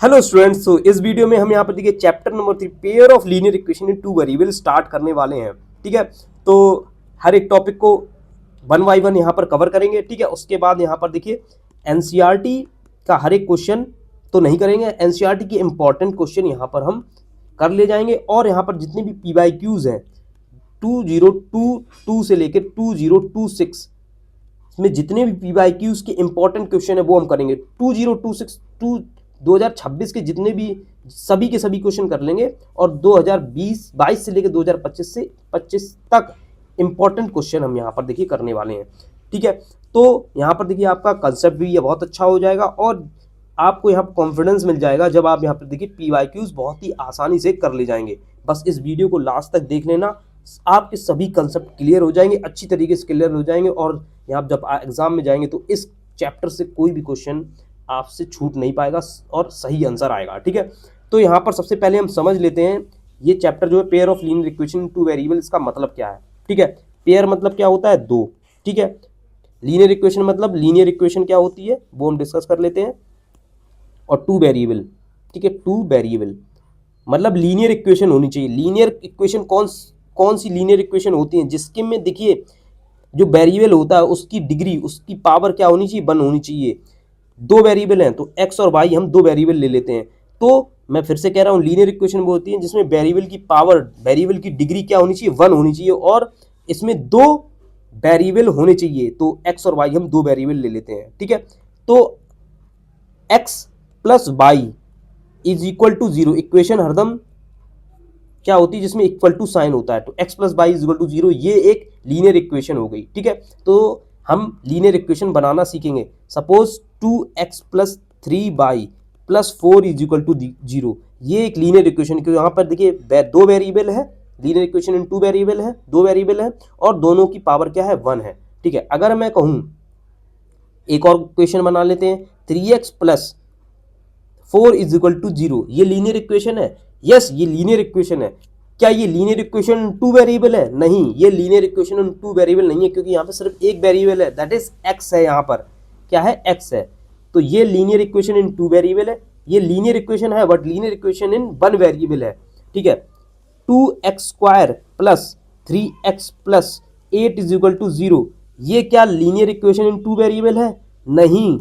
Hello students, तो इस video में हम यहाँ पर देखिए chapter number 3 pair of linear equation in two variable start करने वाले हैं। ठीक है, तो हर एक टॉपिक को वन बाय वन यहाँ पर कवर करेंगे। ठीक है, उसके बाद यहाँ पर देखिए एनसीईआरटी का हर एक क्वेश्चन तो नहीं करेंगे, एनसीईआरटी की इंपॉर्टेंट क्वेश्चन यहाँ पर हम कर ले जाएंगे। और यहाँ पर जितने भी पीवाईक्यूज हैं 2022 से लेकर 2026 में जितने भी पीवाईक्यूज के इंपॉर्टेंट क्वेश्चन है वो हम करेंगे। 2026 के जितने भी सभी के सभी क्वेश्चन कर लेंगे और 2022 से लेकर 2025 से 25 तक इंपॉर्टेंट क्वेश्चन हम यहाँ पर देखिए करने वाले हैं। ठीक है, तो यहाँ पर देखिए आपका कंसेप्ट भी ये बहुत अच्छा हो जाएगा और आपको यहाँ पर कॉन्फिडेंस मिल जाएगा जब आप यहाँ पर देखिए पीवाईक्यूज बहुत ही आसानी से कर ले जाएंगे। बस इस वीडियो को लास्ट तक देख लेना, आपके सभी कंसेप्ट क्लियर हो जाएंगे, अच्छी तरीके से क्लियर हो जाएंगे और यहाँ जब एग्जाम में जाएंगे तो इस चैप्टर से कोई भी क्वेश्चन आपसे छूट नहीं पाएगा और सही आंसर आएगा। ठीक है, तो यहाँ पर सबसे पहले हम समझ लेते हैं ये चैप्टर जो है pair of linear equation two variable, इसका मतलब क्या है। ठीक है, पेयर मतलब क्या होता है, दो। ठीक है, लीनियर इक्वेशन मतलब लीनियर इक्वेशन क्या होती है वो हम डिस्कस कर लेते हैं। और टू वेरिएबल, ठीक है, टू वेरिएबल मतलब लीनियर इक्वेशन होनी चाहिए। लीनियर इक्वेशन कौन सी लीनियर इक्वेशन होती है जिसके में देखिए जो वेरिएबल होता है उसकी डिग्री, उसकी पावर क्या होनी चाहिए, 1 होनी चाहिए। दो वेरिएबल हैं तो एक्स और वाई हम दो वेरिएबल ले लेते हैं। तो मैं फिर से कह रहा हूँ लीनियर इक्वेशन वो होती है जिसमें वेरिएबल की पावर, वेरिएबल की डिग्री क्या होनी चाहिए, 1 होनी चाहिए और इसमें दो वेरिएबल होने चाहिए। तो एक्स और वाई हम दो वेरिएबल ले लेते हैं। ठीक है, तो x plus y is equal to 0 equation हरदम क्या होती है जिसमें इक्वल टू साइन होता है। तो x plus y is equal to 0 ये एक लीनियर इक्वेशन हो गई। ठीक है, तो हम लीनियर इक्वेशन बनाना सीखेंगे। Suppose 2x plus 3y plus 4 is equal to 0, ये एक लीनियर इक्वेशन, क्योंकि यहाँ पर देखिए दो वेरिएबल है, linear equation in two variable है, दो वेरिएबल है और दोनों की पावर क्या है, 1 है। ठीक है, अगर मैं कहूँ एक और इक्वेशन बना लेते हैं 3x plus 4 is equal to 0, ये लीनियर इक्वेशन है। यस, ये लीनियर इक्वेशन है। क्या ये लीनियर इक्वेशन टू वेरिएबल है? नहीं, ये लीनियर इक्वेशन टू वेरिएबल नहीं है, क्योंकि यहाँ पे सिर्फ एक वेरिएबल है, दैट इज एक्स है। यहाँ पर क्या है, एक्स है। तो ये linear equation in two variable है, ये लीनियर इक्वेशन है but linear equation in one variable है। ठीक है, 2x square plus 3x plus 8 is equal to 0, ये क्या linear equation in two variable है? नहीं।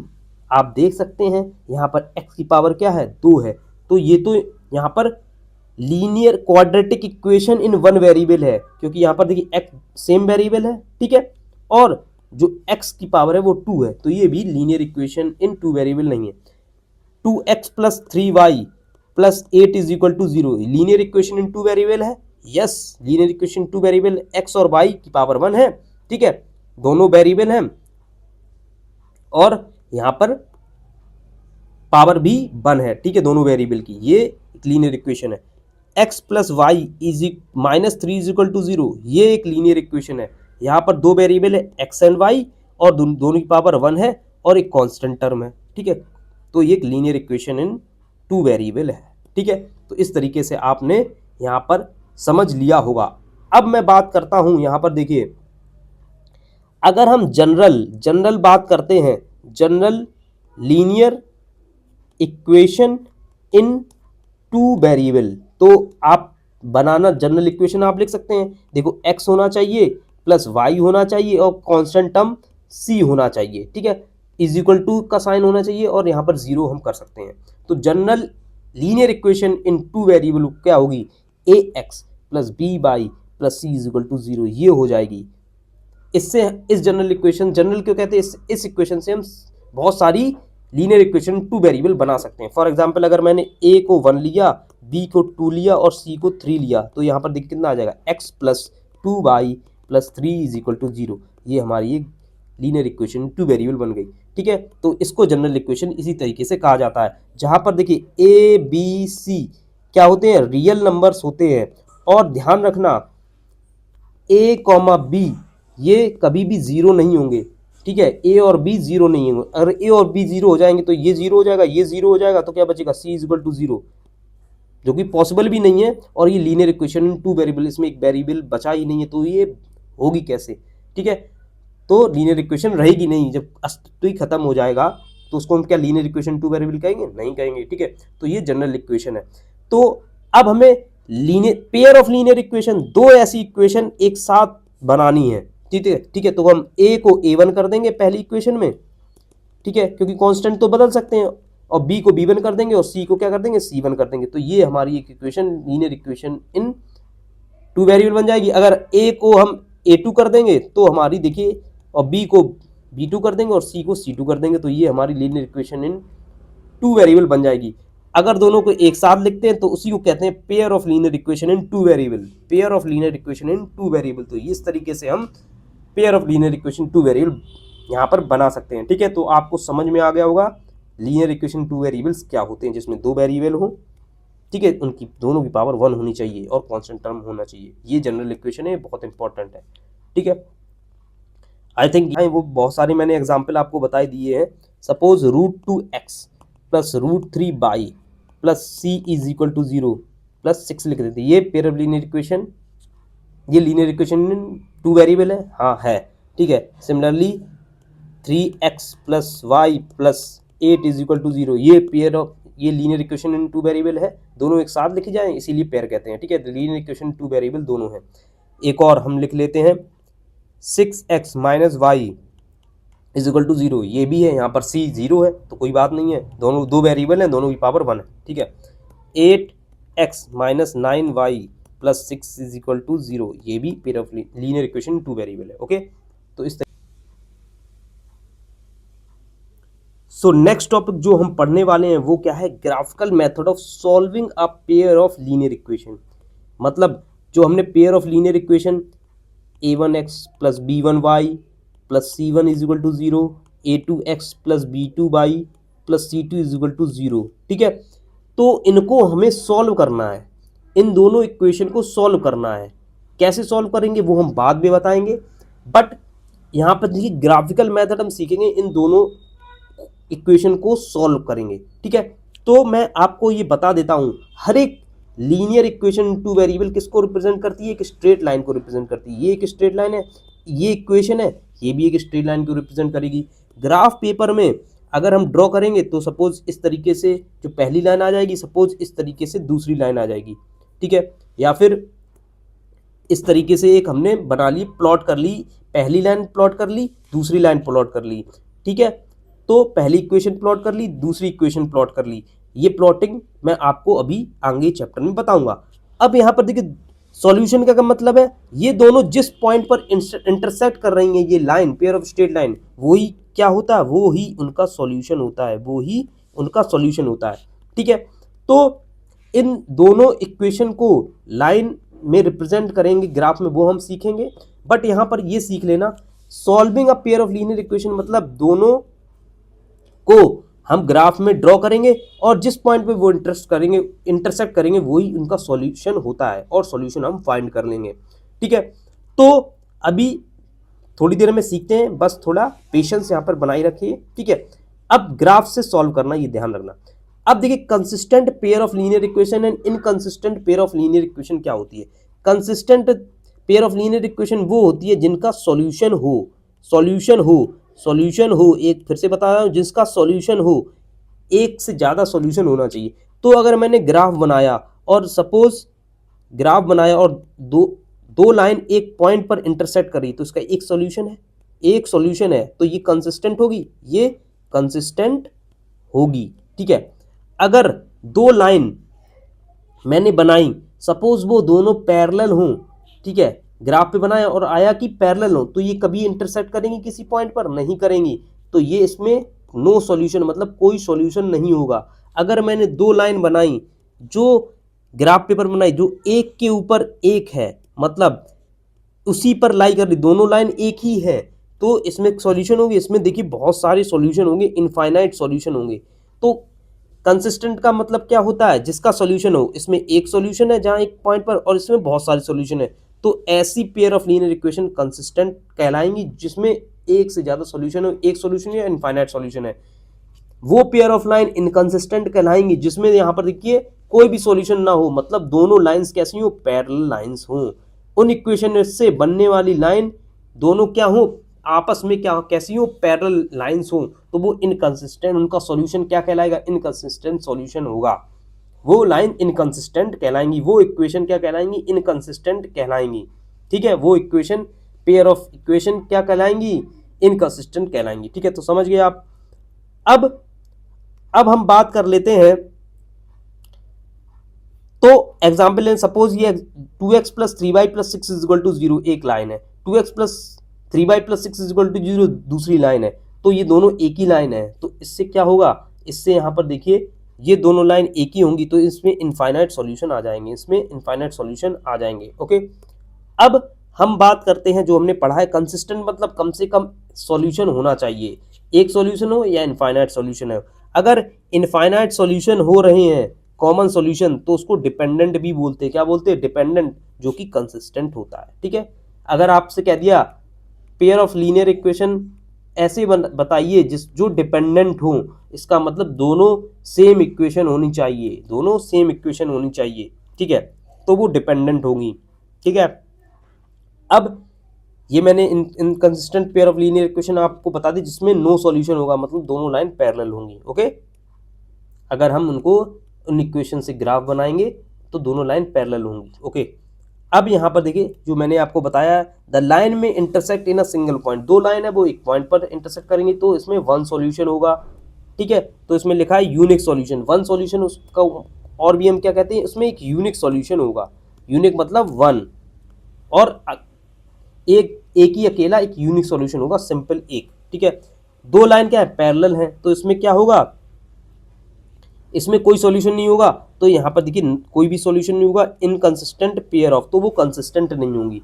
आप देख सकते हैं यहाँ पर x की पावर क्या है, 2 है। तो ये तो यहाँ पर linear quadratic equation in one variable है, क्योंकि यहाँ पर देखिए x सेम वेरिएबल है। ठीक है, और जो x की पावर है वो 2 है, तो ये भी linear equation in two variable नहीं है। 2x plus 3y plus 8 is equal to 0, linear equation in two variable है। Yes, linear equation two variable, x और y की पावर 1 है। ठीक है, दोनों वेरिएबल हैं और यहाँ पर पावर भी 1 है। ठीक है, दोनों वेरिएबल की, ये एक लीनियर इक्वेशन है। x plus y is minus 3 is equal to 0, ये एक लीनियर इक्वेशन है। यहाँ पर दो वेरिएबल है x एंड y और दोनों की पावर 1 है और एक कांस्टेंट टर्म है। ठीक है, तो ये एक linear equation in two variable है। ठीक है, तो इस तरीके से आपने यहाँ पर समझ लिया होगा। अब मैं बात करता हूँ, यहाँ पर देखिए अगर हम जनरल बात करते हैं, general linear equation in two variable, तो आप बनाना जनरल इक्वेशन आप लिख सकते हैं। देखो x होना चाहिए प्लस y होना चाहिए और कांस्टेंट टर्म c होना चाहिए। ठीक है, इज इक्वल टू का साइन होना चाहिए और यहाँ पर 0 हम कर सकते हैं। तो general linear equation in two variable क्या होगी, ax plus by plus c is equal to 0, ये हो जाएगी। इससे इस जनरल इक्वेशन, जनरल क्यों कहते हैं, इस इक्वेशन से हम बहुत सारी लीनियर इक्वेशन टू वेरिएबल बना सकते हैं। फॉर एग्जांपल अगर मैंने a को 1 लिया, b को 2 लिया और c को 3 लिया, तो यहाँ पर देखिए कितना आ जाएगा, x plus 2y plus 3 is equal to 0, ये हमारी एक लीनियर इक्वेशन टू वेरिएबल बन गई। ठीक है, तो इसको जनरल इक्वेशन इसी तरीके से कहा जाता है, जहाँ पर देखिए a b c क्या होते हैं, रियल नंबर्स होते हैं। और ध्यान रखना a कॉमा b ये कभी भी 0 नहीं होंगे। ठीक है, a और b 0 नहीं होंगे। अगर a और b 0 हो जाएंगे तो ये 0 हो जाएगा, ये 0 हो जाएगा, तो क्या बचेगा, c इज इक्वल टू 0, जो कि पॉसिबल भी नहीं है। और ये linear equation in two variable, इसमें एक वेरिएबल बचा ही नहीं है, तो ये होगी कैसे। ठीक है, तो लीनियर इक्वेशन रहेगी नहीं, जब अस्तित्व ही खत्म हो जाएगा तो उसको हम क्या लीनियर इक्वेशन टू वेरिएबल कहेंगे? नहीं कहेंगे, ठीक है। तो ये जनरल इक्वेशन है। तो अब हमें linear pair of linear equation, दो ऐसी इक्वेशन एक साथ बनानी है, ठीक है, ठीक है। तो हम ए को A1 कर देंगे पहली इक्वेशन में, ठीक है, क्योंकि कांस्टेंट तो बदल सकते हैं, और बी को B1 कर देंगे और सी को क्या कर देंगे? C1 कर देंगे। तो ये हमारी एक equation linear equation in two variable बन जाएगी। अगर ए को हम A2 कर देंगे तो हमारी देखिए, और बी को B2 कर देंगे और सी को C2 कर देंगे, तो ये हमारी linear equation in two variable बन जाएगी। अगर दोनों को एक साथ लिखते हैं तो उसी को कहते हैं pair of linear equation in two variable, pair of linear equation in two variable. तो इस तरीके से हम pair of linear equation two variable यहाँ पर बना सकते हैं, ठीक है। तो आपको समझ में आ गया होगा लीनियर इक्वेशन टू वेरिएबल्स क्या होते हैं, जिसमें दो वेरिएबल हो, ठीक है, उनकी दोनों की पावर 1 होनी चाहिए और कांस्टेंट टर्म होना चाहिए। ये जनरल इक्वेशन है, बहुत इंपॉर्टेंट है, ठीक है। आई थिंक वो बहुत सारे मैंने एग्जाम्पल आपको बता दिए हैं। Suppose √2x plus √3y plus c is equal to 0 plus 6 लिख देते, ये पेयर ऑफ लीनियर इक्वेशन, ये लीनियर इक्वेशन टू वेरिएबल है, हाँ है, ठीक है। Similarly 3x plus y plus 8 is equal to 0, ये पेयर ऑफ, ये linear equation in two variable है, दोनों एक साथ लिखी जाए इसीलिए पेयर कहते हैं, ठीक है। लीनियर इक्वेशन टू वेरिएबल दोनों हैं। एक और हम लिख लेते हैं 6x minus y is equal to 0, ये भी है, यहाँ पर c 0 है तो कोई बात नहीं है, दोनों दो वेरिएबल हैं, दोनों की पावर 1 है, ठीक है। 8x minus 9y plus 6 is equal to 0, ये भी pair of linear equation two variable है, ओके। तो इस सो नेक्स्ट टॉपिक जो हम पढ़ने वाले हैं वो क्या है? Graphical method of solving a pair of linear equation. मतलब जो हमने pair of linear equation a1x plus b1y plus c1 is equal to 0, a2x plus b2y plus c2 is equal to 0, ठीक है। तो इनको हमें सॉल्व करना है, इन दोनों इक्वेशन को सॉल्व करना है। कैसे सॉल्व करेंगे वो हम बाद में बताएंगे, बट यहाँ पर देखिए ग्राफिकल मेथड हम सीखेंगे, इन दोनों इक्वेशन को सॉल्व करेंगे, ठीक है। तो मैं आपको ये बता देता हूं, हर एक लीनियर इक्वेशन टू वेरिएबल किसको रिप्रेजेंट करती है? एक स्ट्रेट लाइन को रिप्रेजेंट करती है। ये एक स्ट्रेट लाइन है, ये इक्वेशन है, ये भी एक स्ट्रेट लाइन को रिप्रेजेंट करेगी। ग्राफ पेपर में अगर हम ड्रॉ करेंगे तो सपोज इस तरीके से जो पहली लाइन आ जाएगी, सपोज इस तरीके से दूसरी लाइन आ जाएगी, ठीक है। या फिर इस तरीके से एक हमने बना ली, प्लॉट कर ली, पहली लाइन प्लॉट कर ली, दूसरी लाइन प्लॉट कर ली, ठीक है। तो पहली इक्वेशन प्लॉट कर ली, दूसरी इक्वेशन प्लॉट कर ली। ये प्लॉटिंग मैं आपको अभी आगे चैप्टर में बताऊंगा। अब यहाँ पर देखिए सॉल्यूशन का मतलब है, ये दोनों जिस पॉइंट पर इंटरसेक्ट कर रही हैं, ये line pair of straight line, वो ही क्या होता है? वो ही उनका सॉल्यूशन होता है, वो ही उनका सॉल्यूशन होता है, ठीक है। तो इन दोनों इक्वेशन को लाइन में रिप्रेजेंट करेंगे ग्राफ में, वो हम सीखेंगे। बट यहाँ पर ये सीख लेना, solving a pair of linear equation मतलब दोनों को हम ग्राफ में ड्रॉ करेंगे और जिस पॉइंट पे वो इंटरसेक्ट करेंगे वही उनका सॉल्यूशन होता है, और सॉल्यूशन हम फाइंड कर लेंगे, ठीक है। तो अभी थोड़ी देर में सीखते हैं, बस थोड़ा पेशेंस यहाँ पर बनाए रखिए, ठीक है। अब ग्राफ से सॉल्व करना, ये ध्यान रखना। अब देखिए consistent pair of linear equation and inconsistent pair of linear equation क्या होती है? Consistent pair of linear equation वो होती है जिनका सॉल्यूशन हो, एक फिर से बता रहा हूं, जिसका सॉल्यूशन हो, एक से ज्यादा सॉल्यूशन होना चाहिए। तो अगर मैंने ग्राफ बनाया और सपोज ग्राफ बनाया और दो लाइन एक पॉइंट पर इंटरसेक्ट करी, तो इसका एक सॉल्यूशन है, तो ये कंसिस्टेंट होगी, ये कंसिस्टेंट होगी, ठीक है। अगर दो लाइन मैंने बनाई, सपोज वो दोनों पैरेलल हों, ठीक है, ग्राफ पे बनाया और आया कि पैरेलल हो, तो ये कभी इंटरसेक्ट करेंगी किसी पॉइंट पर? नहीं करेंगी, तो ये इसमें नो सॉल्यूशन, मतलब कोई सॉल्यूशन नहीं होगा। अगर मैंने दो लाइन बनाई, जो ग्राफ पेपर बनाई, जो एक के ऊपर एक है, मतलब उसी पर लाई कर दी, दोनों लाइन एक ही है, तो इसमें सॉल्यूशन होगी। इसमें देखिए बहुत सारे सॉल्यूशन होंगे, इनफाइनाइट सॉल्यूशन होंगे। तो कंसिस्टेंट का मतलब क्या होता है? जिसका सॉल्यूशन हो, इसमें एक सॉल्यूशन है जहां एक पॉइंट पर, और इसमें बहुत सारे सॉल्यूशन है, तो ऐसी pair of linear equation consistent कहलाएंगी जिसमें एक से ज्यादा सॉल्यूशन हो, एक सॉल्यूशन या इनफाइनाइट सॉल्यूशन है। वो पेयर ऑफ लाइन इनकंसिस्टेंट कहलाएंगी जिसमें यहां पर देखिए कोई भी सॉल्यूशन ना हो, मतलब दोनों लाइंस कैसी हो? पैरेलल लाइंस हो। उन इक्वेशन से बनने वाली लाइन दोनों क्या हो? आपस में क्या कैसी हो, पैरेलल लाइंस हो, तो वो इनकंसिस्टेंट, उनका सॉल्यूशन क्या कहलाएगा, इनकंसिस्टेंट सॉल्यूशन होगा। वो लाइन इनकंसिस्टेंट कहलाएंगी, वो इक्वेशन क्या कहलाएंगी, इनकंसिस्टेंट कहलाएंगी। ठीक है, वो इक्वेशन, पेयर ऑफ इक्वेशन क्या कहलाएंगी, इनकंसिस्टेंट कहलाएंगी। ठीक है, तो समझ गए आप। अब हम बात कर लेते हैं, तो एग्जाम्पल लें, सपोज ये 2x plus 3y plus 6 is equal to 0 एक लाइन है, 2x plus 3y plus 6 is equal to 0 दूसरी लाइन है, तो ये दोनों एक ही लाइन है। तो इससे क्या होगा, इससे यहाँ पर देखिए ये दोनों लाइन एक ही होंगी, तो इसमें इनफाइनाइट सॉल्यूशन आ जाएंगे, इसमें इनफाइनाइट सॉल्यूशन आ जाएंगे। ओके, अब हम बात करते हैं जो हमने पढ़ा है, कंसिस्टेंट मतलब कम से कम सॉल्यूशन होना चाहिए, एक सॉल्यूशन हो या इनफाइनाइट सॉल्यूशन है। अगर इनफाइनाइट सॉल्यूशन हो रहे हैं, कॉमन सॉल्यूशन, तो उसको डिपेंडेंट भी बोलते हैं। क्या बोलते हैं, डिपेंडेंट, जो कि कंसिस्टेंट होता है। ठीक है, अगर आपसे कह दिया पेयर ऑफ लीनियर इक्वेशन ऐसे बताइए जो डिपेंडेंट हो, इसका मतलब दोनों सेम इक्वेशन होनी चाहिए, दोनों सेम इक्वेशन होनी चाहिए। ठीक है, तो वो डिपेंडेंट होगी। ठीक है, अब ये मैंने inconsistent pair of linear equation आपको बता दी जिसमें नो सॉल्यूशन होगा, मतलब दोनों लाइन पैरेलल होंगी। ओके, अगर हम उनको उन इक्वेशन से ग्राफ बनाएंगे तो दोनों लाइन पैरेलल होंगी। ओके, अब यहाँ पर देखिए जो मैंने आपको बताया, द लाइन में intersect in a single point, दो लाइन है वो एक पॉइंट पर इंटरसेक्ट करेंगे, तो इसमें वन सॉल्यूशन होगा। ठीक है, तो इसमें लिखा है यूनिक सॉल्यूशन, वन सॉल्यूशन उसका, और भी हम क्या कहते हैं, इसमें एक यूनिक सॉल्यूशन होगा। यूनिक मतलब वन, और एक ही अकेला एक यूनिक सॉल्यूशन होगा, सिंपल एक। ठीक है, दो लाइन क्या है, पैरेलल है, तो इसमें क्या होगा, इसमें कोई सॉल्यूशन नहीं होगा, तो यहाँ पर देखिए कोई भी सॉल्यूशन नहीं होगा। इनकंसिस्टेंट पेयर ऑफ, तो वो कंसिस्टेंट नहीं होंगी।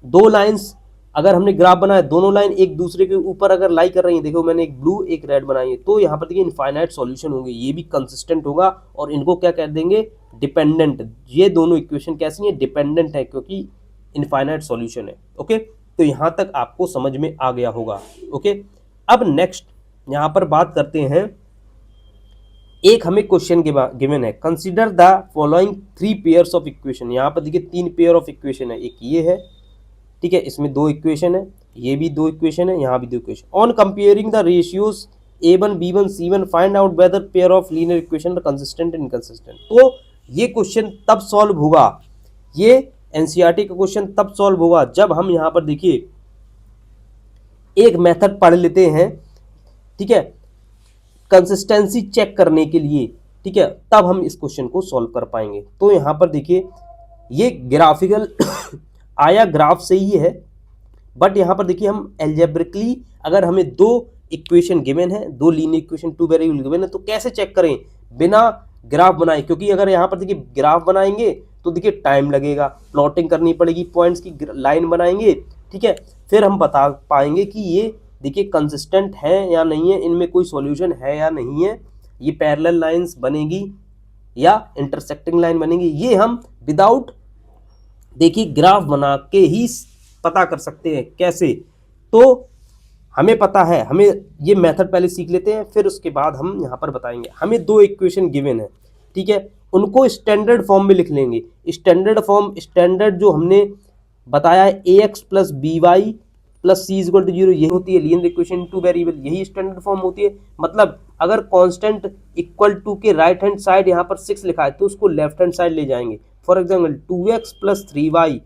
दो लाइंस अगर हमने ग्राफ बनाया, दोनों लाइन एक दूसरे के ऊपर अगर लाई कर रही है, देखो मैंने एक ब्लू एक रेड बनाई है, तो यहाँ पर देखिए इनफाइनाइट सॉल्यूशन होंगे, ये भी कंसिस्टेंट होगा, और इनको क्या कह देंगे, डिपेंडेंट। ये दोनों इक्वेशन कैसी है, डिपेंडेंट है, क्योंकि इनफाइनाइट सॉल्यूशन है। ओके, तो यहाँ तक आपको समझ में आ गया होगा। ओके, अब नेक्स्ट यहाँ पर बात करते हैं, एक हमें क्वेश्चन गिवन है, consider the following three pairs of equation. यहाँ पर देखिए तीन पेयर ऑफ इक्वेशन है, एक ये है, ठीक है, इसमें दो इक्वेशन है, ये भी दो इक्वेशन है, यहाँ भी दो equation. On comparing the ratios a1 b1 c1 find out whether pair of linear equation consistent and inconsistent. तो ये क्वेश्चन तब सॉल्व होगा, ये एनसीईआरटी का क्वेश्चन तब सॉल्व होगा जब हम यहाँ पर देखिए एक मेथड पढ़ लेते हैं। ठीक है, कंसिस्टेंसी चेक करने के लिए। ठीक है, तब हम इस क्वेश्चन को सॉल्व कर पाएंगे। तो यहाँ पर देखिए ये ग्राफिकल आया ग्राफ से ही है, बट यहाँ पर देखिए हम एल्जेब्रिकली, अगर हमें दो इक्वेशन गिवन है, दो linear equation two variable given है, तो कैसे चेक करें बिना ग्राफ बनाए, क्योंकि अगर यहाँ पर देखिए ग्राफ बनाएंगे तो देखिए टाइम लगेगा, प्लॉटिंग करनी पड़ेगी, पॉइंट्स की लाइन बनाएंगे। ठीक है, फिर हम बता पाएंगे कि ये देखिए कंसिस्टेंट है या नहीं है, इनमें कोई सॉल्यूशन है या नहीं है, ये पैरेलल लाइंस बनेगी या इंटरसेक्टिंग लाइन बनेगी, ये हम विदाउट देखिए ग्राफ बना के ही पता कर सकते हैं। कैसे, तो हमें पता है, हमें ये मेथड पहले सीख लेते हैं, फिर उसके बाद हम यहाँ पर बताएंगे। हमें दो इक्वेशन गिवन है, ठीक है, उनको स्टैंडर्ड फॉर्म में लिख लेंगे। स्टैंडर्ड फॉर्म, स्टैंडर्ड जो हमने बताया है, ax plus B y plus C equal to 0, यही होती है लीनियर इक्वेशन टू वेरिएबल, यही स्टैंडर्ड फॉर्म होती है। मतलब अगर कांस्टेंट इक्वल टू के राइट हैंड साइड यहाँ पर 6 लिखा है, तो उसको लेफ्ट हैंड साइड ले जाएंगे। For example 2x plus 3y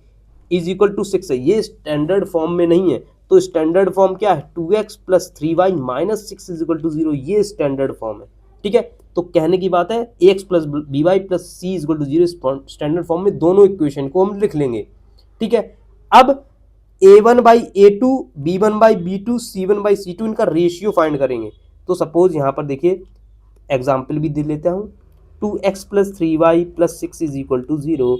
is equal to 6 है, ये स्टैंडर्ड फॉर्म में नहीं है, तो स्टैंडर्ड फॉर्म क्या है, 2x plus 3y minus 6 is equal to 0, ये स्टैंडर्ड फॉर्म है। ठीक है, तो कहने की बात है ax plus B y plus C is equal to 0 standard form में दोनों इक्वेशन को हम लिख लेंगे। ठीक है, अब a1 by a2, b1 by b2, c1 by c2 इनका रेशियो फाइंड करेंगे। तो सपोज यहाँ पर देखिए एग्जाम्पल भी दे लेता हूँ, 2x plus 3y plus 6 is equal to 0,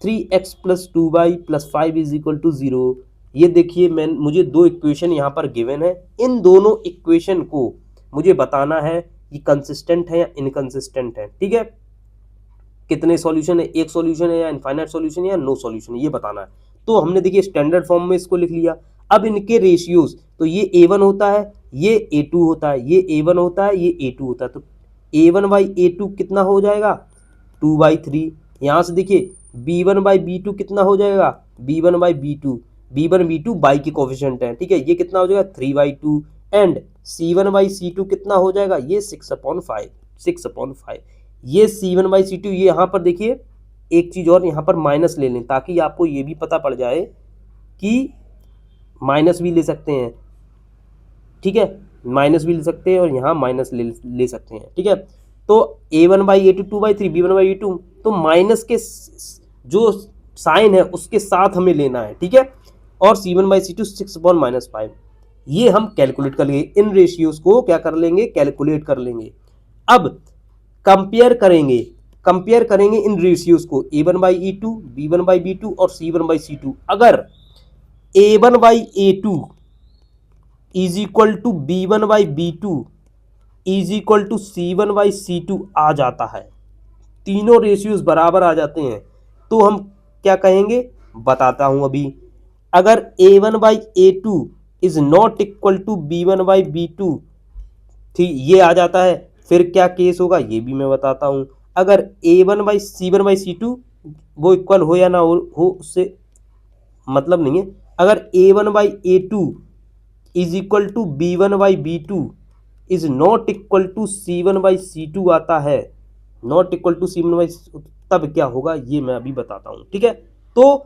3x plus 2y plus 5 is equal to 0। ये देखिए मुझे दो इक्वेशन यहाँ पर गिवन है, इन दोनों इक्वेशन को मुझे बताना है कि कंसिस्टेंट है या इनकंसिस्टेंट है। ठीक है, कितने सॉल्यूशन है, एक सॉल्यूशन है या इनफाइनाइट सॉल्यूशन है या नो सॉल्यूशन है, ये बताना है। तो हमने देखिए स्टैंडर्ड फॉर्म में इसको लिख लिया। अब इनके रेशियोज, तो ये a1 होता है, ये a2 होता है, ये a1 होता है, ये a2 होता है, तो a1 बाई a2 कितना हो जाएगा, 2/3। यहाँ से देखिए b1 बाई b2 कितना हो जाएगा, b1 by b2। B1 B2 by के कोफिशिएंट हैं, ठीक है, ये कितना हो जाएगा 3/2 एंड C1/C2 कितना हो जाएगा, ये 6/5 ये C1/C2, ये यहाँ पर देखिए एक चीज और यहाँ पर माइनस ले लें ताकि आपको ये भी पता पड़ जाए कि माइनस भी ले सकते हैं, ठीक है, माइनस भी ले सकते हैं और यहाँ माइनस ले सकते हैं, ठीक है। तो A1/A2 2/3 B1/B2, तो माइनस के जो साइन है उसके साथ हमें लेना है, ठीक है, और C1/C2 6/-5 ये हम कैलकुलेट कर लेंगे, इन रेशियोज को क्या कर लेंगे, कैलकुलेट कर लेंगे। अब कंपेयर करेंगे इन रेशियोज को A1/A2 B1/B2 और C1/C2। अगर A1/A2 is equal to B1/B2 is equal to C1/C2 आ जाता है, तीनों रेशियोज बराबर आ जाते हैं, तो हम क्या कहेंगे बताता हूं अभी। अगर A1/A2 is not equal to B1/B2, ठीक, ये आ जाता है, फिर क्या केस होगा ये भी मैं बताता हूं। अगर C1/C2 वो इक्वल हो या ना हो उससे मतलब नहीं है। अगर A1/A2 is equal to B1/B2 is not equal to C1/C2 आता है, नॉट इक्वल टू C1/C2, तब क्या होगा ये मैं अभी बताता हूं, ठीक है। तो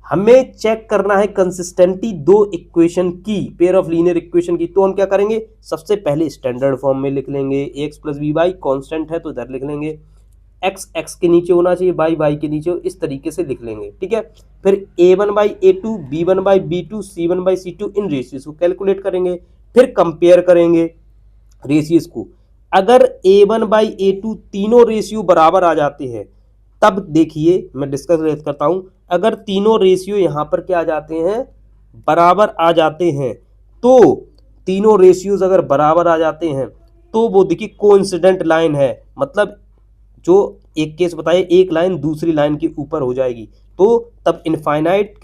हमें चेक करना है कंसिस्टेंटी दो इक्वेशन की, पेयर ऑफ लीनियर इक्वेशन की। तो हम क्या करेंगे, सबसे पहले स्टैंडर्ड फॉर्म में लिख लेंगे, ax plus B y constant है तो इधर लिख लेंगे, x x के नीचे होना चाहिए, y y के नीचे, इस तरीके से लिख लेंगे, ठीक है। फिर A1/A2 B1/B2 C1/C2 इन रेशियोज को कैलकुलेट करेंगे, फिर कंपेयर करेंगे रेशियोज को। अगर A1/A2 तीनों रेशियो बराबर आ जाते हैं, तब देखिए मैं डिस्कस करता हूं, अगर तीनों रेशियो यहां पर क्या आ जाते हैं, बराबर आ जाते हैं, तो तीनों रेशियोज अगर बराबर आ जाते हैं तो वो देखिए कोइंसिडेंट लाइन है, मतलब जो एक केस बताइए एक लाइन दूसरी लाइन के ऊपर हो जाएगी, तो तब इनफाइनाइट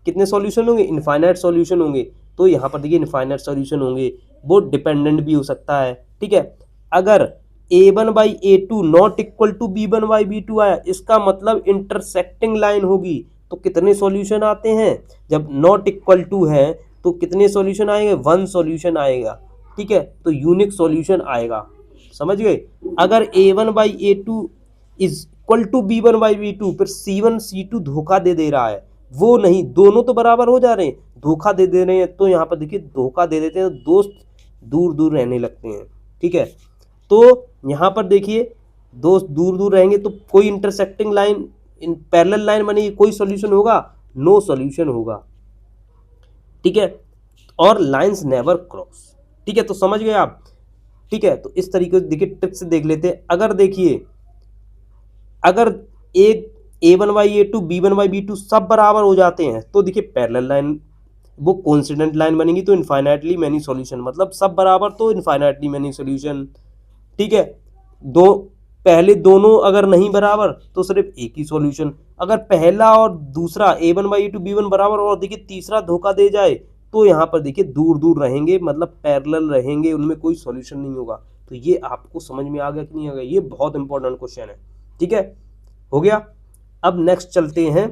कितने सॉल्यूशन होंगे, इनफाइनाइट सॉल्यूशन होंगे। तो यहाँ पर देखिए इनफाइनाइट सॉल्यूशन होंगे, वो डिपेंडेंट भी हो सकता है, ठीक है। अगर A1/A2 not equal to B1/B2 आया, इसका मतलब इंटरसेक्टिंग लाइन होगी, तो कितने सॉल्यूशन आते हैं, जब नॉट इक्वल टू है तो कितने सॉल्यूशन आएंगे, 1 सॉल्यूशन आएगा, ठीक है, तो यूनिक सॉल्यूशन आएगा, समझ गए। अगर A1/A2 is equal to B1/B2, फिर C1/C2 धोखा दे रहा है, वो नहीं, दोनों तो बराबर हो जा रहे हैं, धोखा दे रहे हैं, तो यहाँ पर देखिए धोखा दे देते हैं, दोस्त दूर दूर रहने लगते हैं, ठीक है। तो यहाँ पर देखिए दोस्त दूर दूर रहेंगे तो कोई intersecting line in parallel line बनेगी, कोई सॉल्यूशन होगा, नो सॉल्यूशन होगा, ठीक है, और लाइंस नेवर क्रॉस, ठीक है, तो समझ गए आप, ठीक है। तो इस तरीके से देखिए ट्रिक से देख लेते हैं। अगर देखिए अगर एक A1/A2 B1/B2 सब बराबर हो जाते हैं, तो देखिए पैरेलल लाइन वो कोइंसिडेंट लाइन बनेगी, तो इनफाइनाइटली मैनी सॉल्यूशन, मतलब सब बराबर तो इनफाइनाइटली मैनी सॉल्यूशन, ठीक है। दो पहले दोनों अगर नहीं बराबर तो सिर्फ एक ही सॉल्यूशन। अगर पहला और दूसरा A1/A2 B1 बराबर और देखिए तीसरा धोखा दे जाए, तो यहाँ पर देखिए दूर दूर रहेंगे, मतलब पैरेलल रहेंगे, उनमें कोई सॉल्यूशन नहीं होगा। तो ये आपको समझ में आ गया कि नहीं आ गया, ये बहुत इंपॉर्टेंट क्वेश्चन है, ठीक है, हो गया। अब नेक्स्ट चलते हैं,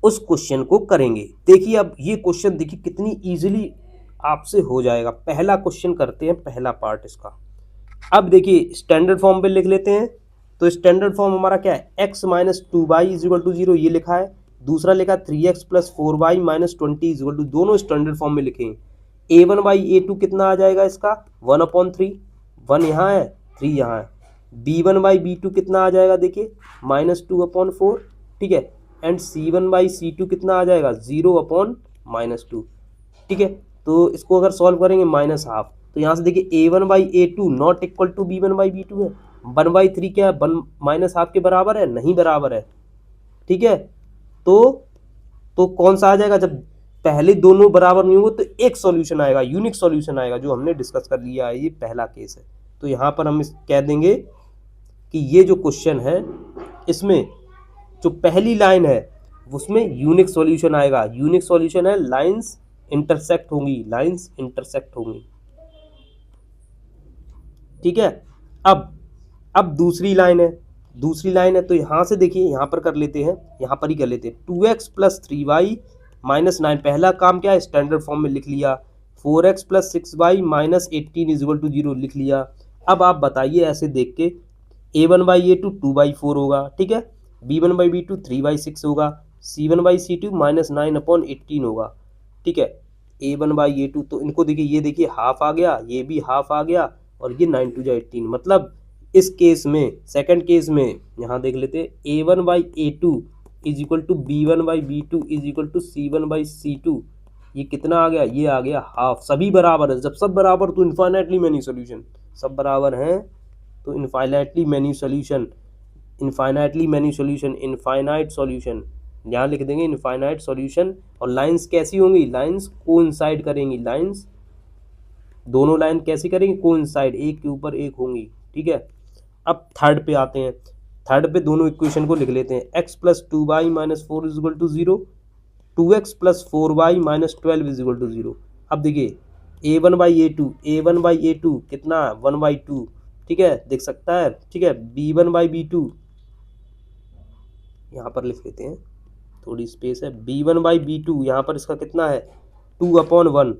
उस क्वेश्चन को करेंगे। देखिए अब ये क्वेश्चन देखिए कितनी इजीली आपसे हो जाएगा। पहला क्वेश्चन करते हैं, पहला पार्ट इसका। अब देखिए स्टैंडर्ड फॉर्म पे लिख लेते हैं, तो स्टैंडर्ड फॉर्म हमारा क्या है, x minus 2y is equal to 0, ये लिखा है। दूसरा लिखा 3x plus 4y minus 20 is equal to, दोनों स्टैंडर्ड फॉर्म में लिखे। A1/A2 कितना आ जाएगा इसका 1/3, 1 यहाँ है 3 यहाँ है। B1/B2 कितना आ जाएगा देखिए -2/4, ठीक है, एंड C1/C2 कितना आ जाएगा 0/-2, ठीक है। तो इसको अगर सॉल्व करेंगे -हाफ, तो यहाँ से देखिए A1/A2 not equal to B1/B2 है, 1/3 क्या है, -हाफ के बराबर है, नहीं बराबर है, ठीक है। तो कौन सा आ जाएगा, जब पहले दोनों बराबर नहीं होंगे तो एक सॉल्यूशन आएगा, यूनिक सॉल्यूशन आएगा, जो हमने डिस्कस कर लिया है, ये पहला केस है। तो यहाँ पर हम कह देंगे कि ये जो क्वेश्चन है इसमें जो पहली लाइन है उसमें यूनिक सॉल्यूशन आएगा। यूनिक सॉल्यूशन है, लाइंस इंटरसेक्ट होंगी, लाइंस इंटरसेक्ट होंगी, ठीक है। अब दूसरी लाइन है, दूसरी लाइन है तो यहाँ से देखिए यहाँ पर कर लेते हैं, यहाँ पर ही कर लेते हैं 2x प्लस 3y माइनस 9। पहला काम क्या है, स्टैंडर्ड फॉर्म में लिख लिया। 4x plus 6y minus 18 is equal to 0 लिख लिया। अब आप बताइए ऐसे देख के a1/a2 2/4 होगा, ठीक है, b1/b2 3/6 होगा, c1/c2 माइनस 9/18 होगा, ठीक है। a1/a2 तो इनको देखिए, ये देखिए हाफ आ गया, ये भी हाफ आ गया, और ये 9 2 18, मतलब इस केस में, सेकंड केस में यहाँ देख लेते हैं a1/a2 is equal to b1/b2 is equal to c1/c2। ये कितना आ गया, ये आ गया हाफ। सभी बराबर है, जब सब बराबर तो इनफाइनाइटली मैनी सॉल्यूशन, सब बराबर हैं तो infinitely many solution, infinitely many solution, infinite solution यहाँ लिख देंगे, इनफाइनाइट सॉल्यूशन। और लाइंस कैसी होंगी, लाइंस कोइंसाइड करेंगी, लाइंस दोनों लाइन कैसी करेंगी, कोइंसाइड, एक के ऊपर एक होंगी, ठीक है। अब थर्ड पे आते हैं, थर्ड पे दोनों इक्वेशन को लिख लेते हैं। x plus 2y minus 4 is equal to 0, 2x plus 4y minus 12 is equal to 0। अब देखिए a1/a2, a1/a2 कितना 1/2, ठीक है, देख सकता है, ठीक है। b1/b2 यहाँ पर लिख लेते हैं, थोड़ी स्पेस है, b1/b2 यहाँ पर इसका कितना है 2/1,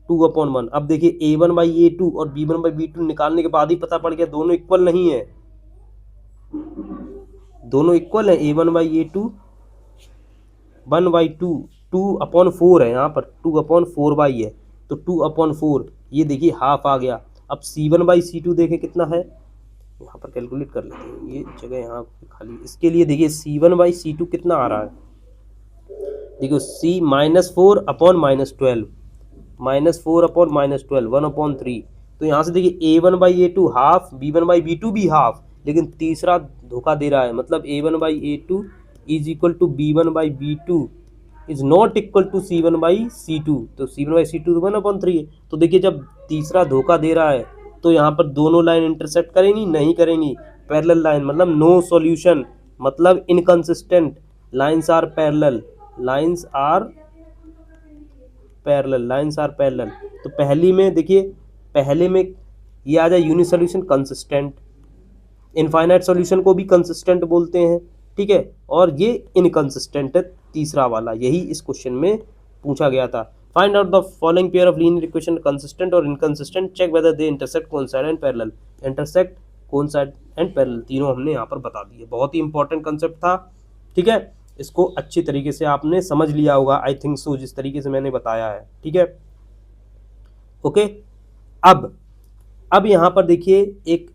2/1। अब देखिए a1/a2 और b1/b2 निकालने के बाद ही पता पड़ गया दोनों इक्वल नहीं है, दोनों इक्वल है। a1/a2 1/2, 2/4 है, यहाँ पर 2/4 है, तो 2/4 ये देखिए हाफ आ गया। अब c1/c2 देखें कितना है, यहाँ पर कैलकुलेट कर लेते हैं, ये जगह यहाँ खाली, इसके लिए देखिए c1/c2 कितना आ रहा है, देखो c -4 अपॉन -12, -4 अपॉन -12 1/3। तो यहाँ से देखिए a1/a2 हाफ, b1/b2 भी हाफ, लेकिन तीसरा धोखा दे रहा है, मतलब a1/a2 is equal to b1/b2 is not equal to c1/c2, तो c1/c2 तो 1/3 है। तो देखिए जब तीसरा धोखा दे रहा है तो यहाँ पर दोनों लाइन इंटरसेक्ट करेंगी, नहीं करेंगी, पैरेलल लाइन, मतलब नो सॉल्यूशन, मतलब inconsistent, lines are parallel, lines are parallel, lines are parallel. तो पहली में देखिए, पहले में ये आ जाए unique solution consistent, infinite solution को भी कंसिस्टेंट बोलते हैं, ठीक है, और ये इनकंसिस्टेंट है तीसरा वाला, यही इस क्वेश्चन में पूछा गया था। Find out the following pair of linear equation consistent और inconsistent, check whether they intersect, coincide and parallel. Intersect, coincide and parallel तीनों हमने यहाँ पर बता दिए, बहुत ही इंपॉर्टेंट कंसेप्ट था, ठीक है। इसको अच्छी तरीके से आपने समझ लिया होगा, आई थिंक सो, जिस तरीके से मैंने बताया है, ठीक है, ओके। अब यहाँ पर देखिए एक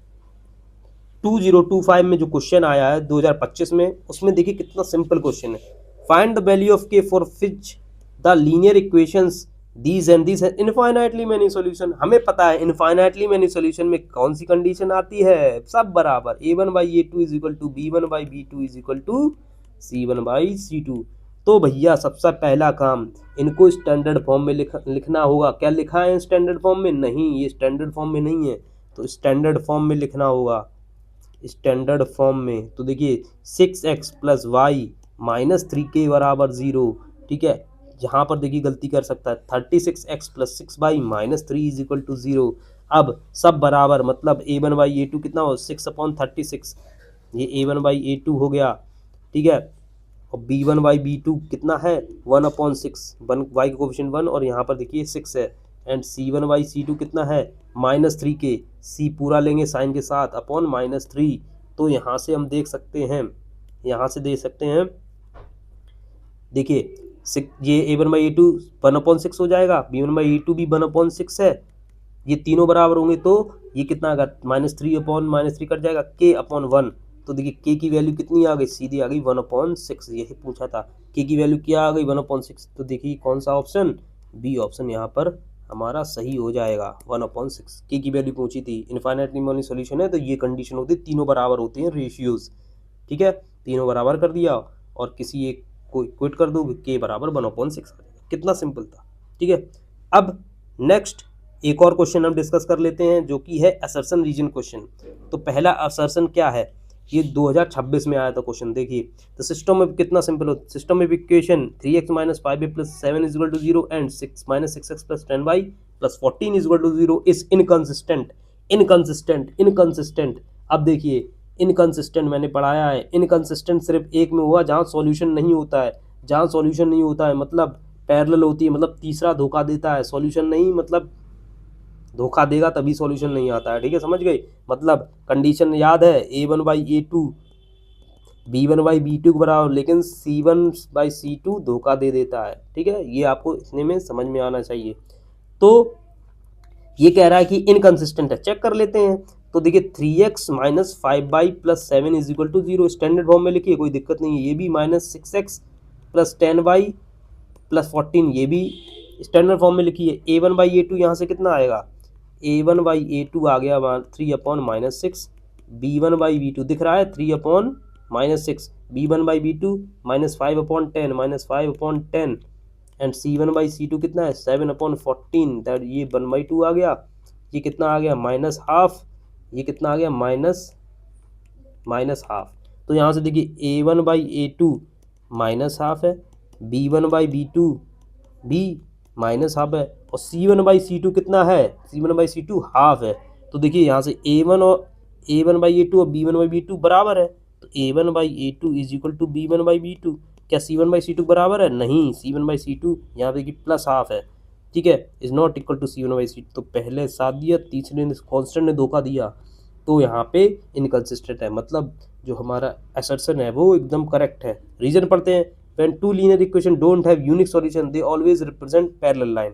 2025 में जो क्वेश्चन आया है 2025 में, उसमें देखिए कितना सिंपल क्वेश्चन है। फाइंड द वैल्यू ऑफ के for which the linear equations these and these है इनफाइनाइटली मैनी सॉल्यूशन। हमें पता है इनफाइनाइटली मैनी सॉल्यूशन में कौन सी कंडीशन आती है, सब बराबर, a1/a2 is equal to b1/b2 is equal to c1/c2। तो भैया सबसे पहला काम इनको स्टैंडर्ड फॉर्म में लिखना होगा। क्या लिखा है स्टैंडर्ड फॉर्म में, नहीं, ये स्टैंडर्ड फॉर्म में नहीं है, तो स्टैंडर्ड फॉर्म में लिखना होगा, स्टैंडर्ड फॉर्म में। तो देखिए 6x प्लस वाई माइनस 3 के बराबर 0, ठीक है, यहाँ पर देखिए गलती कर सकता है, 36x plus 6y minus 3 is equal to 0। अब सब बराबर, मतलब a1/a2 कितना हो 6/36, ये a1/a2 हो गया, ठीक है, और b1/b2 कितना है 1/6, y का कोफिशिएंट 1 और यहाँ पर देखिए 6 है, एंड c1/c2 कितना है -3 के, c पूरा लेंगे साइन के साथ अपॉन -3। तो यहाँ से हम देख सकते हैं, यहाँ से देख सकते हैं, देखिए ये a1/a2 1/6 हो जाएगा, b1/a2 भी 1/6 है, ये तीनों बराबर होंगे तो ये कितना आएगा -3 कट जाएगा, k/1। तो देखिए k की वैल्यू कितनी आ गई, सीधी आ गई 1/6, यही पूछा था, k की वैल्यू क्या आ गई 1/6। तो देखिए कौन सा ऑप्शन, बी ऑप्शन यहाँ पर हमारा सही हो जाएगा, 1/6 k की वैल्यू पूछी थी। इनफाइनाइटली मैनी सॉल्यूशन है तो ये कंडीशन होती है, तीनों बराबर होते हैं रेशियोज, ठीक है, तीनों बराबर कर दिया और किसी एक को इक्वेट कर दो, k बराबर 1/6 आ जाएगा, कितना सिंपल था, ठीक है। अब नेक्स्ट एक और क्वेश्चन हम डिस्कस कर लेते हैं जो कि है असर्शन रीजन क्वेश्चन। तो पहला असर्शन क्या है, ये 2026 में आया था क्वेश्चन, देखिए तो सिस्टम में कितना सिंपल हो, सिस्टम में equation 3x - 5y + 7 is equal to 0 and 6 - 6x + 10y + 14 is equal to 0 is inconsistent, inconsistent, inconsistent. अब देखिए इनकंसिस्टेंट मैंने पढ़ाया है, इनकंसिस्टेंट सिर्फ एक में हुआ जहाँ सॉल्यूशन नहीं होता है, जहाँ सॉल्यूशन नहीं होता है मतलब पैरेलल होती है, मतलब तीसरा धोखा देता है, सॉल्यूशन नहीं मतलब धोखा देगा तभी सॉल्यूशन नहीं आता है, ठीक है, समझ गए। मतलब कंडीशन याद है, A1/A2 B1/B2 के बराबर, लेकिन C1/C2 धोखा दे देता है, ठीक है, ये आपको इतने में समझ में आना चाहिए। तो ये कह रहा है कि इनकंसिस्टेंट है, चेक कर लेते हैं। तो देखिए 3x - 5y + 7 = 0, स्टैंडर्ड फॉर्म में लिखिए, कोई दिक्कत नहीं है। ये भी -6x + 10y + 14, ये भी स्टैंडर्ड फॉर्म में लिखिए। A1/A2 यहाँ से कितना आएगा, A1/A2 आ गया 3/-6, B1/B2 दिख रहा है 3/-6, B1/B2 -5/10, -5/10 एंड C1/C2 कितना है 7/14, दैट ये 1/2 आ गया। ये कितना आ गया -½ ये कितना आ गया -½ तो यहाँ से देखिए A1/A2 -½ है, B1/B2 भी -½ है, और C1/C2 कितना है, C1/C2 ½ है। तो देखिए यहाँ से A1/A2 और B1/B2 बराबर है, तो A1/A2 = B1/B2। क्या C1/C2 बराबर है, नहीं, C1/C2 यहाँ पे देखिए +½ है, ठीक है, is not equal to C1/C2। तो पहले साथ दिया, तीसरे ने कांस्टेंट ने धोखा दिया, तो यहाँ पे इनकंसिस्टेंट है, मतलब जो हमारा असर्शन है वो एकदम करेक्ट है। रीजन पढ़ते हैं। When two linear equation don't have unique solution, they always represent parallel line.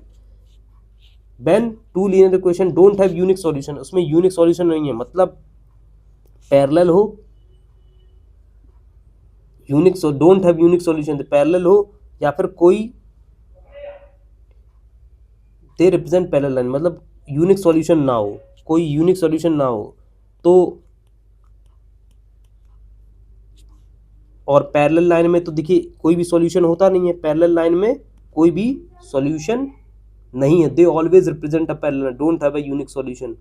When two linear equation don't have unique solution, उसमें unique solution नहीं है, मतलब parallel हो, unique don't have unique solution, parallel हो या फिर कोई they represent parallel line, मतलब unique solution ना हो, कोई unique solution ना हो, तो और पैरेलल लाइन में तो देखिए कोई भी सॉल्यूशन होता नहीं है, पैरेलल लाइन में कोई भी सॉल्यूशन नहीं है। They always represent a parallel, don't have a unique solution.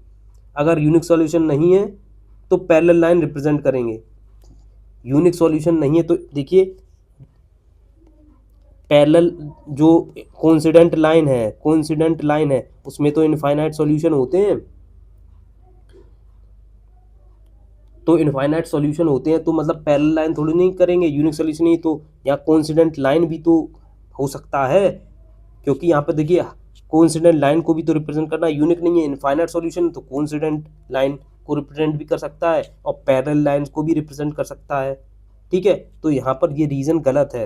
अगर यूनिक सॉल्यूशन नहीं है तो पैरेलल लाइन रिप्रेजेंट करेंगे, यूनिक सॉल्यूशन नहीं है तो देखिए पैरेलल जो कोइंसिडेंट लाइन है उसमें तो इनफाइनाइट सॉल्यूशन होते हैं, तो इनफाइनाइट सॉल्यूशन होते हैं, तो मतलब पैरेलल लाइन थोड़ी नहीं करेंगे, यूनिक सॉल्यूशन नहीं, तो यहाँ कोइंसिडेंट लाइन भी तो हो सकता है, क्योंकि यहाँ पर देखिए कोइंसिडेंट लाइन को भी तो रिप्रेजेंट करना, यूनिक नहीं है, इनफाइनाइट सॉल्यूशन तो कोइंसिडेंट लाइन को रिप्रेजेंट भी कर सकता है और पैरेलल लाइन को भी रिप्रेजेंट कर सकता है, ठीक है। तो यहाँ पर ये रीजन गलत है,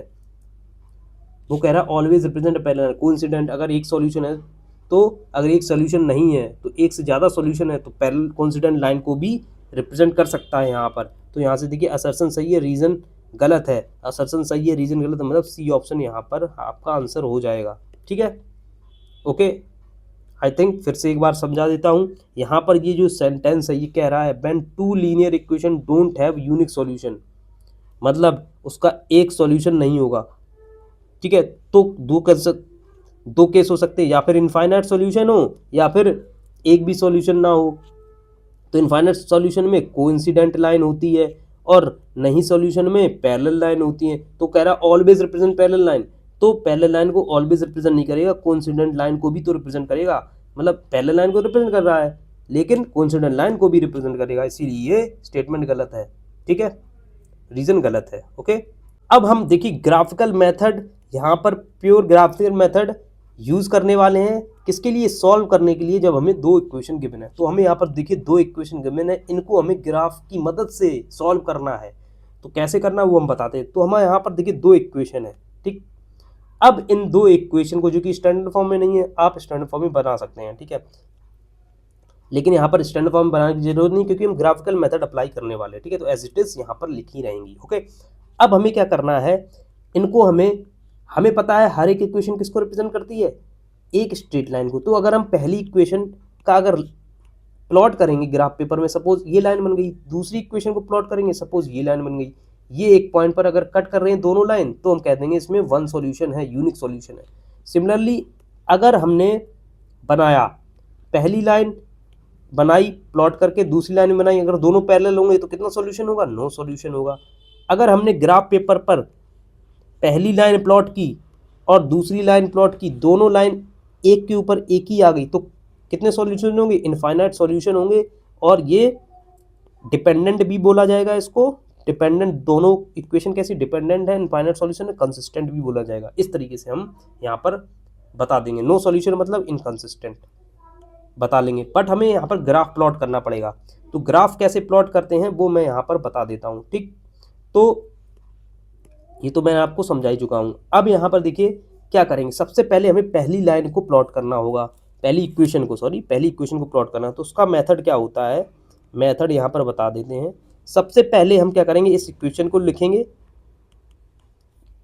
वो कह रहा है ऑलवेज रिप्रेजेंट पैरेलल कोइंसिडेंट। अगर एक सॉल्यूशन है तो, अगर एक सॉल्यूशन नहीं है तो एक से ज़्यादा सॉल्यूशन है तो पैरेलल कोइंसिडेंट लाइन को भी रिप्रेजेंट कर सकता है यहाँ पर। तो यहाँ से देखिए असर्शन सही है, रीजन गलत है, असर्शन सही है, रीजन गलत है, मतलब सी ऑप्शन यहाँ पर आपका आंसर हो जाएगा, ठीक है, ओके। आई थिंक फिर से एक बार समझा देता हूँ। यहाँ पर ये जो सेंटेंस है ये कह रहा है when two linear equation don't have unique solution, मतलब उसका एक सॉल्यूशन नहीं होगा, ठीक है। तो दो केस हो सकते हैं, या फिर इनफाइनाइट सॉल्यूशन हो या फिर एक भी सॉल्यूशन ना हो। तो इनफाइनाइट सॉल्यूशन में कोइंसिडेंट लाइन होती है और नहीं सॉल्यूशन में पैरेलल लाइन होती है। तो कह रहा ऑलवेज रिप्रेजेंट पैरेलल लाइन, तो पैरेलल लाइन को ऑलवेज रिप्रेजेंट नहीं करेगा, कोइंसिडेंट लाइन को भी तो रिप्रेजेंट करेगा, मतलब पैरेलल लाइन को रिप्रेजेंट कर रहा है लेकिन कोइंसिडेंट लाइन को भी रिप्रेजेंट करेगा, इसीलिए ये स्टेटमेंट गलत है, ठीक है, रीजन गलत है, ओके। अब हम देखिए ग्राफिकल मेथड, यहाँ पर प्योर ग्राफिकल मेथड यूज करने वाले हैं, किसके लिए, सॉल्व करने के लिए, जब हमें दो इक्वेशन गिवन है। तो हमें यहाँ पर देखिए दो इक्वेशन गिवन है, इनको हमें ग्राफ की मदद से सॉल्व करना है। तो कैसे करना है वो हम बताते हैं। तो हमारे यहाँ पर देखिए दो इक्वेशन है, ठीक। अब इन दो इक्वेशन को, जो कि स्टैंडर्ड फॉर्म में नहीं है, आप स्टैंडर्ड फॉर्म में बना सकते हैं, ठीक है, लेकिन यहाँ पर स्टैंडर्ड फॉर्म बनाने की जरूरत नहीं, क्योंकि हम ग्राफिकल मेथड अप्लाई करने वाले हैं, ठीक है। तो एज इट इज यहाँ पर लिखी रहेंगी, ओके। अब हमें क्या करना है, इनको हमें पता है हर एक इक्वेशन किसको रिप्रेजेंट करती है, एक स्ट्रेट लाइन को। तो अगर हम पहली इक्वेशन का अगर प्लॉट करेंगे ग्राफ पेपर में, सपोज ये लाइन बन गई, दूसरी इक्वेशन को प्लॉट करेंगे, सपोज ये लाइन बन गई, ये एक पॉइंट पर अगर कट कर रहे हैं दोनों लाइन, तो हम कह देंगे इसमें वन सॉल्यूशन है, यूनिक सॉल्यूशन है। सिमिलरली अगर हमने बनाया, पहली लाइन बनाई प्लॉट करके, दूसरी लाइन बनाई, अगर दोनों पैरेलल होंगे तो कितना सॉल्यूशन होगा, नो सॉल्यूशन होगा। अगर हमने ग्राफ पेपर पर पहली लाइन प्लॉट की और दूसरी लाइन प्लॉट की, दोनों लाइन एक के ऊपर एक ही आ गई, तो कितने सॉल्यूशन होंगे, इनफाइनाइट सॉल्यूशन होंगे, और ये डिपेंडेंट भी बोला जाएगा इसको, डिपेंडेंट दोनों इक्वेशन कैसी डिपेंडेंट है, इनफाइनाइट सॉल्यूशन है, कंसिस्टेंट भी बोला जाएगा। इस तरीके से हम यहाँ पर बता देंगे। नो सॉल्यूशन मतलब इनकंसिस्टेंट बता लेंगे, बट हमें यहाँ पर ग्राफ प्लॉट करना पड़ेगा। तो ग्राफ कैसे प्लॉट करते हैं वो मैं यहाँ पर बता देता हूँ, ठीक। तो ये तो मैं आपको समझा ही चुका हूँ। अब यहाँ पर देखिए क्या करेंगे, सबसे पहले हमें पहली लाइन को प्लॉट करना होगा, पहली इक्वेशन को प्लॉट करना है। तो उसका मेथड क्या होता है, मेथड यहाँ पर बता देते हैं। सबसे पहले हम क्या करेंगे, इस इक्वेशन को लिखेंगे,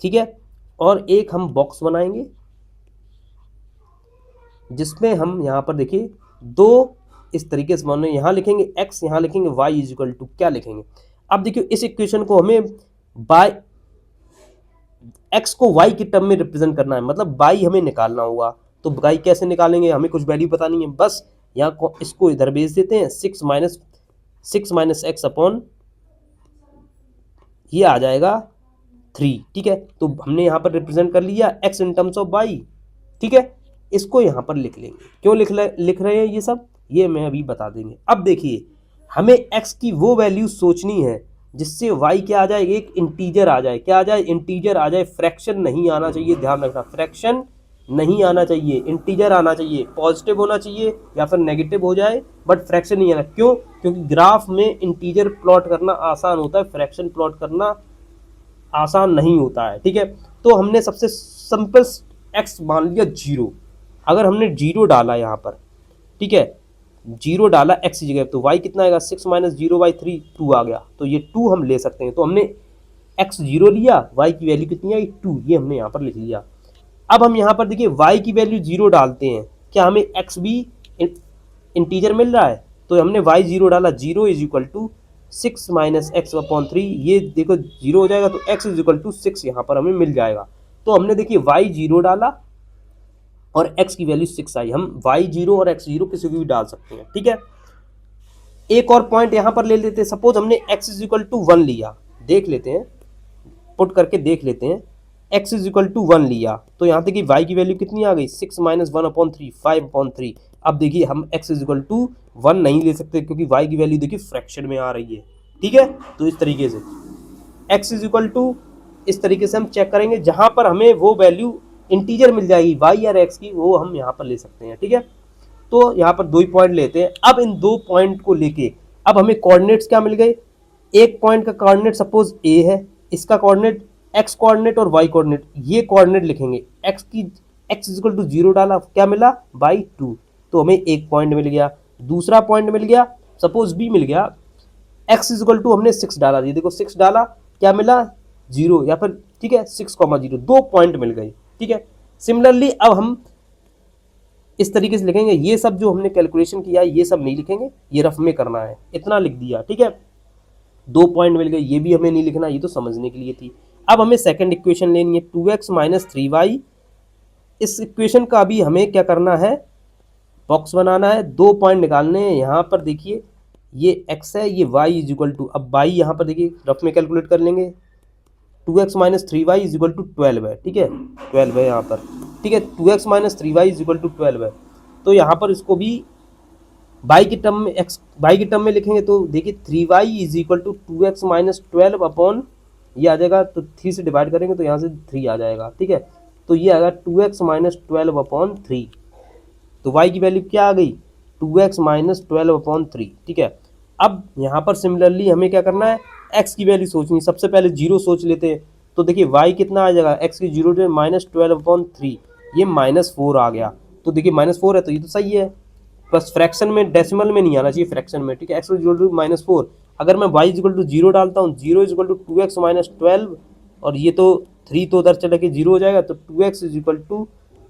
ठीक है, और एक हम बॉक्स बनाएंगे जिसमें हम यहाँ पर देखिए दो इस तरीके से मानो यहाँ लिखेंगे x, यहाँ लिखेंगे y इज इक्वल टू क्या लिखेंगे। अब देखिए इस इक्वेशन को हमें बाय x को y की टर्म में रिप्रेजेंट करना है, मतलब y हमें निकालना होगा। तो y कैसे निकालेंगे, हमें कुछ वैल्यू पता नहीं है, बस यहाँ इसको इधर भेज देते हैं, 6 माइनस x अपॉन ये आ जाएगा 3, ठीक है। तो हमने यहाँ पर रिप्रेजेंट कर लिया x in terms of y, ठीक है। इसको यहाँ पर लिख लेंगे, क्यों लिख रहे हैं ये सब, ये मैं अभी बता देंगे। अब देखिए हमें x की वो वैल्यू सोचनी है जिससे y क्या आ जाए, एक इंटीजर आ जाए, क्या आ जाए, इंटीजर आ जाए, फ्रैक्शन नहीं आना चाहिए, ध्यान रखना, फ्रैक्शन नहीं आना चाहिए, इंटीजर आना चाहिए, पॉजिटिव होना चाहिए या फिर नेगेटिव हो जाए, बट फ्रैक्शन नहीं आना। क्यों, क्योंकि ग्राफ में इंटीजर प्लॉट करना आसान होता है, फ्रैक्शन प्लॉट करना आसान नहीं होता है, ठीक है। तो हमने सबसे सिंपल x मान लिया 0, अगर हमने 0 डाला यहाँ पर, ठीक है, 0 डाला x की जगह, तो y कितना आएगा, 6 माइनस 0/3 2 आ गया। तो ये 2 हम ले सकते हैं। तो हमने x 0 लिया, y की वैल्यू कितनी आई 2, ये हमने यहाँ पर लिख लिया। अब हम यहाँ पर देखिए y की वैल्यू 0 डालते हैं, क्या हमें x भी इंटीजर मिल रहा है, तो हमने y 0 डाला, 0 is equal to 6 minus x upon 3, ये देखो 0 हो जाएगा, तो x इज इक्वल टू 6 यहाँ पर हमें मिल जाएगा। तो हमने देखिए y 0 डाला और x की वैल्यू 6 आई, हम y 0 और x 0 किसी को भी डाल सकते हैं, ठीक है। एक और पॉइंट यहाँ पर ले लेते हैं, सपोज हमने x इज इक्वल टू 1 लिया, देख लेते हैं, पुट करके देख लेते हैं, x इज इक्वल टू 1 लिया, तो यहाँ देखिए y की वैल्यू कितनी आ गई, 6 माइनस 1/3 5/3। अब देखिए हम x इज इक्वल टू 1 नहीं ले सकते क्योंकि y की वैल्यू देखिए फ्रैक्शन में आ रही है, ठीक है। तो इस तरीके से x इज इक्वल टू, इस तरीके से हम चेक करेंगे, जहां पर हमें वो वैल्यू इंटीजर मिल जाएगी y और x की, वो हम यहाँ पर ले सकते हैं, ठीक है। तो यहाँ पर 2 ही पॉइंट लेते हैं। अब इन 2 पॉइंट को लेके अब हमें कोऑर्डिनेट्स क्या मिल गए, एक पॉइंट का कोऑर्डिनेट सपोज a है, इसका कोऑर्डिनेट x कोऑर्डिनेट और y कोऑर्डिनेट, ये कोऑर्डिनेट लिखेंगे, x इक्वल टू 0 डाला, क्या मिला by 2, तो हमें एक पॉइंट मिल गया। दूसरा पॉइंट मिल गया, सपोज b मिल गया, x इक्वल टू हमने 6 डाला, ये देखो 6 डाला, क्या मिला 0, या फिर ठीक है 6,0, 2 पॉइंट मिल गए, ठीक है। सिमिलरली अब हम इस तरीके से लिखेंगे, ये सब जो हमने कैलकुलेशन किया है ये सब नहीं लिखेंगे, ये रफ में करना है, इतना लिख दिया, ठीक है। 2 पॉइंट मिल गए, ये भी हमें नहीं लिखना, ये तो समझने के लिए थी। अब हमें सेकंड इक्वेशन लेनी है, 2x माइनस 3y। इस इक्वेशन का भी हमें क्या करना है, बॉक्स बनाना है, 2 पॉइंट निकालने हैं। यहाँ पर देखिए ये x है, ये y इज इक्वल टू, अब y यहाँ पर देखिए रफ में कैलकुलेट कर लेंगे, 2x minus 3y is equal to 12 है, ठीक है, 12 है यहाँ पर, ठीक है, 2x minus 3y is equal to 12 है। तो यहाँ पर इसको भी y की टर्म में y की टर्म में लिखेंगे, तो देखिए 3y is equal to 2x minus 12 upon ये आ जाएगा, तो 3 से डिवाइड करेंगे तो यहाँ से 3 आ जाएगा, ठीक है। तो ये आएगा 2x माइनस 12 अपॉन 3, तो y की वैल्यू क्या आ गई, 2x माइनस 12 अपॉन 3, ठीक है। अब यहाँ पर सिमिलरली हमें क्या करना है, x की वैल्यू सोचनी, सबसे पहले 0 सोच लेते हैं, तो देखिए y कितना आ जाएगा, x की 0 माइनस 12 अपॉन 3, ये -4 आ गया। तो देखिए -4 है तो ये तो सही है, बस फ्रैक्शन में, डेसिमल में नहीं आना चाहिए, फ्रैक्शन में, ठीक है। x इक्वल टू -4, अगर मैं y इक्वल टू 0 डालता हूँ, 0 इक्वल टू 2x माइनस 12, और ये तो 3 तो उधर चला के 0 हो जाएगा, तो 2x equal to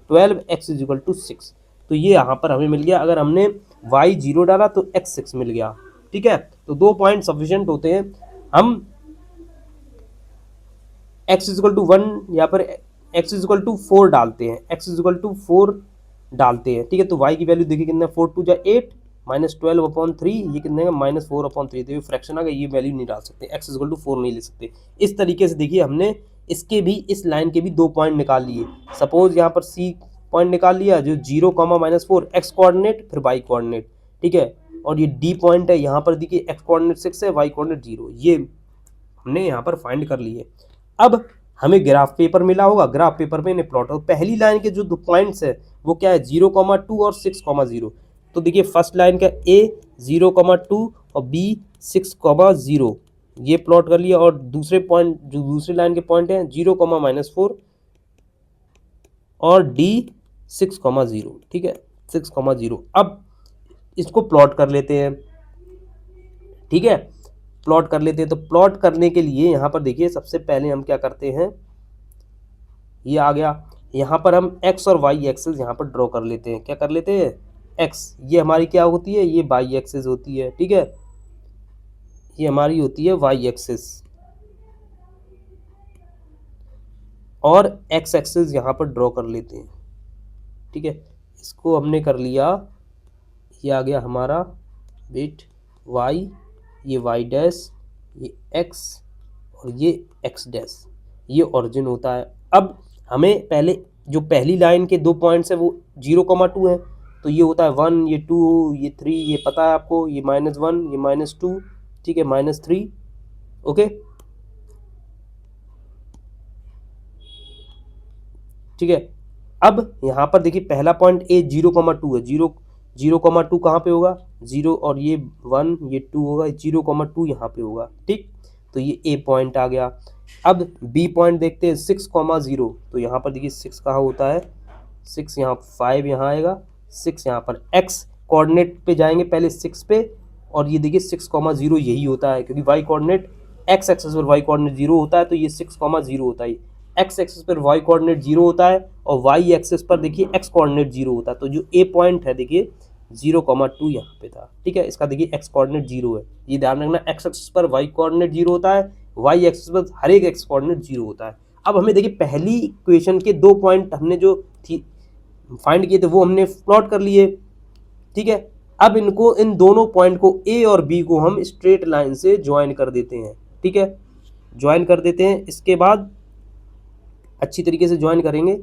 12, x equal to 6। तो ये यहाँ पर हमें मिल गया, अगर हमने y 0 डाला तो x 6 मिल गया, ठीक है। तो 2 पॉइंट सफिशिएंट होते हैं। हम x इक्वल टू 1 यहाँ पर x इक्वल टू 4 डालते हैं, x इक्वल टू 4 डालते हैं, ठीक है। तो y की वैल्यू देखिए कितना, 4 2 8 माइनस 12 अपॉन 3, ये कितने का -4 अपॉन 3, तो ये फ्रैक्शन आ गया, ये वैल्यू नहीं डाल सकते, x इक्वल टू 4 नहीं ले सकते। इस तरीके से देखिए हमने इसके भी, इस लाइन के भी 2 पॉइंट निकाल लिए। सपोज यहाँ पर c पॉइंट निकाल लिया, जो 0, -4 x कोऑर्डिनेट फिर y कोऑर्डिनेट, ठीक है। और ये डी पॉइंट है, यहाँ पर देखिए एक्स कोऑर्डिनेट 6 है, वाई कोऑर्डिनेट 0, ये हमने यहाँ पर फाइंड कर लिए। अब हमें ग्राफ पेपर मिला होगा, ग्राफ पेपर में प्लॉट हो। पहली लाइन के जो दो पॉइंट्स है वो क्या है 0,2 और 6,0। तो देखिए फर्स्ट लाइन का ए 0,2 और बी 6,0 ये प्लॉट कर लिया, और दूसरे पॉइंट जो दूसरी लाइन के पॉइंट हैं 0,-4 और डी 6,0, ठीक है 6,0। अब इसको प्लॉट कर लेते हैं, ठीक है प्लॉट कर लेते हैं। तो प्लॉट करने के लिए यहाँ पर देखिए सबसे पहले हम क्या करते हैं, ये आ गया, यहाँ पर हम एक्स और वाई एक्सिस यहाँ पर ड्रॉ कर लेते हैं। क्या कर लेते हैं, एक्स ये हमारी क्या होती है, ये वाई एक्सिस होती है, ठीक है ये हमारी होती है वाई एक्सिस, और एक्स एक्सिस यहाँ पर ड्रॉ कर लेते हैं, ठीक है इसको हमने कर लिया। ये आ गया हमारा वेट वाई, ये वाई डैश, ये एक्स और ये एक्स डैश, ये ओरिजिन होता है। अब हमें पहले जो पहली लाइन के दो पॉइंट्स है वो 0,2 है, तो ये होता है 1, ये 2, ये 3, ये पता है आपको, ये -1, ये -2, ठीक है -3, ओके ठीक है। अब यहाँ पर देखिए पहला पॉइंट ए 0,2 है, 0,2 कहाँ पे होगा 0, और ये 1 ये 2 होगा, 0,2 यहाँ पे होगा, ठीक तो ये ए पॉइंट आ गया। अब बी पॉइंट देखते हैं 6,0, तो यहाँ पर देखिए 6 कहाँ होता है, 6 यहाँ, 5 यहाँ आएगा, 6 यहाँ पर एक्स कोऑर्डिनेट पे जाएंगे पहले 6 पे, और ये देखिए 6,0 यही होता है, क्योंकि वाई कोऑर्डिनेट एक्स एक्सिस पर वाई कोऑर्डिनेट 0 होता है, तो ये 6,0 होता है। एक्स एक्सिस पर वाई कोऑर्डिनेट 0 होता है और वाई एक्सिस पर देखिए एक्स कोऑर्डिनेट 0 होता है। तो जो ए पॉइंट है देखिए 0,2 यहाँ पे था, ठीक है इसका देखिए एक्स कोऑर्डिनेट 0 है, ये ध्यान रखना एक्स एक्सिस पर वाई कोऑर्डिनेट 0 होता है, वाई एक्सिस पर हर एक एक्स कोऑर्डिनेट 0 होता है। अब हमें देखिए पहली इक्वेशन के दो पॉइंट हमने जो थी फाइंड किए थे वो हमने प्लॉट कर लिए, ठीक है अब इनको इन दोनों पॉइंट को ए और बी को हम स्ट्रेट लाइन से ज्वाइन कर देते हैं, ठीक है ज्वाइन कर देते हैं। इसके बाद अच्छी तरीके से ज्वाइन करेंगे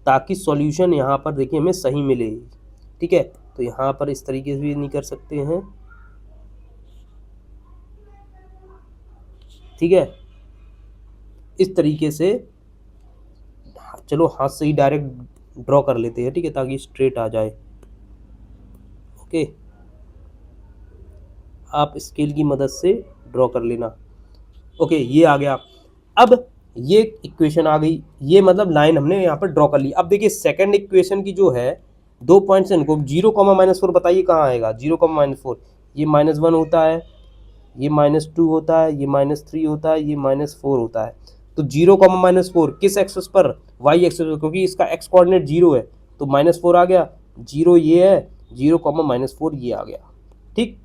ताकि सॉल्यूशन यहाँ पर देखिए हमें सही मिले, ठीक है तो यहाँ पर इस तरीके से भी नहीं कर सकते हैं, ठीक है इस तरीके से चलो हाथ से ही डायरेक्ट ड्रॉ कर लेते हैं, ठीक है ताकि स्ट्रेट आ जाए, ओके आप स्केल की मदद से ड्रॉ कर लेना, ओके ये आ गया। अब ये इक्वेशन आ गई, ये मतलब लाइन हमने यहाँ पर ड्रॉ कर ली। अब देखिए सेकंड इक्वेशन की जो है दो पॉइंट्स इनको 0,-4 बताइए कहाँ आएगा 0,-4, ये -1 होता है, ये -2 होता है, ये -3 होता है, ये -4 होता है। तो 0,-4 किस एक्सिस पर, वाई एक्सिस पर, क्योंकि इसका एक्स कोऑर्डिनेट 0 है तो -4 आ गया, 0 ये है, 0,-4 ये आ गया, ठीक।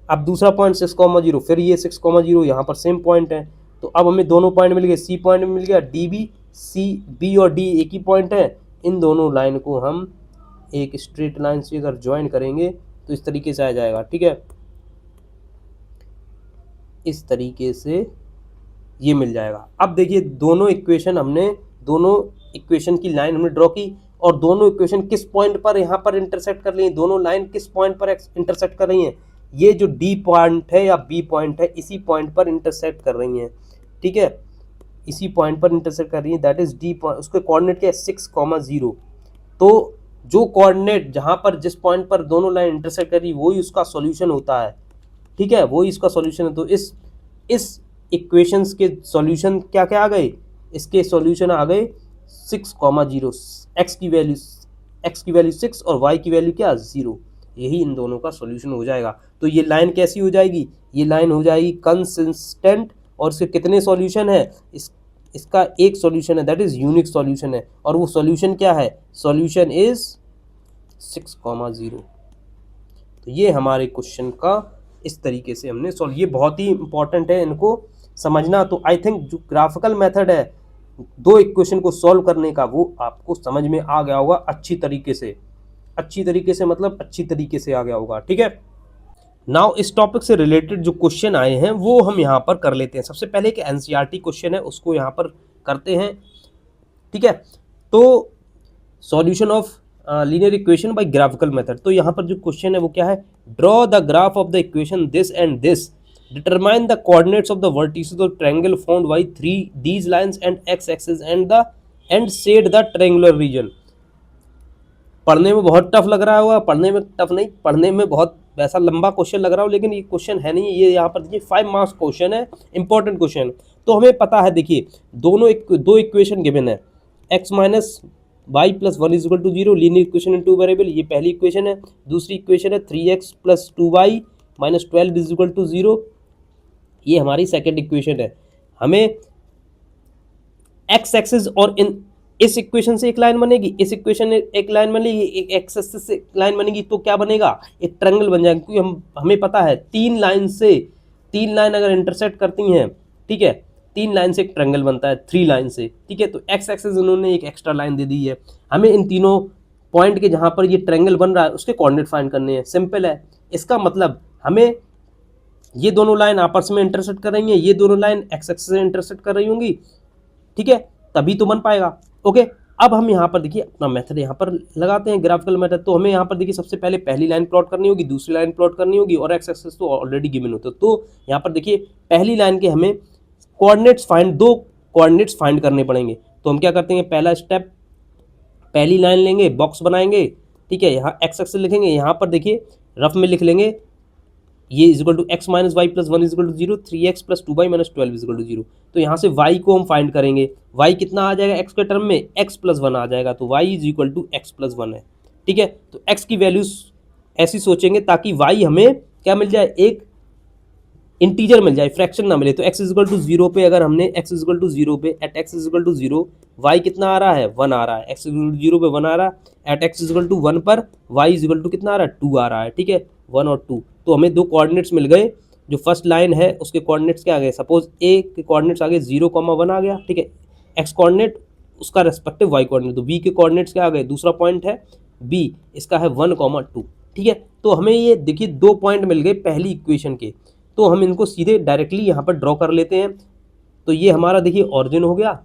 अब दूसरा पॉइंट 6,0, फिर ये 6,0 यहाँ पर सेम पॉइंट है, तो अब हमें दोनों पॉइंट मिल गए, सी पॉइंट मिल गया, डी बी, सी बी और डी एक ही पॉइंट है, इन दोनों लाइन को हम एक स्ट्रेट लाइन से अगर ज्वाइन करेंगे तो इस तरीके से आ जाएगा, ठीक है इस तरीके से ये मिल जाएगा। अब देखिए दोनों इक्वेशन की लाइन हमने ड्रॉ की, और दोनों इक्वेशन किस पॉइंट पर यहाँ पर इंटरसेक्ट कर रही हैं, दोनों लाइन किस पॉइंट पर इंटरसेक्ट कर रही हैं, ये जो डी पॉइंट है या बी पॉइंट है इसी पॉइंट पर इंटरसेक्ट कर रही हैं, ठीक है इसी पॉइंट पर इंटरसेक्ट कर रही है, दैट इज डी पॉइंट। उसके कोऑर्डिनेट क्या है 6,0, तो जो कोऑर्डिनेट जहां पर जिस पॉइंट पर दोनों लाइन इंटरसेक्ट कर रही है वही उसका सॉल्यूशन होता है, ठीक है वही इसका सॉल्यूशन है। तो इस इक्वेशंस के सॉल्यूशन क्या क्या आ गए, इसके सॉल्यूशन आ गए 6,0, एक्स की वैल्यू 6 और वाई की वैल्यू क्या 0, यही इन दोनों का सॉल्यूशन हो जाएगा। तो ये लाइन कैसी हो जाएगी, ये लाइन हो जाएगी कंसिस्टेंट, और इसके कितने सॉल्यूशन है, इसका एक सॉल्यूशन है दैट इज यूनिक सॉल्यूशन है, और वो सॉल्यूशन क्या है, सॉल्यूशन इज 6,0। तो ये हमारे क्वेश्चन का इस तरीके से हमने सॉल्व, ये बहुत ही इंपॉर्टेंट है इनको समझना। तो आई थिंक जो ग्राफिकल मेथड है दो इक्वेशन को सॉल्व करने का वो आपको समझ में आ गया होगा अच्छी तरीके से मतलब अच्छी तरीके से आ गया होगा, ठीक है। नाउ इस टॉपिक से रिलेटेड जो क्वेश्चन आए हैं वो हम यहाँ पर कर लेते हैं। सबसे पहले एक एनसीईआरटी क्वेश्चन है उसको यहाँ पर करते हैं, ठीक है। तो solution of linear equation by graphical method. तो यहाँ पर जो क्वेश्चन है वो क्या है, draw the graph of the equation this and this, determine the coordinates of the vertices of triangle found by three these lines and x axis and shade the triangular region. पढ़ने में बहुत tough लग रहा होगा, पढ़ने में tough नहीं, पढ़ने में बहुत वैसा लंबा क्वेश्चन लग रहा हो, लेकिन ये क्वेश्चन है नहीं, ये यहाँ पर देखिए 5 मार्क्स क्वेश्चन है, इंपॉर्टेंट क्वेश्चन। तो हमें पता है, देखिए दो इक्वेशन गिवन है, x minus y plus one is equal to zero, linear equation in two variable, ये पहली इक्वेशन है। दूसरी इक्वेशन है 3x plus 2y minus 12 is equal to zero, ये हमारी सेकेंड इक्वेशन है। हमें एक्स एक्सिस और इस इक्वेशन से एक लाइन बनेगी, इस इक्वेशन में एक लाइन बनेगी, एक एक्स एक्सिस से लाइन बनेगी, तो क्या बनेगा, एक ट्रायंगल बन जाएगा। क्योंकि हमें पता है तीन लाइन अगर इंटरसेक्ट करती हैं, ठीक है, 3 लाइन से एक ट्रायंगल बनता है, 3 लाइन से, ठीक है। तो एक्स एक्सिस उन्होंने एक एक्स्ट्रा लाइन दे दी है, हमें इन तीनों पॉइंट के जहां पर ये ट्रायंगल बन रहा है उसके कोऑर्डिनेट फाइंड करने हैं। सिंपल है, इसका मतलब हमें ये दोनों लाइन आपस में इंटरसेक्ट कर रही हैं, ये दोनों लाइन एक्स एक्सिस से इंटरसेक्ट कर रही होंगी, ठीक है, तभी तो बन पाएगा। ओके, अब हम यहाँ पर देखिए अपना मेथड यहाँ पर लगाते हैं, ग्राफिकल मेथड। तो हमें यहाँ पर देखिए सबसे पहले पहली लाइन प्लॉट करनी होगी, दूसरी लाइन प्लॉट करनी होगी, और एक्स एक्सिस तो ऑलरेडी गिवन होता है। तो यहाँ पर देखिए पहली लाइन के हमें दो कोऑर्डिनेट्स फाइंड करने पड़ेंगे। तो हम क्या करते हैं, पहला स्टेप, पहली लाइन लेंगे, बॉक्स बनाएंगे, ठीक है, यहाँ एक्स एक्सिस लिखेंगे, यहाँ पर देखिए रफ में लिख लेंगे, ये is equal to x minus y plus one is equal to zero, 3x plus 2y minus 12 is equal to zero. तो यहाँ से y को हम फाइंड करेंगे, y कितना आ जाएगा x के टर्म में, x प्लस वन आ जाएगा, तो y is equal to x plus one है, ठीक है। तो x की वैल्यूज ऐसी सोचेंगे ताकि y हमें क्या मिल जाए, एक इंटीजर मिल जाए, फ्रैक्शन ना मिले। तो x इजिकल टू जीरो पे अगर हमने x इजिकल टू जीरो पे at x is equal to zero y कितना आ रहा है, 1 आ रहा है, x इजिकल टू जीरो पे 1 आ रहा है, एट x इजिकल टू 1 पर y इजिकल टू कितना आ रहा है, 2 आ रहा है, ठीक है, 1 और 2। तो हमें दो कोऑर्डिनेट्स मिल गए, जो फर्स्ट लाइन है उसके कोऑर्डिनेट्स क्या आ गए, सपोज a के कोऑर्डिनेट्स आ गए 0,1 आ गया, ठीक है, x कोऑर्डिनेट उसका रेस्पेक्टिव y कोऑर्डिनेट, तो b के कोऑर्डिनेट्स क्या आ गए, दूसरा पॉइंट है b, इसका है 1,2, ठीक है। तो हमें ये देखिए दो पॉइंट मिल गए पहली इक्वेशन के, तो हम इनको सीधे डायरेक्टली यहाँ पर ड्रॉ कर लेते हैं। तो ये हमारा देखिए ऑरिजिन हो गया।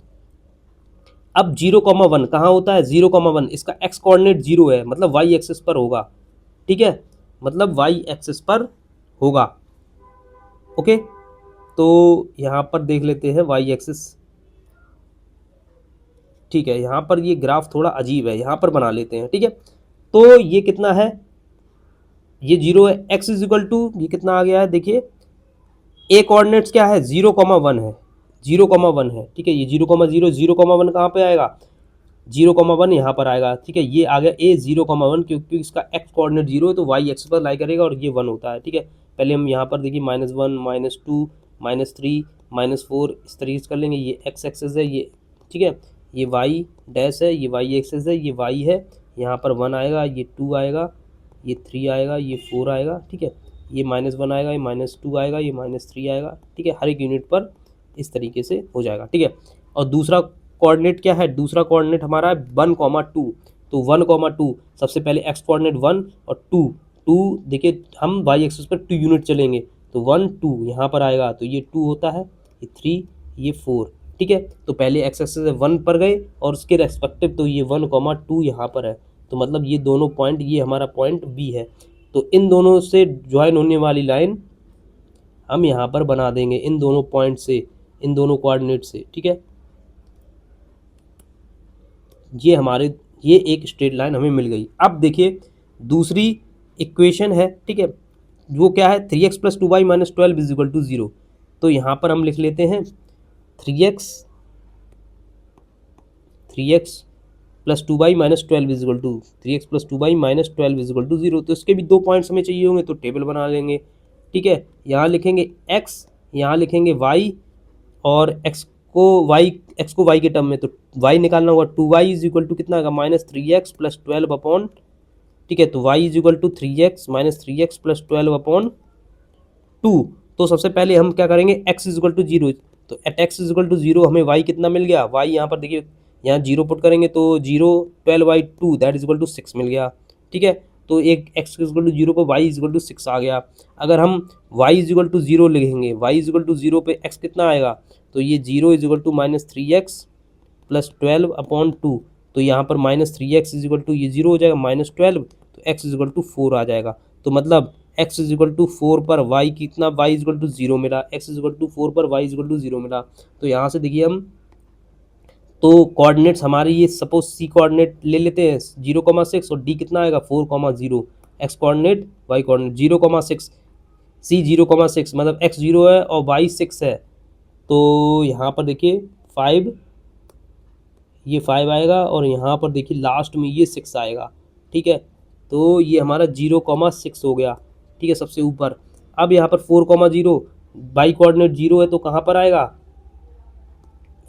अब 0,1 कहाँ होता है, 0,1 इसका x कोऑर्डिनेट 0 है, मतलब y एक्सिस पर होगा, ठीक है, मतलब y एक्सिस पर होगा। ओके, तो यहाँ पर देख लेते हैं y एक्सिस, ठीक है, यहाँ पर ये ग्राफ थोड़ा अजीब है, यहाँ पर बना लेते हैं, ठीक है। तो ये कितना है, ये 0 है, x इज इक्वल टू ये कितना आ गया है, देखिए a कोऑर्डिनेट्स क्या है, 0,1 है, 0,1 है, ठीक है, ये 0,0, 0,1 कहाँ पे आएगा, 0,1 यहाँ पर आएगा, ठीक है, ये आ गया a 0,1, क्योंकि इसका x कोऑर्डिनेट 0 है तो y एक्स पर लाई करेगा और ये 1 होता है, ठीक है। पहले हम यहाँ पर देखिए -1 -2 -3 -4 इस तरीके से कर लेंगे, ये x एक्सिस है ये, ठीक है, ये y डैश है, ये y एक्सिस है, ये y है, यहाँ पर 1 आएगा, ये 2 आएगा, ये 3 आएगा, ये 4 आएगा, ठीक है, ये -1 आएगा, ये -2 आएगा, ये -3 आएगा, ठीक है, हर एक यूनिट पर इस तरीके से हो जाएगा, ठीक है। और दूसरा कोऑर्डिनेट क्या है, दूसरा कोऑर्डिनेट हमारा है 1,2, तो 1,2 सबसे पहले x कोऑर्डिनेट 1 और 2 देखिए हम y एक्सिस पर 2 यूनिट चलेंगे, तो 1 2 यहाँ पर आएगा, तो ये 2 होता है, ये 3 ये 4, ठीक है। तो पहले x एक्सिस से 1 पर गए और उसके रेस्पेक्टिव, तो ये 1,2 यहाँ पर है, तो मतलब ये दोनों पॉइंट, ये हमारा पॉइंट B है, तो इन दोनों से ज्वाइन होने वाली लाइन हम यहाँ पर बना देंगे, इन दोनों पॉइंट से, इन दोनों कोऑर्डिनेट से, ठीक है। ये एक स्ट्रेट लाइन हमें मिल गई। अब देखिए दूसरी इक्वेशन है, ठीक है, वो क्या है, 3x plus 2y minus 12 is equal to 0। तो यहाँ पर हम लिख लेते हैं 3x plus 2y minus 12 is equal to 3x plus 2y minus 12 is equal to 0। तो इसके भी दो पॉइंट्स हमें चाहिए होंगे, तो टेबल बना लेंगे, ठीक है। यहाँ लिखेंगे x, यहाँ लिखेंगे y, और x को y के टर्म में, तो y निकालना होगा, 2y इज इक्वल टू कितना आएगा, -3x प्लस 12 अपॉन, ठीक है, तो y is equal to 3x minus 3x plus 12 upon 2। तो सबसे पहले हम क्या करेंगे, x इज इक्वल टू 0, तो at x is equal to 0 हमें y कितना मिल गया, y यहाँ पर देखिए यहाँ 0 पुट करेंगे, तो 0 12/2 दैट इज इक्वल टू 6 मिल गया, ठीक है। तो एक x इज इक्वल टू 0 पर y इज इक्वल टू 6 आ गया। अगर हम y इज इक्वल टू 0 लिखेंगे, y इज इक्वल टू 0 पे x कितना आएगा, तो ये 0 is equal to -3x plus 12 upon 2, तो यहाँ पर -3x इज इक्वल टू ये 0 हो जाएगा, -12 तो x इज इक्वल टू 4 आ जाएगा। तो मतलब x इज इक्वल टू 4 पर y कितना, y इज इक्वल टू 0 मिला, x इज इक्वल टू 4 पर y इज इक्वल टू 0 मिला। तो यहाँ से देखिए हम, तो कोऑर्डिनेट्स हमारे ये सपोज सी कोऑर्डिनेट ले लेते हैं 0,6 और डी कितना आएगा 4,0, एक्स कोऑर्डिनेट वाई कोऑर्डिनेट 0,6, सी 0,6 मतलब एक्स 0 है और वाई 6 है। तो यहाँ पर देखिए 5, ये 5 आएगा और यहाँ पर देखिए लास्ट में ये 6 आएगा। ठीक है, तो ये हमारा 0,6 हो गया। ठीक है, सबसे ऊपर। अब यहाँ पर 4,0 वाई कोऑर्डिनेट 0 है तो कहाँ पर आएगा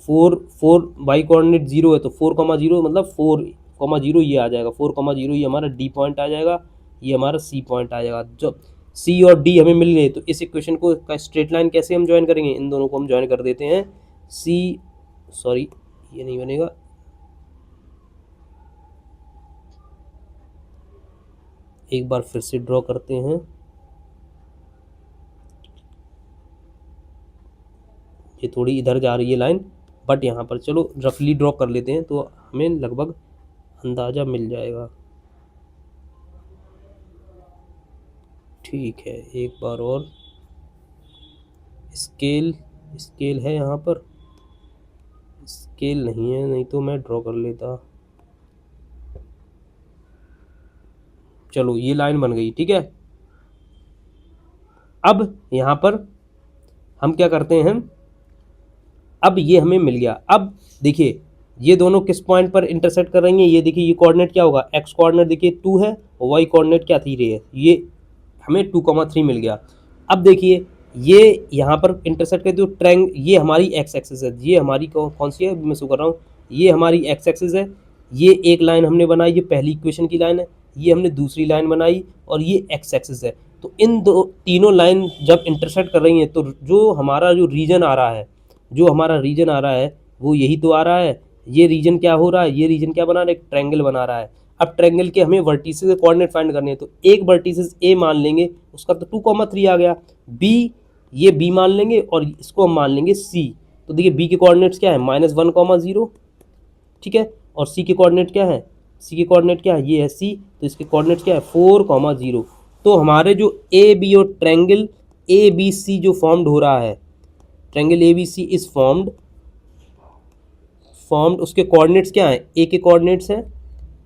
4 वाई कोऑर्डिनेट 0 है तो 4,0 मतलब 4,0 ये आ जाएगा, 4,0 ये हमारा डी पॉइंट आ जाएगा, ये हमारा सी पॉइंट आ जाएगा। जब सी और डी हमें मिल गए तो इस इक्वेशन को का स्ट्रेट लाइन कैसे हम ज्वाइन करेंगे, इन दोनों को हम ज्वाइन कर देते हैं। सी सॉरी ये नहीं बनेगा, एक बार फिर से ड्रॉ करते हैं। ये थोड़ी इधर जा रही है लाइन, बट यहाँ पर चलो रफली ड्रॉ कर लेते हैं तो हमें लगभग अंदाज़ा मिल जाएगा। ठीक है, एक बार और स्केल है यहाँ पर, स्केल नहीं है, नहीं तो मैं ड्रॉ कर लेता। चलो ये लाइन बन गई। ठीक है, अब यहाँ पर हम क्या करते हैं, अब ये हमें मिल गया। अब देखिए ये दोनों किस पॉइंट पर इंटरसेक्ट कर रही हैं, ये देखिए ये कोऑर्डिनेट क्या होगा, एक्स कोऑर्डिनेट देखिए 2 है और वाई कोऑर्डिनेट क्या 3 है, ये हमें 2,3 मिल गया। अब देखिए ये यहाँ पर इंटरसेक्ट करते हो ये हमारी एक्स एक्सिस है, ये हमारी कौन सी है मैं शो कर रहा हूँ, ये हमारी एक्स एक्सिस है। ये एक लाइन हमने बनाई, ये पहली इक्वेशन की लाइन है, ये हमने दूसरी लाइन बनाई और ये एक्स एक्सिस है। तो इन तीनों लाइन जब इंटरसेक्ट कर रही हैं तो जो हमारा जो रीजन आ रहा है, वो यही तो आ रहा है। ये रीजन क्या हो रहा है, ये रीजन क्या बना रहा है, एक ट्रायंगल बना रहा है। अब ट्रायंगल के हमें वर्टिसेस के कोऑर्डिनेट फाइंड करने हैं, तो एक वर्टिसेस ए मान लेंगे, उसका तो 2,3 आ गया। बी, ये बी मान लेंगे और इसको हम मान लेंगे सी। तो देखिए बी के कोऑर्डिनेट्स क्या है -1,0, ठीक है, और सी के कोऑर्डिनेट क्या है, सी के कोऑर्डिनेट क्या है, ये है सी, तो इसके कोऑर्डिनेट्स क्या है 4,0। तो हमारे जो ए बी और ट्रायंगल ए बी सी जो फॉर्म्ड हो रहा है, triangle A B C is formed, उसके कोऑर्डिनेट्स क्या हैं, ए के कोऑर्डिनेट्स हैं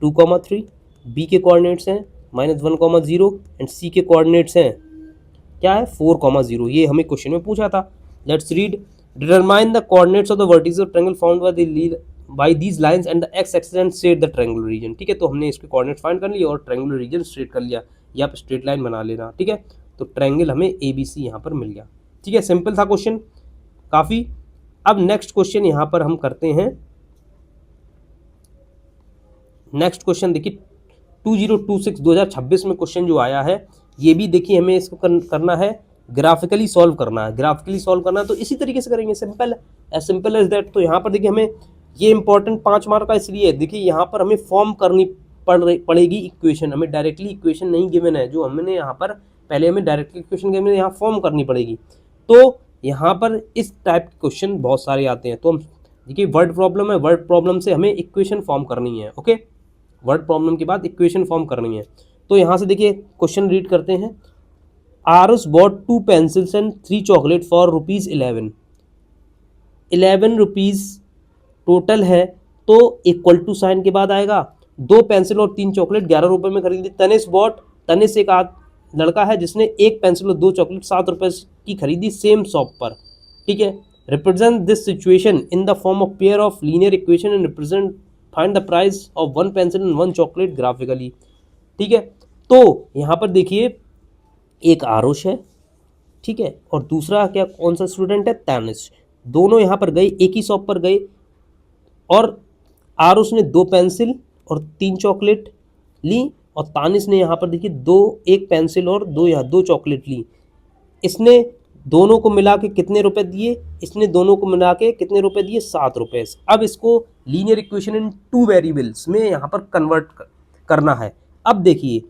2,3, बी के कोऑर्डिनेट्स हैं -1,0 एंड सी के कोऑर्डिनेट्स हैं क्या है 4,0। ये हमें क्वेश्चन में पूछा था। Let's read, determine the coordinates of the vertices of triangle found by these lines and the x axis and straight the triangular region. ठीक है, तो हमने इसके कोऑर्डिनेट्स फाइंड कर लिए और ट्रायंगुलर रीजन स्ट्रेट कर लिया, यहाँ पे स्ट्रेट लाइन बना लेना। ठीक है, तो ट्रायंगल हमें ए बी सी यहाँ पर मिल गया। ठीक है, सिंपल था क्वेश्चन काफ़ी। अब नेक्स्ट क्वेश्चन यहाँ पर हम करते हैं। नेक्स्ट क्वेश्चन देखिए 2026 में क्वेश्चन जो आया है, ये भी देखिए हमें इसको करना है, ग्राफिकली सॉल्व करना है। ग्राफिकली सॉल्व करना है तो इसी तरीके से करेंगे, सिंपल है, एज सिंपल एज दैट। तो यहाँ पर देखिए हमें ये इंपॉर्टेंट 5 मार्क का इसलिए है, देखिए यहाँ पर हमें फॉर्म करनी पड़ेगी इक्वेशन, हमें डायरेक्टली इक्वेशन नहीं गिवन है, जो हमने यहाँ पर पहले हमें डायरेक्टली इक्वेशन गिवन है, यहाँ फॉर्म करनी पड़ेगी। तो यहाँ पर इस टाइप के क्वेश्चन बहुत सारे आते हैं। तो हम देखिए वर्ड प्रॉब्लम है, वर्ड प्रॉब्लम से हमें इक्वेशन फॉर्म करनी है। ओके, वर्ड प्रॉब्लम के बाद इक्वेशन फॉर्म करनी है। तो यहाँ से देखिए क्वेश्चन रीड करते हैं। Aarush bought 2 pencils and 3 chocolate for ₹11। 11 rupees total है, तो इक्वल टू साइन के बाद आएगा। 2 पेंसिल और 3 चॉकलेट 11 रुपये में खरीदी। तनिष एक लड़का है जिसने 1 पेंसिल और 2 चॉकलेट 7 रुपये की खरीदी सेम शॉप पर। ठीक है, represent this situation in the form of pair of linear equation and represent find the price of 1 pencil and 1 chocolate graphically. ठीक है, तो यहाँ पर देखिए एक आरुष है, ठीक है, और दूसरा क्या कौन सा स्टूडेंट है, तनिष। दोनों यहाँ पर गए, एक ही शॉप पर गए और आरुष ने 2 पेंसिल और 3 चॉकलेट ली और तानिश ने यहाँ पर देखिए 1 पेंसिल और 2 चॉकलेट ली। इसने दोनों को मिला के कितने रुपए दिए, इसने दोनों को मिला के कितने रुपए दिए, 7 रुपये। अब इसको लीनियर इक्वेशन इन 2 वेरिएबल्स में यहाँ पर कन्वर्ट करना है। अब देखिए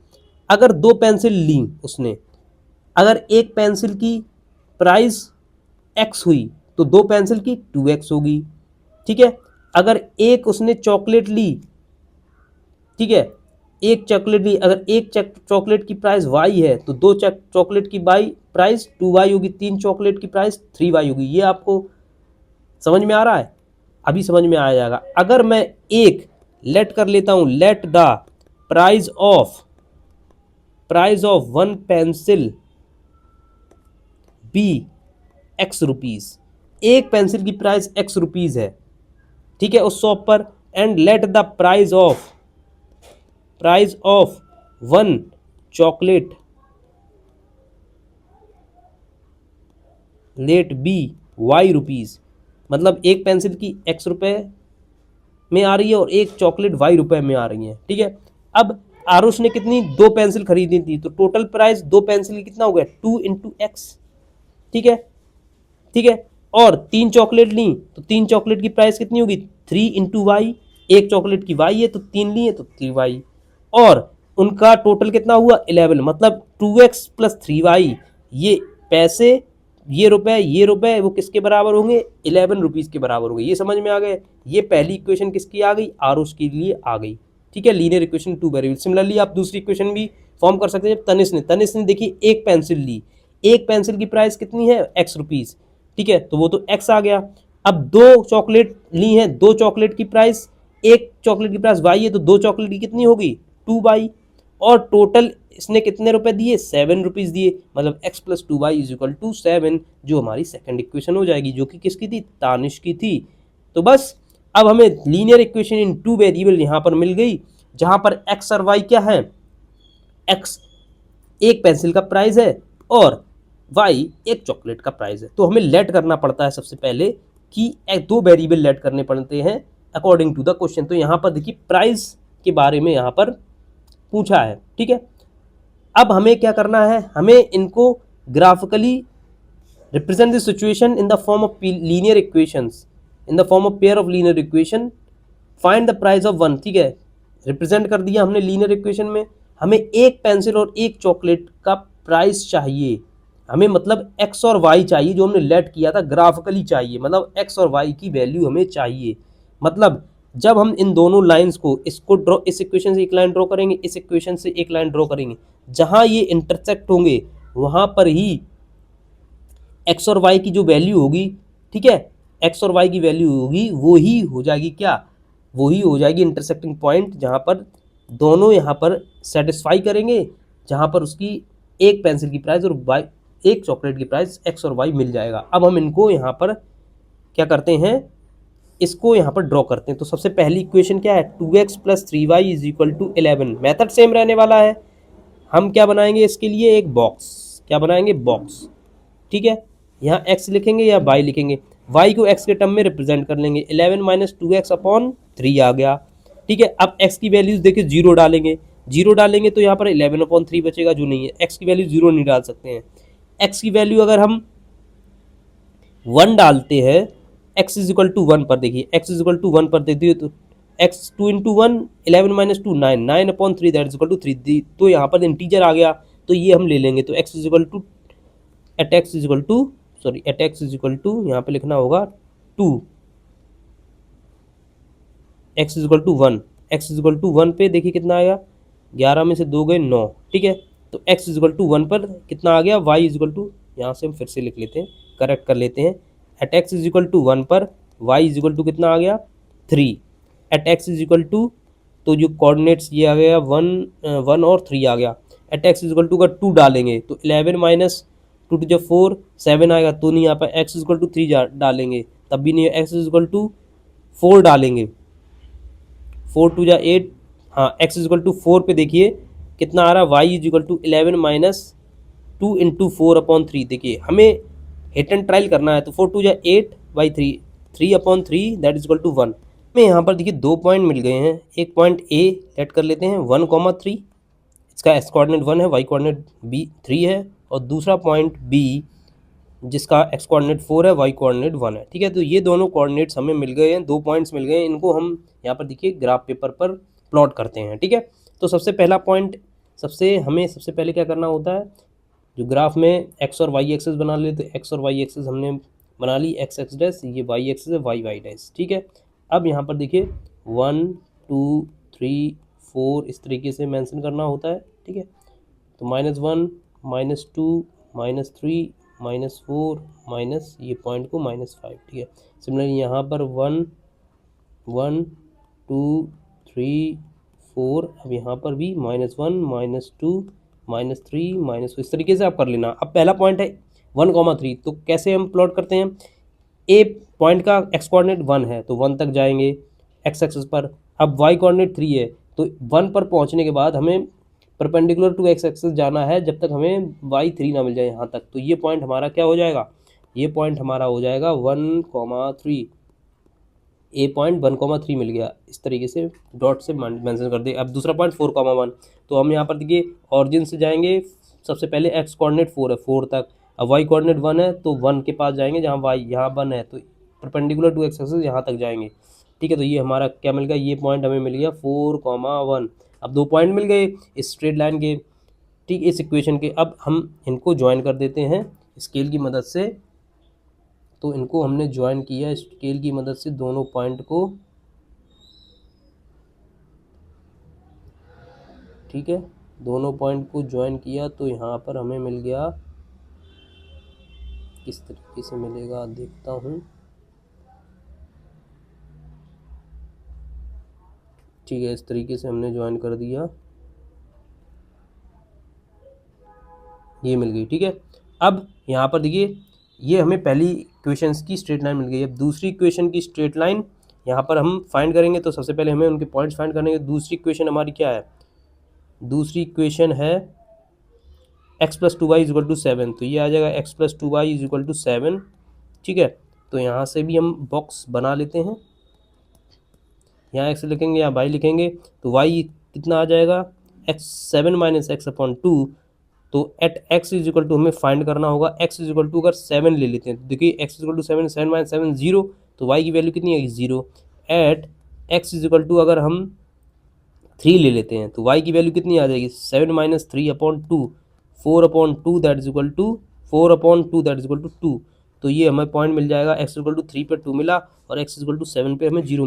अगर 2 पेंसिल ली उसने, अगर 1 पेंसिल की प्राइस x हुई तो 2 पेंसिल की 2x होगी। ठीक है, अगर एक उसने चॉकलेट ली ठीक है, एक चॉकलेट ली, अगर एक चॉकलेट की प्राइस वाई है तो दो चॉकलेट की बाई प्राइस 2y होगी, तीन चॉकलेट की प्राइस 3y होगी। ये आपको समझ में आ रहा है? अभी समझ में आ जाएगा। अगर मैं एक लेट कर लेता हूं, let the price of one pencil be x rupees, एक पेंसिल की प्राइस एक्स रुपीज है, ठीक है, उस शॉप पर। And let the price of one chocolate let be y rupees, मतलब एक पेंसिल की एक्स रुपए में आ रही है और एक चॉकलेट वाई रुपए में आ रही है, ठीक है। अब आरुष ने कितनी, दो पेंसिल खरीदी थी, तो टोटल प्राइस दो पेंसिल की कितना हो गया, 2 इंटू एक्स, ठीक है, ठीक है। और तीन चॉकलेट ली तो तीन चॉकलेट की प्राइस कितनी होगी, 3 इंटू वाई, एक चॉकलेट की वाई है तो तीन ली है तो 3y, और उनका टोटल कितना हुआ 11, मतलब 2x प्लस 3y, ये पैसे, ये रुपए वो किसके बराबर होंगे, 11 रुपीज़ के बराबर होंगे। ये समझ में आ गए। ये पहली इक्वेशन किसकी आ गई, आरुष के लिए आ गई, ठीक है, linear equation two variable. Similarly आप दूसरी इक्वेशन भी फॉर्म कर सकते हैं। तनिष्क ने देखिए एक पेंसिल ली, एक पेंसिल की प्राइस कितनी है, x रुपीज़, ठीक है, तो वो तो x आ गया। अब दो चॉकलेट ली हैं, दो चॉकलेट की प्राइस, एक चॉकलेट की प्राइस y है तो दो चॉकलेट की कितनी होगी, 2y, और टोटल इसने कितने रुपए दिए, 7 रुपीज़ दिए, मतलब x plus 2y is equal to 7, जो हमारी सेकंड इक्वेशन हो जाएगी, जो कि किसकी थी, तानिश की थी। तो बस अब हमें linear equation in two variable यहाँ पर मिल गई, जहाँ पर x और y क्या है, x एक पेंसिल का प्राइस है और y एक चॉकलेट का प्राइस है। तो हमें लेट करना पड़ता है सबसे पहले कि दो वेरिएबल लेट करने पड़ते हैं अकॉर्डिंग टू द क्वेश्चन। तो यहाँ पर देखिए प्राइस के बारे में यहाँ पर पूछा है, ठीक है। अब हमें क्या करना है, हमें इनको graphically represent the situation in the form of linear equations, in the form of pair of linear equation, find the price of one, ठीक है, रिप्रेजेंट कर दिया हमने लीनियर इक्वेशन में। हमें एक पेंसिल और एक चॉकलेट का प्राइस चाहिए, हमें मतलब x और y चाहिए, जो हमने लेट किया था ग्राफिकली चाहिए, मतलब x और y की वैल्यू हमें चाहिए। मतलब जब हम इन दोनों लाइंस को, इसको ड्रॉ, इस इक्वेशन से एक लाइन ड्रॉ करेंगे, इस इक्वेशन से एक लाइन ड्रॉ करेंगे, जहां ये इंटरसेक्ट होंगे वहां पर ही x और y की जो वैल्यू होगी, ठीक है, x और y की वैल्यू होगी, वो ही हो जाएगी क्या, वो ही हो जाएगी इंटरसेक्टिंग पॉइंट, जहां पर दोनों यहाँ पर सेटिस्फाई करेंगे, जहां पर उसकी एक पेंसिल की प्राइस और y एक चॉकलेट की प्राइस x और y मिल जाएगा। अब हम इनको यहाँ पर क्या करते हैं, इसको यहाँ पर ड्रॉ करते हैं। तो सबसे पहली इक्वेशन क्या है, 2x plus 3y is equal to 11, method same रहने वाला है। हम क्या बनाएंगे इसके लिए, एक बॉक्स, क्या बनाएंगे, बॉक्स, ठीक है, यहाँ x लिखेंगे या y लिखेंगे, y को x के टर्म में रिप्रेजेंट कर लेंगे, 11 माइनस 2x अपॉन 3 आ गया, ठीक है। अब x की वैल्यूज देखिए, जीरो डालेंगे तो यहाँ पर 11 अपॉन 3 बचेगा, जो नहीं है, x की वैल्यू जीरो नहीं डाल सकते हैं। x की वैल्यू अगर हम 1 डालते हैं, x इज इक्वल टू 1 पर, देखिए x इज इक्वल टू 1 पर देती है तो x 2 into 1 11 minus 2 9, 9 upon 3 that is equal to 3, तो यहाँ पर इंटीजर आ गया, तो ये हम ले लेंगे। तो x is equal to at x is equal to at x is equal to यहाँ पे लिखना होगा 2, x is equal to 1, x is equal to 1 पे देखिए कितना आया, 11 में से 2 गए 9, ठीक है। तो x इज इक्वल टू 1 पर कितना आ गया, y इज इक्वल टू, यहाँ से हम फिर से लिख लेते हैं, करेक्ट कर लेते हैं, at x is equal to 1 पर y इज इक्वल टू कितना आ गया, 3, at x is equal to, तो जो कोऑर्डिनेट्स ये आ गया 1 और 3 आ गया, at x is equal to का 2 डालेंगे तो 11 माइनस 2 टू 4 7 आएगा, तो नहीं, यहाँ पर x इज इक्वल टू 3 डालेंगे तब भी नहीं, x इज इक्वल टू 4 डालेंगे, 4 टू 8, हाँ, x इज इक्वल टू 4 पे देखिए कितना आ रहा है, y is equal to 11 minus 2 into 4 upon 3, देखिए हमें हिट एंड ट्रायल करना है, तो 4 to 8 by 3, 3 upon 3 that is equal to 1। हमें यहाँ पर देखिए दो पॉइंट मिल गए हैं, एक पॉइंट ए लेट कर लेते हैं 1,3, इसका एक्स कोऑर्डिनेट 1 है, वाई कोऑर्डिनेट बी 3 है, और दूसरा पॉइंट बी जिसका एक्स कोऑर्डिनेट 4 है, वाई कोऑर्डिनेट 1 है, ठीक है। तो ये दोनों कोऑर्डिनेट्स हमें मिल गए हैं, दो पॉइंट्स मिल गए हैं, इनको हम यहाँ पर देखिए ग्राफ पेपर पर प्लॉट करते हैं, ठीक है। तो सबसे पहला पॉइंट, हमें सबसे पहले क्या करना होता है, जो ग्राफ में एक्स और वाई एक्सेस बना ले, तो एक्स और वाई एक्सेस हमने बना ली, एक्स एक्स डैश, ये वाई एक्सेस है, वाई वाई डैश, ठीक है। अब यहाँ पर देखिए 1 2 3 4 इस तरीके से मेंशन करना होता है, ठीक है। तो -1 -2 -3 -4 माइनस ये पॉइंट को -5, ठीक है। सिमिलरली यहाँ पर 1 1 2 3 4, अब यहाँ पर भी -1 -2 -3 -4 इस तरीके से आप कर लेना। अब पहला पॉइंट है 1,3, तो कैसे हम प्लॉट करते हैं, ए पॉइंट का एक्स कोऑर्डिनेट 1 है तो 1 तक जाएंगे एक्स एक्सिस पर। अब वाई कोऑर्डिनेट 3 है तो 1 पर पहुंचने के बाद हमें परपेंडिकुलर टू एक्स एक्सिस जाना है जब तक हमें वाई 3 ना मिल जाए यहाँ तक। तो ये पॉइंट हमारा क्या हो जाएगा, ये पॉइंट हमारा हो जाएगा 1,3, ए पॉइंट 1,3 मिल गया, इस तरीके से डॉट से मेंशन कर दे। अब दूसरा पॉइंट 4,1, तो हम यहाँ पर देखिए ऑरिजिन से जाएंगे, सबसे पहले एक्स कोऑर्डिनेट 4 है 4 तक, अब वाई कोऑर्डिनेट 1 है तो 1 के पास जाएंगे, जहाँ वाई यहाँ 1 है तो परपेंडिकुलर टू एक्स एक्सिस यहाँ तक जाएंगे, ठीक है। तो ये हमारा क्या मिल गया, ये पॉइंट हमें मिल गया 4,1। अब 2 पॉइंट मिल गए इस स्ट्रेट लाइन के, ठीक, इस इक्वेशन के। अब हम इनको ज्वाइन कर देते हैं स्केल की मदद से। तो इनको हमने ज्वाइन किया स्केल की मदद से दोनों पॉइंट को, ठीक है, दोनों पॉइंट को ज्वाइन किया तो यहाँ पर हमें मिल गया, किस तरीके से मिलेगा देखता हूँ, ठीक है, इस तरीके से हमने ज्वाइन कर दिया, ये मिल गई, ठीक है। अब यहाँ पर देखिए ये हमें पहली इक्वेशन की स्ट्रेट लाइन मिल गई। अब दूसरी इक्वेशन की स्ट्रेट लाइन यहाँ पर हम फाइंड करेंगे, तो सबसे पहले हमें उनके पॉइंट्स फाइंड करने के। दूसरी इक्वेशन हमारी क्या है, दूसरी इक्वेशन है x + 2y = 7, तो ये आ जाएगा x + 2y = 7, ठीक है। तो यहाँ से भी हम बॉक्स बना लेते हैं, यहाँ x लिखेंगे या y लिखेंगे, तो y कितना आ जाएगा, x7 - x/2। तो एट x = हमें फाइंड करना होगा, x = अगर 7 ले लेते हैं तो देखिए x = 7, 7 - 7 0, तो y की वैल्यू कितनी आएगी 0। एट x = अगर हम 3 ले लेते हैं तो y की वैल्यू कितनी आ जाएगी, 7 - 3/2, 4/2 that is equal to 4/2 that is equal to 2। तो ये हमें पॉइंट मिल जाएगा, x = 3 पे 2 मिला और x = 7 पे हमें 0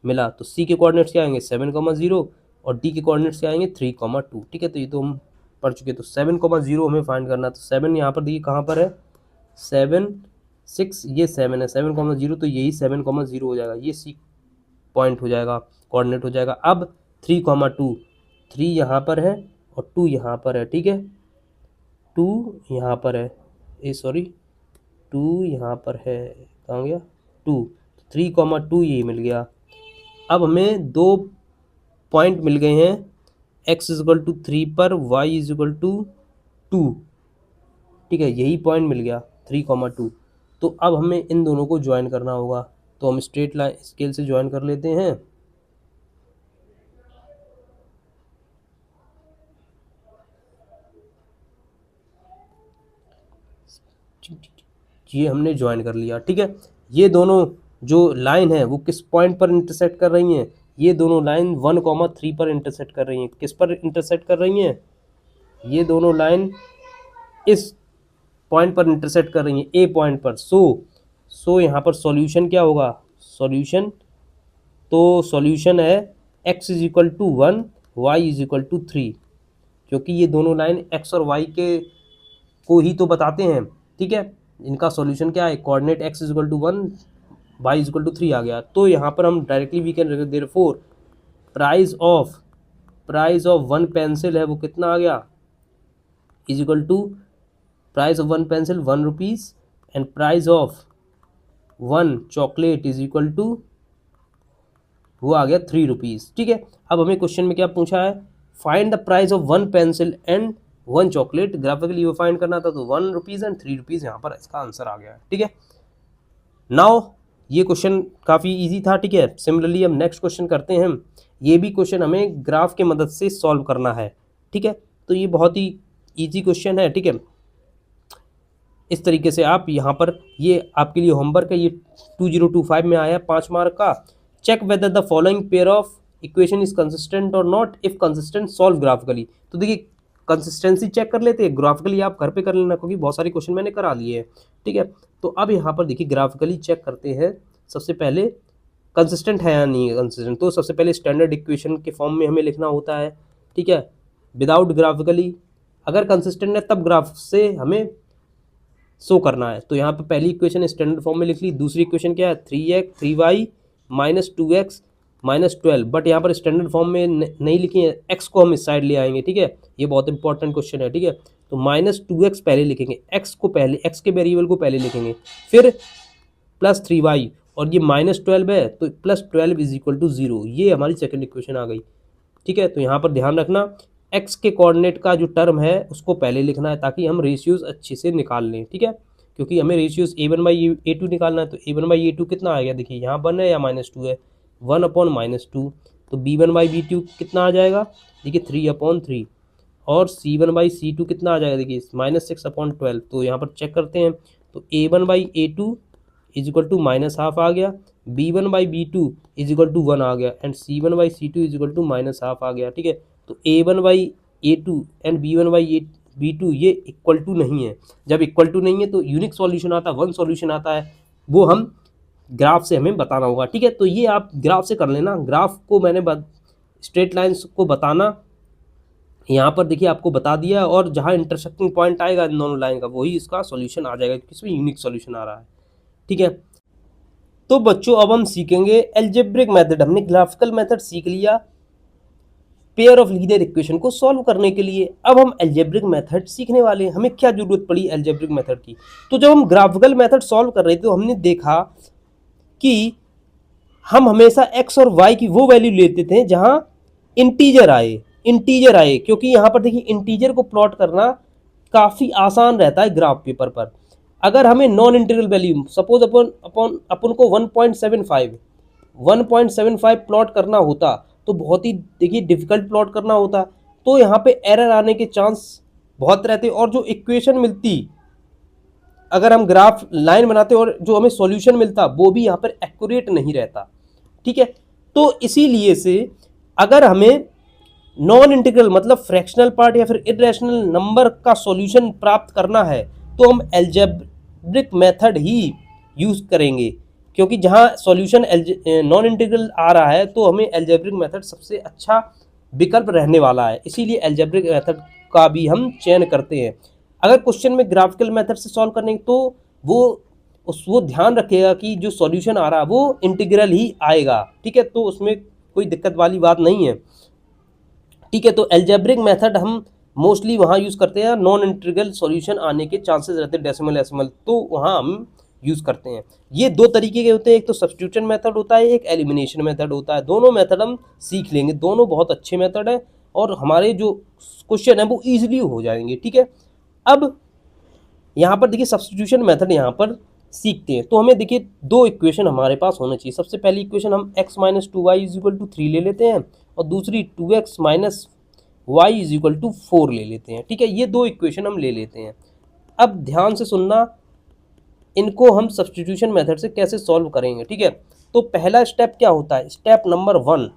मिला। तो c के कोऑर्डिनेट्स क्या आएंगे 7,0 और d के कोऑर्डिनेट्स क्या आएंगे 3,2, ठीक है। तो ये तो हम पढ़ चुके। तो 7,0 हमें फाइंड करना, तो 7 यहाँ पर देखिए कहाँ पर है, 7 6, ये 7 है, 7,0 तो यही 7,0 हो जाएगा, ये सी पॉइंट हो जाएगा, कोऑर्डिनेट हो जाएगा। अब 3,2, 3 यहाँ पर है और 2 यहाँ पर है, ठीक है, 2 यहाँ पर है, 2 यहाँ पर है, कहाँ गया 2, 3,2 ये मिल गया। अब हमें 2 पॉइंट मिल गए हैं, x = 3 पर y = 2, ठीक है, यही पॉइंट मिल गया 3,2। तो अब हमें इन दोनों को ज्वाइन करना होगा, तो हम स्ट्रेट लाइन स्केल से ज्वाइन कर लेते हैं। ये हमने ज्वाइन कर लिया, ठीक है। ये दोनों जो लाइन है वो किस पॉइंट पर इंटरसेक्ट कर रही हैं, ये दोनों लाइन 1,3 पर इंटरसेक्ट कर रही हैं। किस पर इंटरसेक्ट कर रही हैं, ये दोनों लाइन इस पॉइंट पर इंटरसेक्ट कर रही हैं, ए पॉइंट पर। सो यहाँ पर सॉल्यूशन क्या होगा, सॉल्यूशन, तो सॉल्यूशन है x = 1, y = 3, क्योंकि ये दोनों लाइन x और y के को ही तो बताते हैं, ठीक है। इनका सॉल्यूशन क्या है, कोऑर्डिनेट x = 1, y = 3 आ गया। तो यहाँ पर हम directly we can therefore price of 1 pencil है वो कितना आ गया, = price of 1 pencil 1 rupees and price of 1 chocolate = वो आ गया 3 रुपीज़, ठीक है। अब हमें क्वेश्चन में क्या पूछा है, find the price of 1 pencil and 1 chocolate, graphically वो फाइंड करना था, तो 1 रुपीज़ एंड 3 रुपीज़ यहाँ पर इसका आंसर आ गया है, ठीक है। नाउ ये क्वेश्चन काफ़ी इजी था, ठीक है। सिमिलरली हम नेक्स्ट क्वेश्चन करते हैं, ये भी क्वेश्चन हमें ग्राफ के मदद से सॉल्व करना है, ठीक है। तो ये बहुत ही ईजी क्वेश्चन है, ठीक है। इस तरीके से आप यहाँ पर, ये आपके लिए होमवर्क है, ये 2025 में आया 5 मार्क का। Check whether the following pair of equation is consistent और not, if consistent solve graphically. तो देखिए कंसिस्टेंसी चेक कर लेते हैं, ग्राफिकली आप घर पे कर लेना, क्योंकि बहुत सारे क्वेश्चन मैंने करा लिए हैं, ठीक है। तो अब यहाँ पर देखिए ग्राफिकली चेक करते हैं। सबसे पहले कंसिस्टेंट है या नहीं है कंसिस्टेंट। तो सबसे पहले स्टैंडर्ड इक्वेशन के फॉर्म में हमें लिखना होता है, ठीक है, विदाउट ग्राफिकली। अगर कंसिस्टेंट है तब ग्राफ से हमें शो करना है। तो यहाँ पे पहली इक्वेशन स्टैंडर्ड फॉर्म में लिख ली। दूसरी इक्वेशन क्या है, 3y minus 2x minus 12, but यहाँ पर स्टैंडर्ड फॉर्म में नहीं लिखी है, x को हम इस साइड ले आएंगे, ठीक है, ये बहुत इंपॉर्टेंट क्वेश्चन है, ठीक है। तो माइनस 2x पहले लिखेंगे, x को पहले, x के वेरिएबल को पहले लिखेंगे, फिर प्लस 3y, और ये माइनस 12 है तो प्लस 12 इज इक्वल टू 0। ये हमारी सेकेंड इक्वेशन आ गई, ठीक है। तो यहाँ पर ध्यान रखना x के कोऑर्डिनेट का जो टर्म है उसको पहले लिखना है ताकि हम रेशियोज अच्छे से निकाल लें, ठीक है, क्योंकि हमें रेशियोज a1/a2 निकालना है। तो a1/a2 कितना आ गया, देखिए यहाँ 1 है या -2 है, 1/-2। तो b1/b2 कितना आ जाएगा, देखिए 3/3, और c1/c2 कितना आ जाएगा, देखिए -6/12। तो यहाँ पर चेक करते हैं, तो a1/a2 इज इक्वल टू -½ आ गया, b1/b2 इज इक्वल टू 1 आ गया, and c1/c2 is equal to -½ आ गया, ठीक है। तो a1/a2 एंड b1/b2 ये इक्वल टू नहीं है। जब इक्वल टू नहीं है तो यूनिक सॉल्यूशन आता है, वन सॉल्यूशन आता है, वो हम ग्राफ से हमें बताना होगा, ठीक है। तो ये आप ग्राफ से कर लेना। ग्राफ को मैंने स्ट्रेट लाइन्स को बताना यहाँ पर देखिए आपको बता दिया, और जहाँ इंटरसेक्टिंग पॉइंट आएगा इन दोनों लाइन का वही इसका सॉल्यूशन आ जाएगा, क्योंकि इसमें यूनिक सॉल्यूशन आ रहा है, ठीक है। तो बच्चों अब हम सीखेंगे एल्जेब्रिक मेथड। हमने ग्राफिकल मेथड सीख लिया पेयर ऑफ लीनियर इक्वेशन को सॉल्व करने के लिए। अब हम एल्जेब्रिक मेथड सीखने वाले हैं। हमें क्या जरूरत पड़ी एल्जेब्रिक मेथड की, तो जब हम ग्राफिकल मेथड सॉल्व कर रहे थे तो हमने देखा कि हम हमेशा x और y की वो वैल्यू लेते थे जहां इंटीजर आए, क्योंकि यहाँ पर देखिए इंटीजर को प्लॉट करना काफ़ी आसान रहता है ग्राफ पेपर पर। अगर हमें नॉन इंटीग्रल वैल्यू सपोज अपन को 1.75 प्लॉट करना होता तो बहुत ही देखिए डिफिकल्ट प्लॉट करना होता, तो यहाँ पे एरर आने के चांस बहुत रहते, और जो इक्वेशन मिलती अगर हम ग्राफ लाइन बनाते और जो हमें सॉल्यूशन मिलता वो भी यहाँ पर एक्यूरेट नहीं रहता, ठीक है। तो इसीलिए से अगर हमें नॉन इंटीग्रल मतलब फ्रैक्शनल पार्ट या फिर इरेशनल नंबर का सॉल्यूशन प्राप्त करना है तो हम एल्जेब्रिक मेथड ही यूज करेंगे, क्योंकि जहां सॉल्यूशन नॉन इंटीग्रल आ रहा है तो हमें एल्जेब्रिक मेथड सबसे अच्छा विकल्प रहने वाला है, इसीलिए एल्जेब्रिक मेथड का भी हम चयन करते हैं। अगर क्वेश्चन में ग्राफिकल मेथड से सॉल्व करने तो वो ध्यान रखेगा कि जो सॉल्यूशन आ रहा है वो इंटीग्रल ही आएगा, ठीक है, तो उसमें कोई दिक्कत वाली बात नहीं है, ठीक है। तो एल्जेब्रिक मेथड हम मोस्टली वहाँ यूज़ करते हैं, नॉन इंटीग्रल सॉल्यूशन आने के चांसेस रहते हैं डेसिमल, तो वहाँ हम यूज़ करते हैं। ये दो तरीके के होते हैं, एक तो सब्स्टिट्यूशन मेथड होता है, एक एलिमिनेशन मेथड होता है। दोनों मेथड हम सीख लेंगे, दोनों बहुत अच्छे मेथड हैं और हमारे जो क्वेश्चन है वो ईजिली हो जाएंगे, ठीक है। अब यहाँ पर देखिए सब्स्टिट्यूशन मेथड यहाँ पर सीखते हैं, तो हमें देखिए दो इक्वेशन हमारे पास होना चाहिए। सबसे पहली इक्वेशन हम x minus 2y is equal to 3 ले लेते हैं, और दूसरी 2x minus y is equal to 4 ले लेते हैं, ठीक है। ये दो इक्वेशन हम ले लेते हैं। अब ध्यान से सुनना, इनको हम सब्स्टिट्यूशन मेथड से कैसे सॉल्व करेंगे, ठीक है। तो पहला स्टेप क्या होता है, स्टेप नंबर 1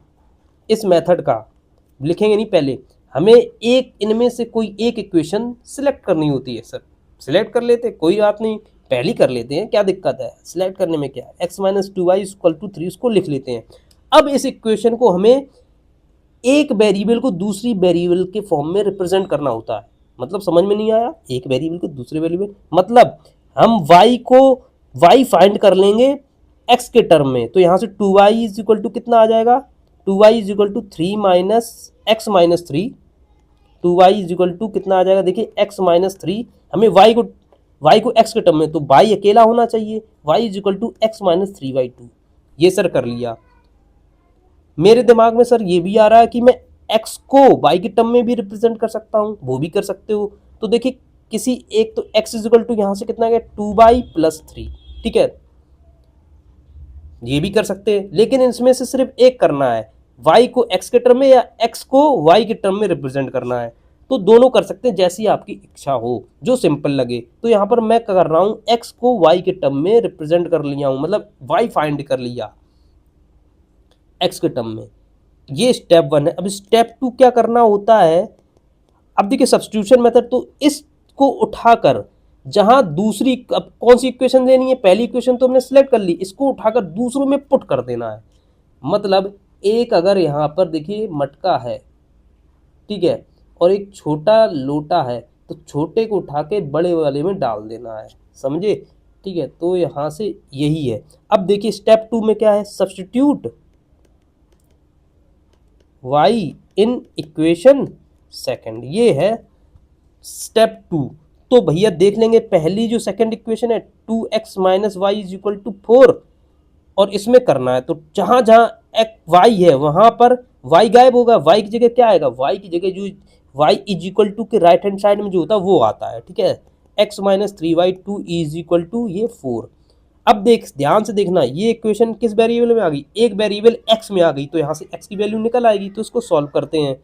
इस मेथड का लिखेंगे नहीं, पहले हमें एक इनमें से कोई एक इक्वेशन सिलेक्ट करनी होती है। सर सिलेक्ट कर लेते, कोई बात नहीं, पहली कर लेते हैं, क्या दिक्कत है, सिलेक्ट करने में क्या है। x minus 2y equal to 3 उसको लिख लेते हैं। अब इस इक्वेशन को हमें एक वेरिएबल को दूसरी वेरिएबल के फॉर्म में रिप्रेजेंट करना होता है। मतलब समझ में नहीं आया, एक वेरिएबल को दूसरे वेरिएबल मतलब हम y फाइंड कर लेंगे x के टर्म में, तो यहाँ से 2y इज इक्वल टू कितना आ जाएगा, 2y is equal to 3 minus x minus 3, 2y is equal to कितना आ जाएगा, देखिए x माइनस 3, हमें y को x के टर्म में, तो y अकेला होना चाहिए, y is equal to x minus 3/2। ये सर कर लिया। मेरे दिमाग में सर ये भी आ रहा है कि मैं x को y के टर्म में भी रिप्रेजेंट कर सकता हूँ, वो भी कर सकते हो। तो देखिए किसी एक तो x इज इक्वल टू यहाँ से कितना गया 2y प्लस 3, ठीक है, ये भी कर सकते हैं, लेकिन इसमें से सिर्फ एक करना है, y को x के टर्म में या x को y के टर्म में रिप्रेजेंट करना है। तो दोनों कर सकते हैं, जैसी आपकी इच्छा हो, जो सिंपल लगे। तो यहाँ पर मैं कर रहा हूँ x को y के टर्म में रिप्रेजेंट कर लिया हूँ, मतलब y फाइंड कर लिया x के टर्म में। ये स्टेप 1 है। अब स्टेप 2 क्या करना होता है, अब देखिए सब्स्टिट्यूशन मेथड, तो इसको उठाकर जहां दूसरी, अब कौन सी इक्वेशन देनी है, पहली इक्वेशन तो हमने सिलेक्ट कर ली, इसको उठाकर दूसरों में पुट कर देना है। मतलब एक अगर यहाँ पर देखिए मटका है, ठीक है, और एक छोटा लोटा है, तो छोटे को उठा के बड़े वाले में डाल देना है, समझे। ठीक है, तो यहाँ से यही है। अब देखिए स्टेप 2 में क्या है, substitute y in equation second, ये है स्टेप 2। तो भैया देख लेंगे पहली जो सेकंड इक्वेशन है 2x minus y is equal to 4, और इसमें करना है, तो जहां जहां y है वहां पर y गायब होगा, y की जगह क्या आएगा, y की जगह जो y इज इक्वल टू के राइट हैंड साइड में जो होता है वो आता है, ठीक है। x minus 3y2 is equal to ये 4। अब देख ध्यान से देखना, ये इक्वेशन किस वेरिएबल में आ गई, एक वेरिएबल x में आ गई, तो यहाँ से x की वैल्यू निकल आएगी। तो इसको सॉल्व करते हैं,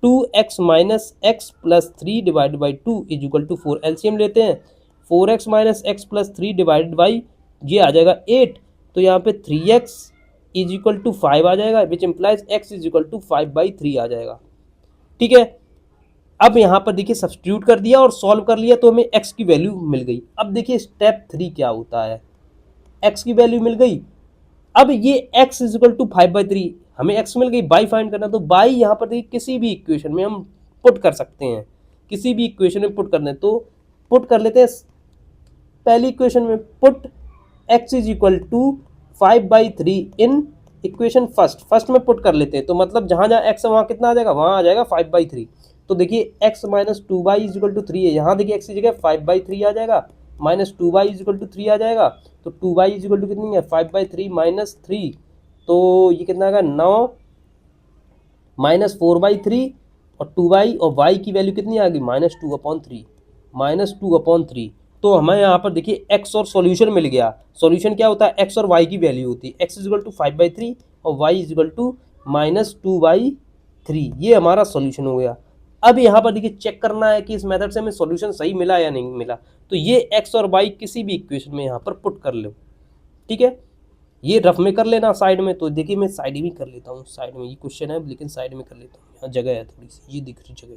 2x minus x plus 3 divide by 2 is equal to 4। LCM लेते हैं, 4x minus x plus 3 divide by ये आ जाएगा 8, तो यहाँ पे 3x इज इक्वल टू 5 आ जाएगा, which implies x is equal to 5/3 आ जाएगा, ठीक है। अब यहाँ पर देखिए सब्स्टिट्यूट कर दिया और सॉल्व कर लिया, तो हमें x की वैल्यू मिल गई। अब देखिए स्टेप 3 क्या होता है, x की वैल्यू मिल गई, अब ये x इज इक्वल टू 5/3, हमें x मिल गई, बाई फाइंड करना, तो बाई यहाँ पर देखिए किसी भी इक्वेशन में हम पुट कर सकते हैं, किसी भी इक्वेशन में पुट करने, तो पुट कर लेते हैं पहली इक्वेशन में, put x is equal to 5/3 in equation first में पुट कर लेते हैं, तो मतलब जहां जहां x है वहां कितना आ जाएगा, वहां आ जाएगा 5/3। तो देखिए x minus 2y is equal to 3 है, यहाँ देखिए x की जगह 5/3 आ जाएगा, minus 2y is equal to 3 आ जाएगा, तो 2y इज इक्वल टू कितनी है, 5/3 माइनस 3, तो ये कितना आएगा 9 माइनस 4/3, और 2y और y की वैल्यू कितनी आ गई, -2/3, -2/3। तो हमें यहाँ पर देखिए x और सॉल्यूशन मिल गया। सॉल्यूशन क्या होता है, x और y की वैल्यू होती है, x इज इक्वल टू 5/3 और y इज इक्वल टू -2/3, ये हमारा सॉल्यूशन हो गया। अब यहाँ पर देखिए चेक करना है कि इस मेथड से हमें सॉल्यूशन सही मिला या नहीं मिला, तो ये x और y किसी भी इक्वेशन में यहाँ पर पुट कर लो, ठीक है। ये रफ में कर लेना साइड में, तो देखिए मैं साइड में कर लेता हूँ, साइड में ये क्वेश्चन है लेकिन साइड में कर लेता हूँ, यहाँ जगह है थोड़ी सी, ये दिख रही जगह,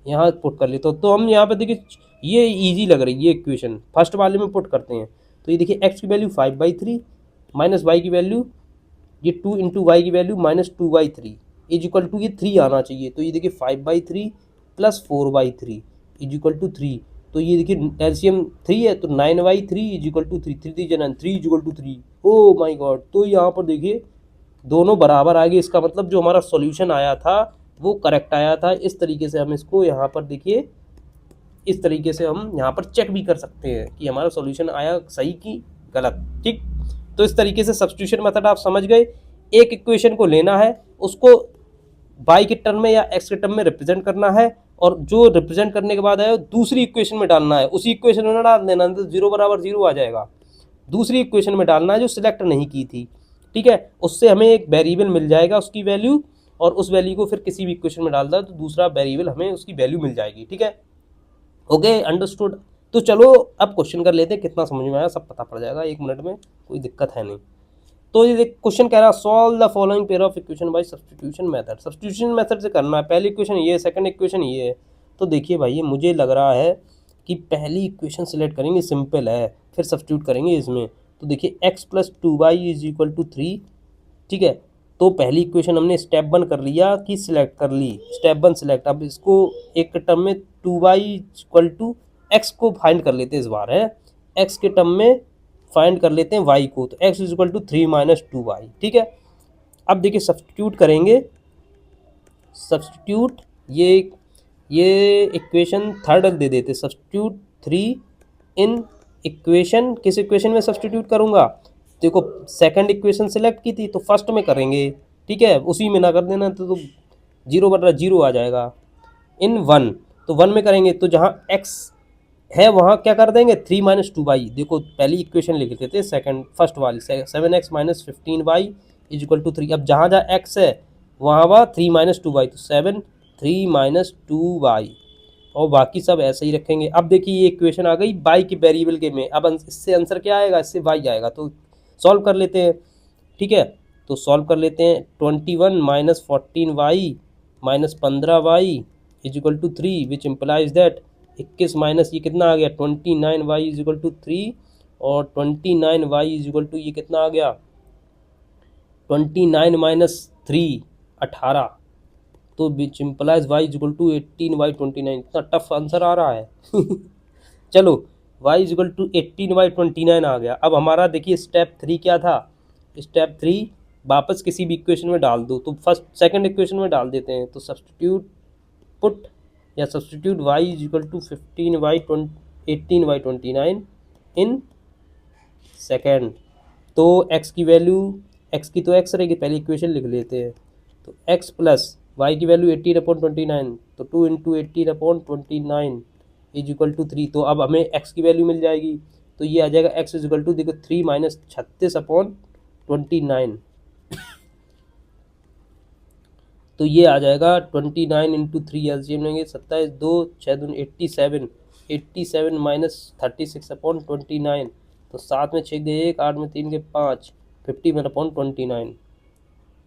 यहाँ पुट कर लेता हूँ। तो हम यहाँ पे देखिए ये इजी लग रही है, ये इक्वेशन फर्स्ट वाले में पुट करते हैं, तो ये देखिए x की वैल्यू 5/3 माइनस y की वैल्यू ये 2 इंटू वाई की वैल्यू -2/3 इज इक्वल टू ये 3 आना चाहिए, तो ये देखिए 5/3 प्लस 4/3 इज इक्वल टू 3, तो ये देखिए एलसीएम 3 है, तो 9/3 is equal to 3, 3 is equal to 3, oh my God. तो यहाँ पर देखिए दोनों बराबर आ गए, इसका मतलब जो हमारा सॉल्यूशन आया था वो करेक्ट आया था। इस तरीके से हम इसको यहाँ पर देखिए, इस तरीके से हम यहाँ पर चेक भी कर सकते हैं कि हमारा सॉल्यूशन आया सही कि गलत, ठीक। तो इस तरीके से सब्स्टिट्यूशन मेथड आप समझ गए, एक इक्वेशन को लेना है, उसको y के टर्म में या x के टर्म में रिप्रेजेंट करना है, और जो रिप्रेजेंट करने के बाद है दूसरी इक्वेशन में डालना है, उसी इक्वेशन में ना डाल देना, तो 0 = 0 आ जाएगा। दूसरी इक्वेशन में डालना है जो सिलेक्ट नहीं की थी, ठीक है, उससे हमें एक वेरिएबल मिल जाएगा उसकी वैल्यू, और उस वैल्यू को फिर किसी भी इक्वेशन में डाल दो तो दूसरा वेरिएबल हमें उसकी वैल्यू मिल जाएगी, ठीक है। Okay, understood. तो चलो अब क्वेश्चन कर लेते हैं, कितना समझ में आया सब पता पड़ जाएगा 1 मिनट में, कोई दिक्कत है नहीं। तो ये क्वेश्चन कह रहा है solve the following pair of equation by substitution method. Substitution method से करना है, पहली इक्वेशन ये है, सेकंड इक्वेशन ये है। तो देखिए भाई मुझे लग रहा है कि पहली इक्वेशन सेलेक्ट करेंगे, सिंपल है, फिर सब्स्टिट्यूट करेंगे इसमें। तो देखिए x plus 2y is equal to 3, ठीक है। तो पहली इक्वेशन हमने स्टेप 1 कर लिया कि सिलेक्ट कर ली, स्टेप 1 सिलेक्ट। अब इसको एक टर्म में 2y इक्वल टू x को फाइंड कर लेते हैं इस बार, है x के टर्म में फाइंड कर लेते हैं y को, तो x is equal to 3 minus 2y, ठीक है। अब देखिए सब्स्टिट्यूट करेंगे, सब्स्टिट्यूट ये इक्वेशन थर्ड दे देते, सब्स्टिट्यूट 3 इन इक्वेशन, किस इक्वेशन में सब्स्टिट्यूट करूंगा, देखो सेकंड इक्वेशन सिलेक्ट की थी तो फर्स्ट में करेंगे, ठीक है, उसी में ना कर देना तो 0 आ जाएगा। इन 1, तो 1 में करेंगे, तो जहाँ x है वहाँ क्या कर देंगे 3 माइनस 2y, देखो पहली इक्वेशन लिख लेते थे सेकंड फर्स्ट वाली 7x minus 15y is equal to 3। अब जहाँ जहाँ x है वहाँ 3 माइनस 2y, तो 7 3 माइनस 2y, और बाकी सब ऐसे ही रखेंगे। अब देखिए ये इक्वेशन आ गई y के वेरिएबल के में, अब इससे आंसर क्या आएगा, इससे y आएगा, तो सॉल्व कर लेते हैं, ठीक है। तो सॉल्व कर लेते हैं, 21 minus 14y minus 15y is equal to 3, which implies that 21 minus ये कितना आ गया 29y इज इक्वल टू 3 और 29y इज इक्वल टू ये कितना आ गया 29 माइनस 3 18 तो which implies y is equal to 18y29 इतना टफ आंसर आ रहा है चलो y is equal to 18y29 आ गया। अब हमारा देखिए स्टेप 3 क्या था, स्टेप 3 वापस किसी भी इक्वेशन में डाल दो, तो फर्स्ट सेकंड इक्वेशन में डाल देते हैं, तो सब्सटीट्यूट पुट या substitute y is equal to 18y29 in second. तो x की वैल्यू, x की तो x रहेगी, पहले इक्वेशन लिख लेते हैं, तो x प्लस y की वैल्यू 18/29 तो 2 इंटू 18/29 इज इक्वल टू 3। तो अब हमें x की वैल्यू मिल जाएगी, तो ये आ जाएगा x इज इक्वल टू देखो 3 माइनस 36/29 तो ये आ जाएगा 29 इंटू 3 एलसीएम लेंगे 27 2 6 दूनी 87 माइनस 36/29 तो 7 में 6 गए 1 8 में 3 के 5 51/29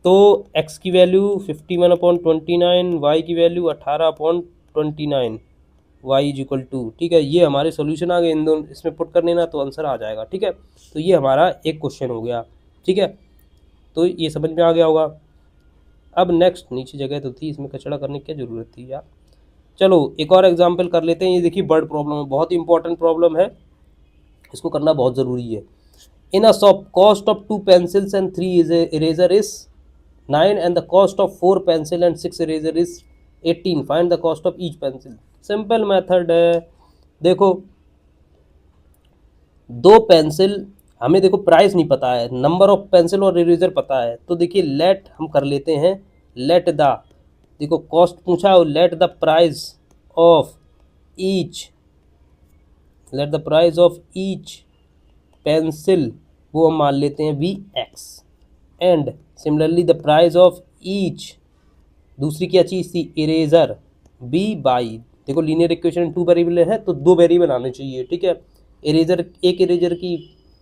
तो x की वैल्यू 51/29 y की value 18/29 y is equal to, ठीक है, ये हमारे सॉल्यूशन आ गए, इन दोनों इसमें पुट कर लेना तो आंसर आ जाएगा। ठीक है, तो ये हमारा एक क्वेश्चन हो गया। ठीक है, तो ये समझ में आ गया होगा। अब नेक्स्ट नीचे जगह तो थी, इसमें कचरा करने की क्या ज़रूरत थी यार। चलो एक और एग्जांपल कर लेते हैं। ये देखिए वर्ड प्रॉब्लम है, बहुत ही इंपॉर्टेंट प्रॉब्लम है, इसको करना बहुत ज़रूरी है। In a shop cost of 2 pencils and 3 eraser is 9 and the cost of 4 pencil and 6 eraser is 18. Find the cost of each pencil. Simple method है। देखो 2 पेंसिल, हमें देखो प्राइस नहीं पता है, नंबर ऑफ पेंसिल और इरेजर पता है, तो देखिए लेट हम कर लेते हैं, लेट द, देखो कॉस्ट पूछा हो, let the price of each, let the price of each pencil वो हम मान लेते हैं be x and similarly the price of each, दूसरी क्या चीज़ थी इरेजर बी बाई, देखो लीनियर इक्वेशन 2 वेरिएबल है तो 2 वेरिएबल आने चाहिए। ठीक है, इरेजर एक इरेजर की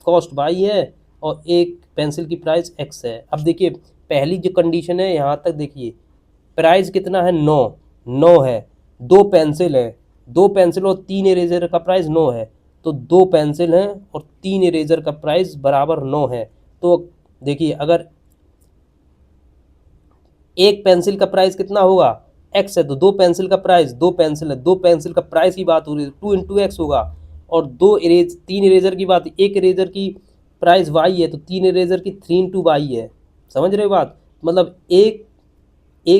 कॉस्ट बाई है और एक पेंसिल की प्राइस एक्स है। अब देखिए पहली जो कंडीशन है यहाँ तक देखिए, प्राइस कितना है 9 है, 2 पेंसिल है, 2 पेंसिल और 3 इरेजर का प्राइस 9 है, तो 2 पेंसिल हैं और 3 इरेजर का प्राइस बराबर 9 है। तो देखिए अगर एक पेंसिल का प्राइस कितना होगा एक्स है, तो 2 पेंसिल का प्राइस, 2 पेंसिल है, 2 पेंसिल का प्राइस की बात हो रही है 2 इंटू एक्स होगा, और 3 इरेजर की बात, एक इरेजर की प्राइस वाई है तो 3 इरेजर की 3 इंटू वाई है। समझ रहे हो बात, मतलब एक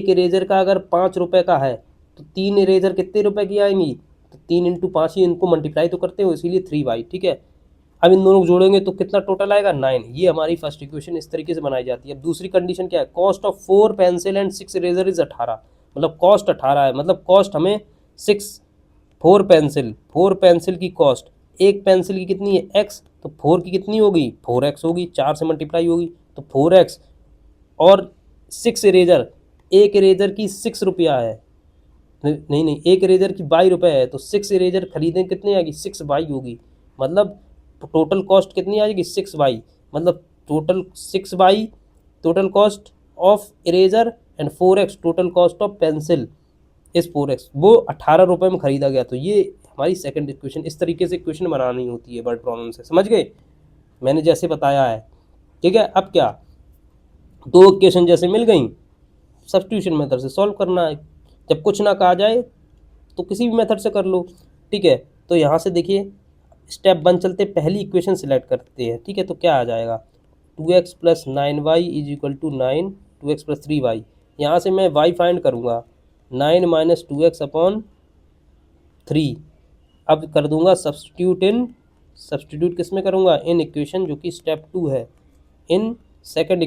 इरेजर का अगर 5 रुपए का है तो 3 इरेजर कितने रुपए की आएंगी, तो 3 इंटू 5 ही, इनको मल्टीप्लाई तो करते हो इसीलिए 3y। ठीक है, अब इन दोनों को जोड़ेंगे तो कितना टोटल आएगा 9। ये हमारी फर्स्ट इक्वेशन इस तरीके से बनाई जाती है। अब दूसरी कंडीशन क्या है, cost of 4 pencil and 6 eraser is 18, मतलब कॉस्ट 18 है, मतलब कॉस्ट हमें 4 पेंसिल की कॉस्ट, एक पेंसिल की कितनी है x, तो 4 की कितनी होगी 4x होगी, 4 से मल्टीप्लाई होगी तो 4x, और 6 इरेजर, एक इरेजर की 6 रुपया है, नहीं एक इरेजर की 22 रुपये है, तो 6 इरेजर खरीदें कितनी आएगी 6y होगी, मतलब टोटल कॉस्ट कितनी आएगी 6y, मतलब total 6y total cost of eraser and 4x total cost of pencil इस 4x, वो 18 रुपये में खरीदा गया। तो ये हमारी सेकंड इक्वेशन, इस तरीके से इक्वेशन बनानी होती है वर्ड प्रॉब्लम से, समझ गए मैंने जैसे बताया है। ठीक है, अब क्या, 2 इक्वेशन जैसे मिल गई, सब्स्टिट्यूशन मेथड से सॉल्व करना है, जब कुछ ना कहा जाए तो किसी भी मेथड से कर लो। ठीक है, तो यहाँ से देखिए स्टेप 1 चलते, पहली इक्वेशन सिलेक्ट करते हैं। ठीक है, तो क्या आ जाएगा 2x plus 9y is equal to 9, 2x plus 3y, यहाँ से मैं y फाइंड करूँगा 9 माइनस 2x अपॉन 3। अब कर दूंगा सब्सटीट्यूट किस में करूँगा, इन इक्वेशन जो कि स्टेप 2 है, इन सेकंड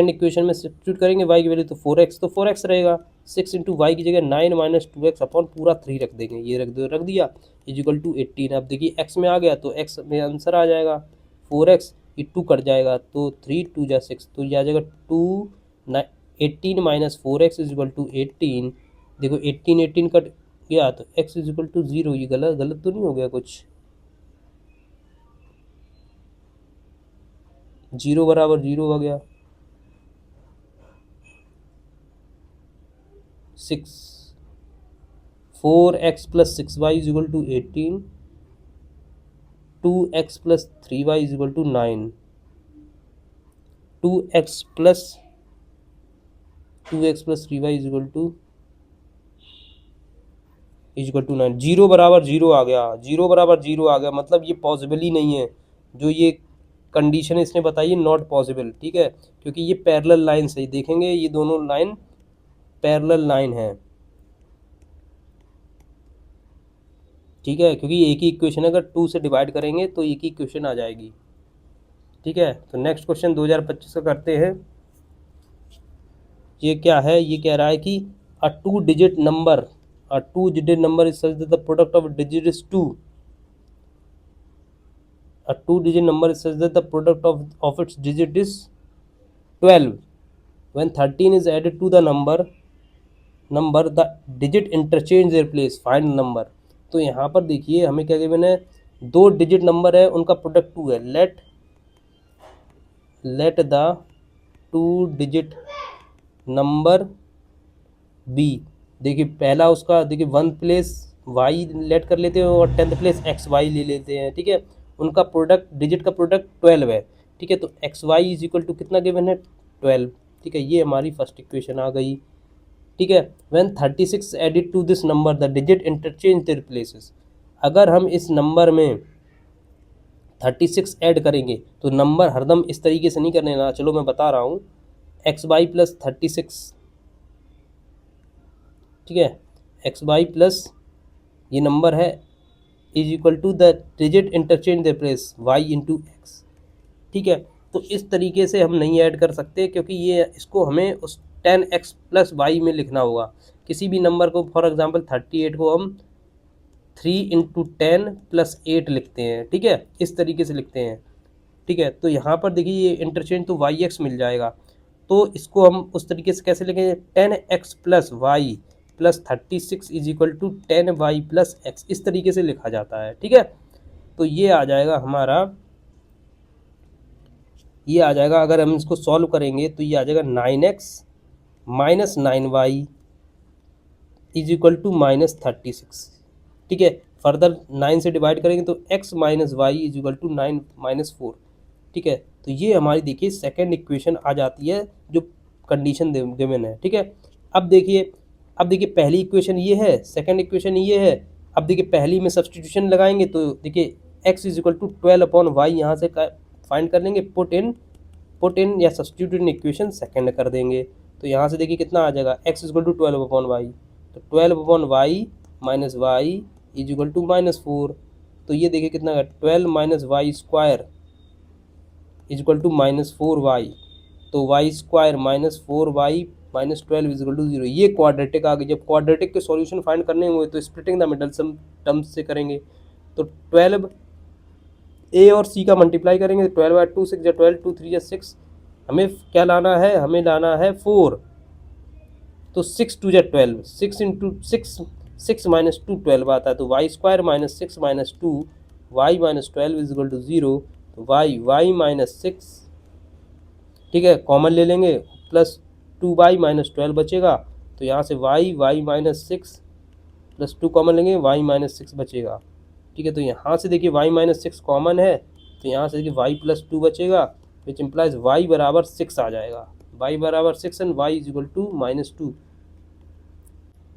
इक्वेशन में सब्स्टिट्यूट करेंगे y की वैल्यू तो 4x, तो 4x रहेगा, 6 इंटू वाई की जगह 9 माइनस 2x अपॉन पूरा 3 रख देंगे, ये रख दिया इज इक्वल टू 18। अब देखिए x में आ गया तो x में आंसर आ जाएगा 4x, ये 2 कट जाएगा तो 3 2 जा 6, तो ये आ जाएगा 18 minus 4x is equal to 18। देखो 18 कट गया तो x इज इक्वल टू 0, ये गलत तो नहीं हो गया कुछ, 0 बराबर 0 हो गया, 6 4x plus 6y is equal to 18, 2x plus 3y is equal to 9, 2x plus 3y is equal to 9। Zero बराबर जीरो आ गया, जीरो बराबर जीरो आ गया, मतलब ये पॉसिबल ही नहीं है। जो ये कंडीशन इसने बताई है नॉट पॉसिबल, ठीक है, क्योंकि ये पैरेलल लाइन से देखेंगे, ये दोनों लाइन पैरेलल लाइन है, ठीक है, क्योंकि एक ही इक्वेशन अगर 2 से डिवाइड करेंगे तो एक ही इक्वेशन आ जाएगी, ठीक है। तो नेक्स्ट क्वेश्चन 2025 का करते हैं। ये क्या है, ये कह रहा है कि अ 2 digit number is such that the product of digit is 2। A 2-digit number is such that the product of its digit is 12. When 13 is added to the number the digit interchange their place. Find number. तो यहाँ पर देखिए हमें क्या given है, 2 digit number है, उनका product 2 है। Let the 2 digit number be, देखिए पहला उसका देखिए 1 प्लेस वाई लेट कर लेते हैं और 10th प्लेस एक्स वाई ले लेते हैं, ठीक है। उनका प्रोडक्ट डिजिट का प्रोडक्ट 12 है, ठीक है। तो x y is equal to कितना गिवन है 12, ठीक है। ये हमारी फर्स्ट इक्वेशन आ गई, ठीक है। When 36 added to this number the digit interchange their places. अगर हम इस नंबर में 36 ऐड करेंगे तो नंबर हरदम इस तरीके से नहीं करने ना, चलो मैं बता रहा हूँ। एक्स वाई प्लस 36, ठीक है, एक्स वाई प्लस ये नंबर है is equal to the digit interchange the place y into x, ठीक है। तो इस तरीके से हम नहीं ऐड कर सकते, क्योंकि ये इसको हमें उस 10x प्लस वाई में लिखना होगा। किसी भी नंबर को फॉर एग्जांपल 38 को हम 3 इंटू 10 प्लस 8 लिखते हैं, ठीक है, इस तरीके से लिखते हैं, ठीक है। तो यहाँ पर देखिए ये इंटरचेंज तो वाई एक्स मिल जाएगा, तो इसको हम उस तरीके से कैसे लिखेंगे, 10x plus y plus 36 is equal to 10y plus x, इस तरीके से लिखा जाता है, ठीक है। तो ये आ जाएगा हमारा, ये आ जाएगा, अगर हम इसको सॉल्व करेंगे तो ये आ जाएगा 9x minus 9y is equal to minus 36, ठीक है। फर्दर 9 से डिवाइड करेंगे तो x minus y is equal to 9 minus 4, ठीक है। तो ये हमारी देखिए सेकेंड इक्वेशन आ जाती है जो कंडीशन गिवन है, ठीक है। अब देखिए पहली इक्वेशन ये है, सेकंड इक्वेशन ये है। अब देखिए पहली में सब्सटीट्यूशन लगाएंगे तो देखिए x is equal to 12 upon y यहाँ से फाइंड कर लेंगे, पुट इन या सब्सटीट्यूट इन इक्वेशन सेकंड कर देंगे। तो यहाँ से देखिए कितना आ जाएगा, x is equal to 12 upon y, तो 12 upon y minus y is equal to minus 4। तो ये देखिए कितना है, 12 minus y square is equal to minus 4y, तो y square minus 4y minus 12 is equal to 0। ये क्वाड्रेटिक आ गई। जब क्वाड्रेटिक के सॉल्यूशन फाइंड करने होंगे तो splitting the middle sum terms से करेंगे। तो 12 ए और सी का मल्टीप्लाई करेंगे, 12 बाय 2 6 या 12 2 3 या 6, हमें क्या लाना है, हमें लाना है 4, तो 6 2 या 12, 6 इंटू 6 माइनस 2 12 आता है, तो y square minus 6 minus 2 y minus 12 is equal to 0। तो वाई माइनस 6, ठीक है, कॉमन ले लेंगे, प्लस 2y माइनस 12 बचेगा, तो यहाँ से वाई माइनस 6 प्लस 2 कॉमन लेंगे, वाई माइनस 6 बचेगा, ठीक है। तो यहाँ से देखिए वाई माइनस 6 कॉमन है, तो यहाँ से देखिए वाई प्लस 2 बचेगा, विच इम्प्लाइज वाई बराबर 6 आ जाएगा, वाई बराबर 6 and y is equal to minus 2।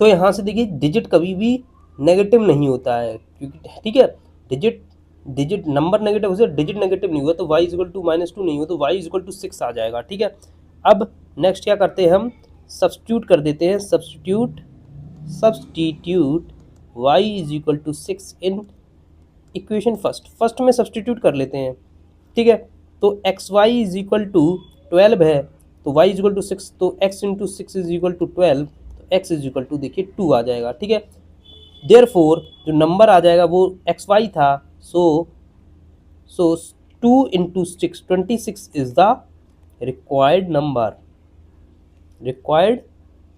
तो यहाँ से देखिए डिजिट कभी भी नेगेटिव नहीं होता है, क्योंकि ठीक है डिजिट नंबर नेगेटिव हो जाए, डिजिट नेगेटिव नहीं हुआ तो y is equal to minus 2 नहीं हुआ तो वाई इज इक्वल टू 6 आ जाएगा, ठीक है। अब नेक्स्ट क्या करते हैं, हम सब्स्टिट्यूट कर देते हैं, substitute y is equal to 6 in equation first में सब्स्टिट्यूट कर लेते हैं, ठीक है। तो x y is equal to 12 है, तो y इज इक्वल टू 6, तो x into 6 is equal to 12, तो x इज इक्वल टू देखिए 2 आ जाएगा, ठीक है। देयरफॉर जो नंबर आ जाएगा वो एक्स वाई था, so 2 into 6 26 is the required number, required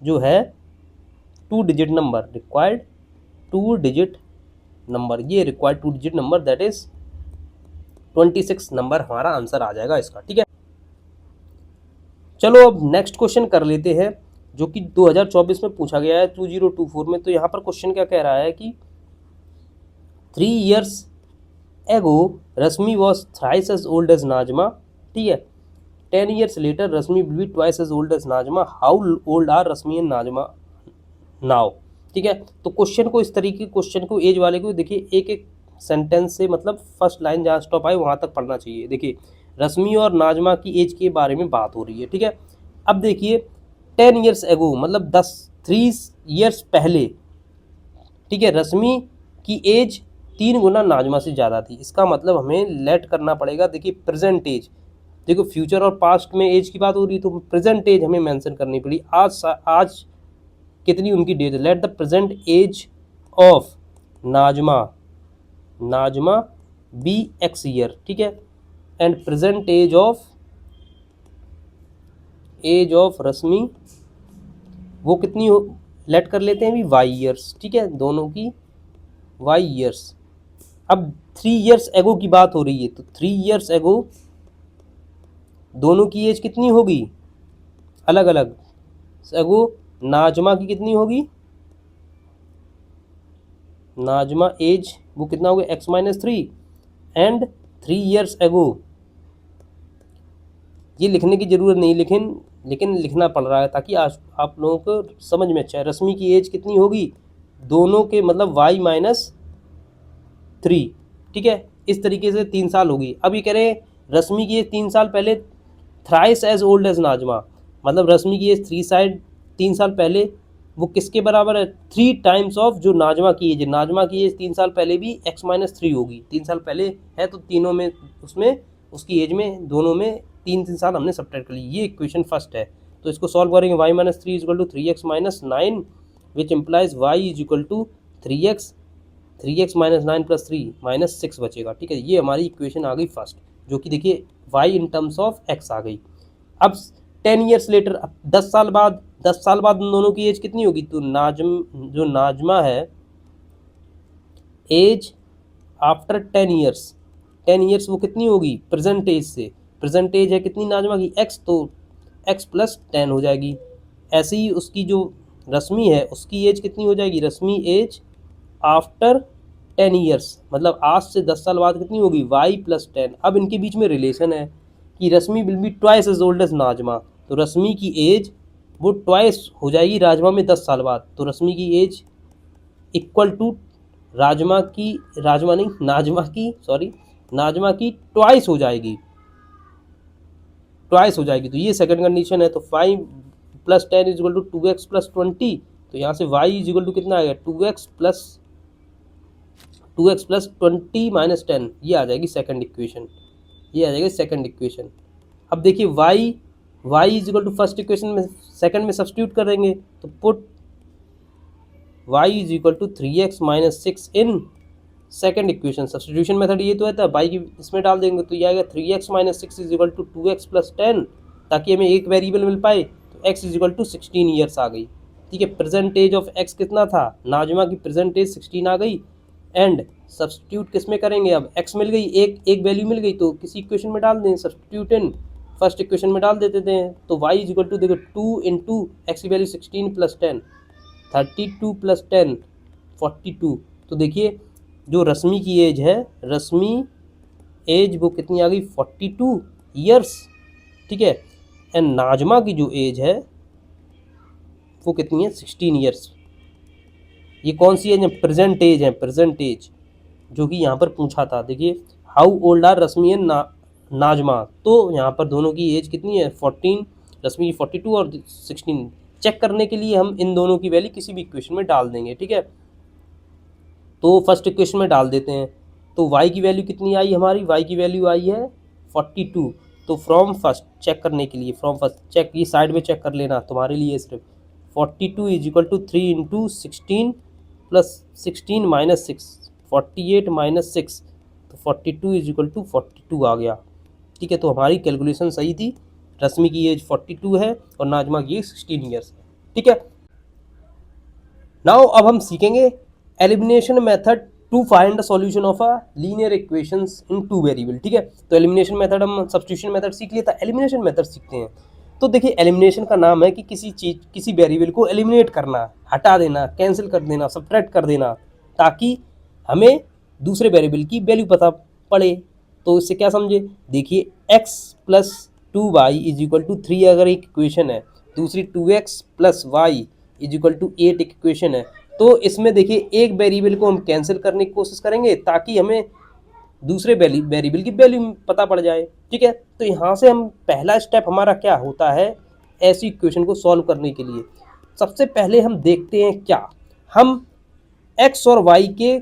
जो है 2 digit number, required 2 digit number, ये required 2 digit number that is 26 number हमारा आंसर आ जाएगा इसका, ठीक है। चलो अब नेक्स्ट क्वेश्चन कर लेते हैं जो कि 2024 में पूछा गया है 2024 में। तो यहाँ पर क्वेश्चन क्या कह रहा है कि 3 years ago Rashmi was thrice as old as Najma, ठीक है। 10 years later Rashmi will be twice as old as Najma, how old are Rashmi and Najma now, ठीक है। तो क्वेश्चन को इस तरीके के क्वेश्चन को एज वाले को देखिए एक एक सेंटेंस से, मतलब फर्स्ट लाइन जहाँ स्टॉप आए वहाँ तक पढ़ना चाहिए। देखिए रश्मि और नाजमा की एज के बारे में बात हो रही है, ठीक है। अब देखिए 10 years ago मतलब 3 years पहले, ठीक है, रश्मि की एज 3 गुना नाजमा से ज़्यादा थी। इसका मतलब हमें लेट करना पड़ेगा। देखिए प्रेजेंट एज, देखो फ्यूचर और पास्ट में एज की बात हो रही है तो प्रेजेंट एज हमें मेंशन करनी पड़ी। आज कितनी उनकी डेट है। Let the present age of Najma be x year, ठीक है, and present age of Rashmi वो कितनी हो, लेट कर लेते हैं भी वाई ईयर्स, ठीक है, दोनों की वाई ईयर्स। अब 3 years एगो की बात हो रही है तो 3 years एगो दोनों की एज कितनी होगी, अलग अलग। एगो नाजमा की कितनी होगी, नाजमा एज वो कितना होगा x-3 एंड 3 years एगो। ये लिखने की जरूरत नहीं, लेकिन लिखना पड़ रहा है ताकि आप लोगों को समझ में अच्छा है। रश्मि की एज कितनी होगी, दोनों के मतलब y-3, ठीक है। इस तरीके से 3 साल होगी। अब ये कह रहे हैं रश्मि की एज 3 साल पहले thrice as old as Najma, मतलब रश्मि की एज 3 साल पहले वो किसके बराबर है, 3 times ऑफ जो नाजमा की एज है। नाजमा की एज 3 साल पहले भी x-3 होगी, 3 साल पहले है तो तीनों में उसमें उसकी एज में दोनों में 3 साल हमने सब्ट्रैक्ट कर ली। ये इक्वेशन फर्स्ट है। तो इसको सॉल्व करेंगे y-3 = 3x-9 विच इम्प्लाइज y = 3x 9 + 3 -6 बचेगा, ठीक है। ये हमारी इक्वेशन आ गई फर्स्ट, जो कि देखिए y in terms of x आ गई। अब 10 years later, अब 10 साल बाद उन दोनों की एज कितनी होगी, तो जो नाजमा है एज आफ्टर 10 years वो कितनी होगी प्रेजेंट एज से। प्रेजेंट एज है कितनी नाजमा की x, तो x + 10 हो जाएगी। ऐसे ही उसकी जो रश्मि है उसकी एज कितनी हो जाएगी, रश्मि एज आफ्टर 10 years मतलब आज से 10 साल बाद कितनी होगी y + 10। अब इनके बीच में रिलेशन है कि Rashmi will be twice as old as Najma, तो रश्मि की एज वो ट्वाइस हो जाएगी नाजमा में 10 साल बाद। तो रश्मि की एज इक्वल टू नाजमा की ट्वाइस हो जाएगी, तो ये सेकंड कंडीशन है। तो 5 + 10 = 2x + 20, तो यहाँ से y = कितना आएगा 2x + 20 - 10, ये आ जाएगी सेकंड इक्वेशन। अब देखिए y = फर्स्ट इक्वेशन में सेकंड में सब्स्टिट्यूट कर देंगे तो put y = 3x - 6 in second equation. Substitution method ये तो है, y की इसमें डाल देंगे तो ये आएगा 3x - 6 = 2x + 10, ताकि हमें एक वेरिएबल मिल पाए। तो x = 16 ईयर्स आ गई, ठीक है। प्रेजेंट एज ऑफ x कितना था, नाजमा की प्रेजेंट एज 16 आ गई। एंड सब्स्टिट्यूट किस में करेंगे, अब x मिल गई, एक वैल्यू मिल गई तो किसी इक्वेशन में डाल दें, सब्स्टिट्यूट इन फर्स्ट इक्वेशन में डाल देते हैं। तो y = देखो 2 × x की वैल्यू 16 + 10 32 + 10 42। तो देखिए जो रश्मि की एज है, रश्मि एज वो कितनी आ गई 42 ईयर्स, ठीक है। एंड नाजमा की जो एज है वो कितनी है 16 ईयर्स। ये कौन सी एज है, प्रेजेंट एज जो कि यहाँ पर पूछा था। देखिए how old are Rashmi and Najma, तो यहाँ पर दोनों की एज कितनी है 14, रश्मि की 42 और 16। चेक करने के लिए हम इन दोनों की वैल्यू किसी भी इक्वेशन में डाल देंगे, ठीक है। तो फर्स्ट इक्वेशन में डाल देते हैं। तो y की वैल्यू कितनी आई हमारी, y की वैल्यू आई है 42। तो फ्रॉम फर्स्ट चेक करने के लिए, ये साइड में चेक कर लेना तुम्हारे लिए सिर्फ। 42 = 3 × 16 + 16 - 6 48 - 6, तो 42 = 42 आ गया, ठीक है। तो हमारी कैलकुलेशन सही थी। रश्मि की एज 42 है और नाजमा की एज 16 ईयर्स है, ठीक है। नाउ अब हम सीखेंगे elimination method to find the solution of a linear equations in 2 variable, ठीक है। तो एलिमिनेशन मेथड हम सब्स्टिट्यूशन मेथड सीख लिया था, एलिमिनेशन मेथड सीखते हैं। तो देखिए एलिमिनेशन का नाम है कि किसी वेरिएबल को एलिमिनेट करना, हटा देना, कैंसिल कर देना, सब्ट्रैक्ट कर देना, ताकि हमें दूसरे वेरिएबल की वैल्यू पता पड़े। तो इससे क्या समझे, देखिए x plus 2y is equal to 3 अगर एक इक्वेशन है, दूसरी 2x plus y is equal to 8 एक इक्वेशन है, तो इसमें देखिए एक वेरिएबल को हम कैंसिल करने की कोशिश करेंगे ताकि हमें दूसरे वेरिएबल की वैल्यू पता पड़ जाए। ठीक है, तो यहाँ से हम पहला स्टेप हमारा क्या होता है ऐसी इक्वेशन को सॉल्व करने के लिए, सबसे पहले हम देखते हैं क्या, हम x और y के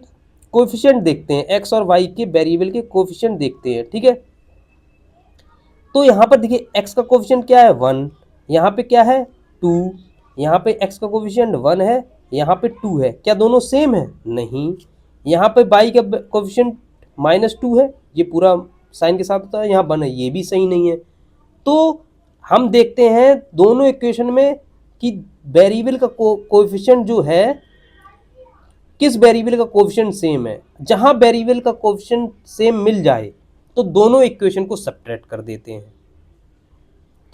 कोएफिशिएंट देखते हैं, x और y के वेरिएबल के कोएफिशिएंट देखते हैं। ठीक है, तो यहाँ पर देखिए x का कोएफिशिएंट क्या है 1, यहाँ पे क्या है 2, यहाँ पे x का कोएफिशिएंट 1 है, यहाँ पे 2 है, क्या दोनों सेम है, नहीं। यहाँ पे y का कोएफिशिएंट -2 है, ये पूरा साइन के साथ होता है, यहाँ 1 है, ये भी सही नहीं है। तो हम देखते हैं दोनों इक्वेशन में कि वेरिएबल का कोएफिशिएंट जो है, किस वेरिएबल का कोएफिशिएंट सेम है। जहां वेरिएबल का कोएफिशिएंट सेम मिल जाए तो दोनों इक्वेशन को सब्ट्रैक्ट कर देते हैं,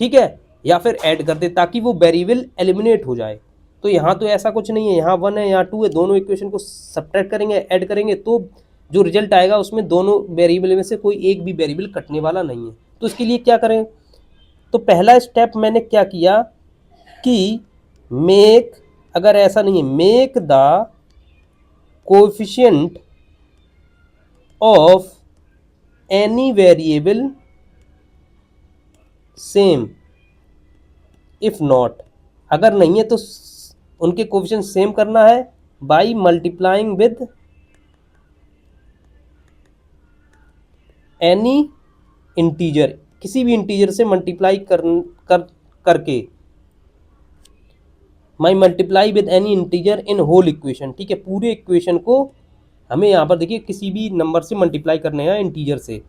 ठीक है, या फिर ऐड कर दे ताकि वो वेरिएबल एलिमिनेट हो जाए। तो यहाँ तो ऐसा कुछ नहीं है, यहाँ 1 है, यहाँ 2 है, दोनों इक्वेशन को सब्ट्रैक्ट करेंगे, ऐड करेंगे, तो जो रिजल्ट आएगा उसमें दोनों वेरिएबल में से कोई एक भी वेरिएबल कटने वाला नहीं है। तो इसके लिए क्या करें, तो पहला स्टेप मैंने क्या किया कि मेक, अगर ऐसा नहीं है, make the coefficient of any variable same, if not, अगर नहीं है तो उनके कोएफिशिएंट सेम करना है by multiplying with any integer, किसी भी इंटीजर से मल्टीप्लाई करके, may multiply with any integer in whole equation. ठीक है, पूरे इक्वेशन को हमें यहाँ पर देखिए किसी भी नंबर से मल्टीप्लाई करने हैं इंटीजर से।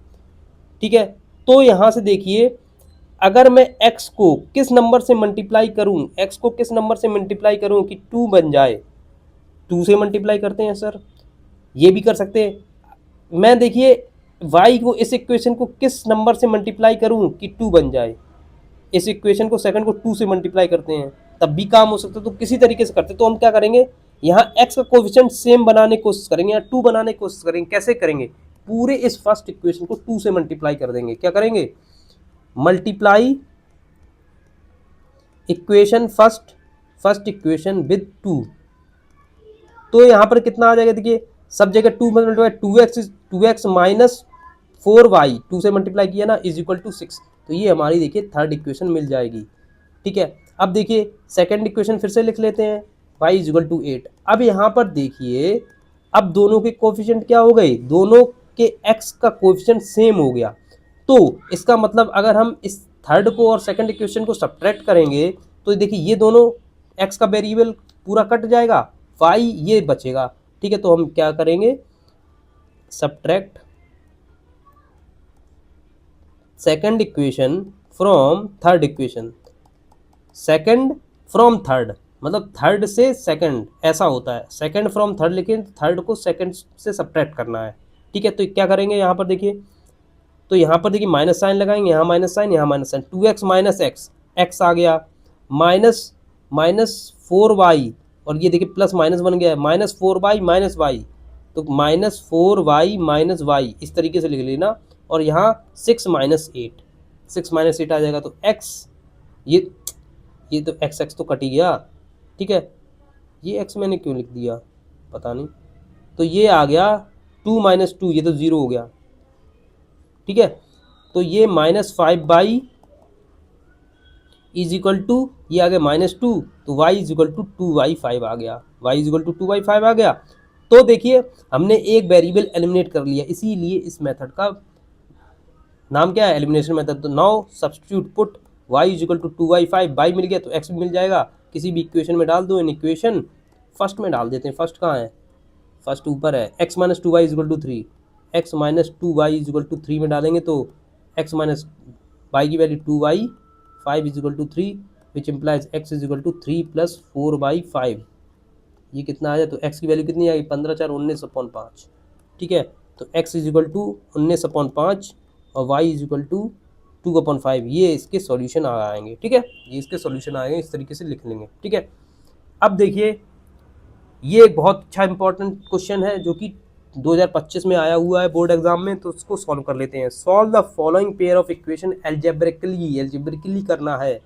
ठीक है, तो यहाँ से देखिए अगर मैं x को किस नंबर से मल्टीप्लाई करूँ, x को किस नंबर से मल्टीप्लाई करूँ कि 2 बन जाए, 2 से मल्टीप्लाई करते हैं सर, ये भी कर सकते हैं। मैं देखिए y को, इस इक्वेशन को किस नंबर से मल्टीप्लाई करूँ कि 2 बन जाए, इस इक्वेशन को सेकंड को 2 से मल्टीप्लाई करते हैं, तब भी काम हो सकता है। तो किसी तरीके से करते, तो हम क्या करेंगे, यहाँ x का कोएफिशिएंट सेम बनाने की कोशिश करेंगे, यहाँ 2 बनाने की कोशिश करेंगे। कैसे करेंगे, पूरे इस फर्स्ट इक्वेशन को 2 से मल्टीप्लाई कर देंगे। क्या करेंगे, multiply equation first equation with 2, तो यहाँ पर कितना आ जाएगा, देखिए सब जगह 2 मल्टीप्लाई 2x माइनस 4y, 2 से मल्टीप्लाई किया ना, इज इक्वल टू 6, तो ये हमारी देखिए थर्ड इक्वेशन मिल जाएगी। ठीक है, अब देखिए सेकंड इक्वेशन फिर से लिख लेते हैं, y इज इक्वल टू 8। अब यहाँ पर देखिए अब दोनों के कोएफिशिएंट क्या हो गए, दोनों के x का कोएफिशिएंट सेम हो गया। तो इसका मतलब अगर हम इस थर्ड को और सेकंड इक्वेशन को सब्ट्रैक्ट करेंगे तो देखिए ये दोनों x का वेरिएबल पूरा कट जाएगा, y ये बचेगा। ठीक है, तो हम क्या करेंगे, subtract second equation from third equation, second from third, मतलब थर्ड से सेकंड, ऐसा होता है, सेकंड फ्रॉम थर्ड, लेकिन थर्ड को सेकंड से सब्ट्रैक्ट करना है। ठीक है, तो क्या करेंगे यहाँ पर देखिए, तो यहाँ पर देखिए माइनस साइन लगाएंगे, यहाँ माइनस साइन, यहाँ minus sign, 2x minus X आ गया, माइनस 4y, और ये देखिए प्लस माइनस बन गया है, -4y माइनस वाई, तो -4y माइनस वाई, इस तरीके से लिख लेना। और यहाँ 6 माइनस 8 आ जाएगा, तो x, ये तो x तो कट ही गया। ठीक है, ये x मैंने क्यों लिख दिया पता नहीं, तो ये आ गया 2 माइनस 2, ये तो 0 हो गया। ठीक है, तो ये -5y इज इक्वल टू, ये आ गया -2, तो y is equal to 2y5 आ गया, y is equal to 2y5 आ गया। तो देखिए हमने एक वेरिएबल एलिमिनेट कर लिया, इसीलिए इस मेथड का नाम क्या है, एलिमिनेशन मेथड। तो now substitute put y is equal to 2y5, y मिल गया तो x भी मिल जाएगा, किसी भी इक्वेशन में डाल दो, इन इक्वेशन फर्स्ट में डाल देते हैं, फर्स्ट कहाँ है, फर्स्ट ऊपर है, x minus 2y is equal to 3, x minus 2y is equal to 3 में डालेंगे तो x माइनस y की value 2y5 is equal to 3, which implies x is equal to 3 plus 4/5, ये कितना आ जाए, तो x की वैल्यू कितनी आएगी, 15 4 19/5। ठीक है, तो x इज इक्वल टू 19/5 और y इज इक्वल टू 2/5, ये इसके सॉल्यूशन आएंगे। ठीक है, ये इसके सॉल्यूशन आएंगे, इस तरीके से लिख लेंगे। ठीक है, अब देखिए ये एक बहुत अच्छा इंपॉर्टेंट क्वेश्चन है जो कि 2025 में आया हुआ है बोर्ड एग्जाम में, तो उसको सॉल्व कर लेते हैं। Solve the following pair of equation algebraically करना है।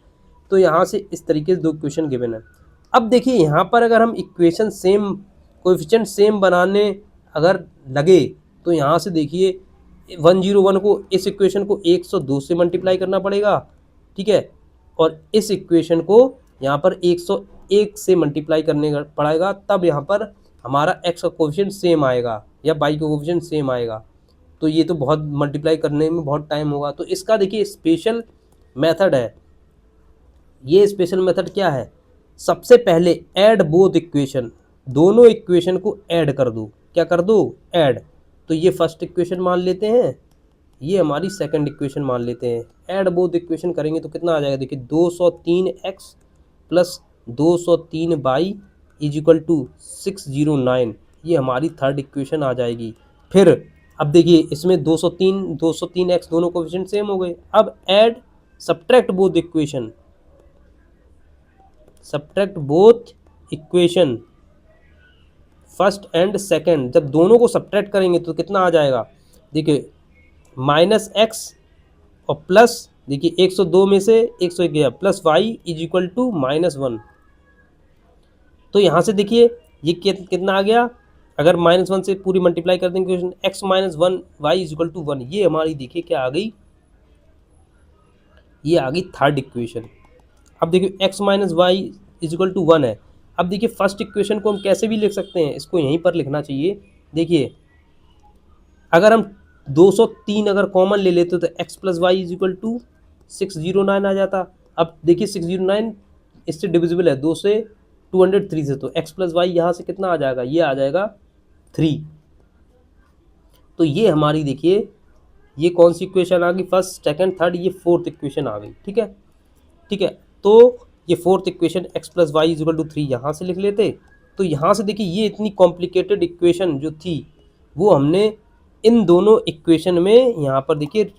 तो यहाँ से इस तरीके से दो इक्वेशन गिवन है। अब देखिए यहाँ पर अगर हम इक्वेशन सेम, कोएफिशिएंट सेम बनाने अगर लगे, तो यहाँ से देखिए 101 को, इस इक्वेशन को 102 से मल्टीप्लाई करना पड़ेगा। ठीक है, और इस इक्वेशन को यहाँ पर 101 से मल्टीप्लाई करने का पड़ेगा, तब यहाँ पर हमारा x का कोएफिशिएंट सेम आएगा या y का कोएफिशिएंट सेम आएगा। तो ये तो बहुत मल्टीप्लाई करने में बहुत टाइम होगा। तो इसका देखिए स्पेशल मेथड है। ये स्पेशल मेथड क्या है, सबसे पहले ऐड बोथ इक्वेशन, दोनों इक्वेशन को ऐड कर दो। क्या कर दो, ऐड। तो ये फर्स्ट इक्वेशन मान लेते हैं, ये हमारी सेकंड इक्वेशन मान लेते हैं। ऐड बोथ इक्वेशन करेंगे तो कितना आ जाएगा, देखिए 203x plus 203y is equal to 609, ये हमारी थर्ड इक्वेशन आ जाएगी। फिर अब देखिए इसमें 203x दोनों कोएफिशिएंट सेम हो गए। अब add subtract both equation, subtract both equation first and second, जब दोनों को सब्ट्रैक्ट करेंगे तो कितना आ जाएगा, देखिए -x और प्लस, देखिए 102 में से 101 गया, plus y is equal to -1। तो यहाँ से देखिए ये कितना आ गया, अगर -1 से पूरी मल्टीप्लाई कर देंगे question, x - 1 y is equal to 1, ये हमारी देखिए क्या आ गई, ये आ गई थर्ड इक्वेशन। अब देखिए x - y is equal to 1 है। अब देखिए फर्स्ट इक्वेशन को हम कैसे भी लिख सकते हैं, इसको यहीं पर लिखना चाहिए। देखिए अगर हम 203 अगर कॉमन ले लेते तो x plus y is equal to 609 आ जाता। अब देखिए 609 इससे डिविजिबल है, 2 से 203 से, तो x प्लस वाई यहाँ से कितना आ जाएगा, ये आ जाएगा 3। तो ये हमारी देखिए ये कौन सी इक्वेशन आ गई, फर्स्ट सेकंड थर्ड, ये फोर्थ इक्वेशन आ गई। ठीक है, ठीक है, तो ये fourth equation x plus y is equal to 3 यहाँ से लिख लेते। तो यहाँ से देखिए ये इतनी कॉम्प्लिकेटेड इक्वेशन जो थी वो हमने इन दोनों इक्वेशन में यहाँ पर देखिए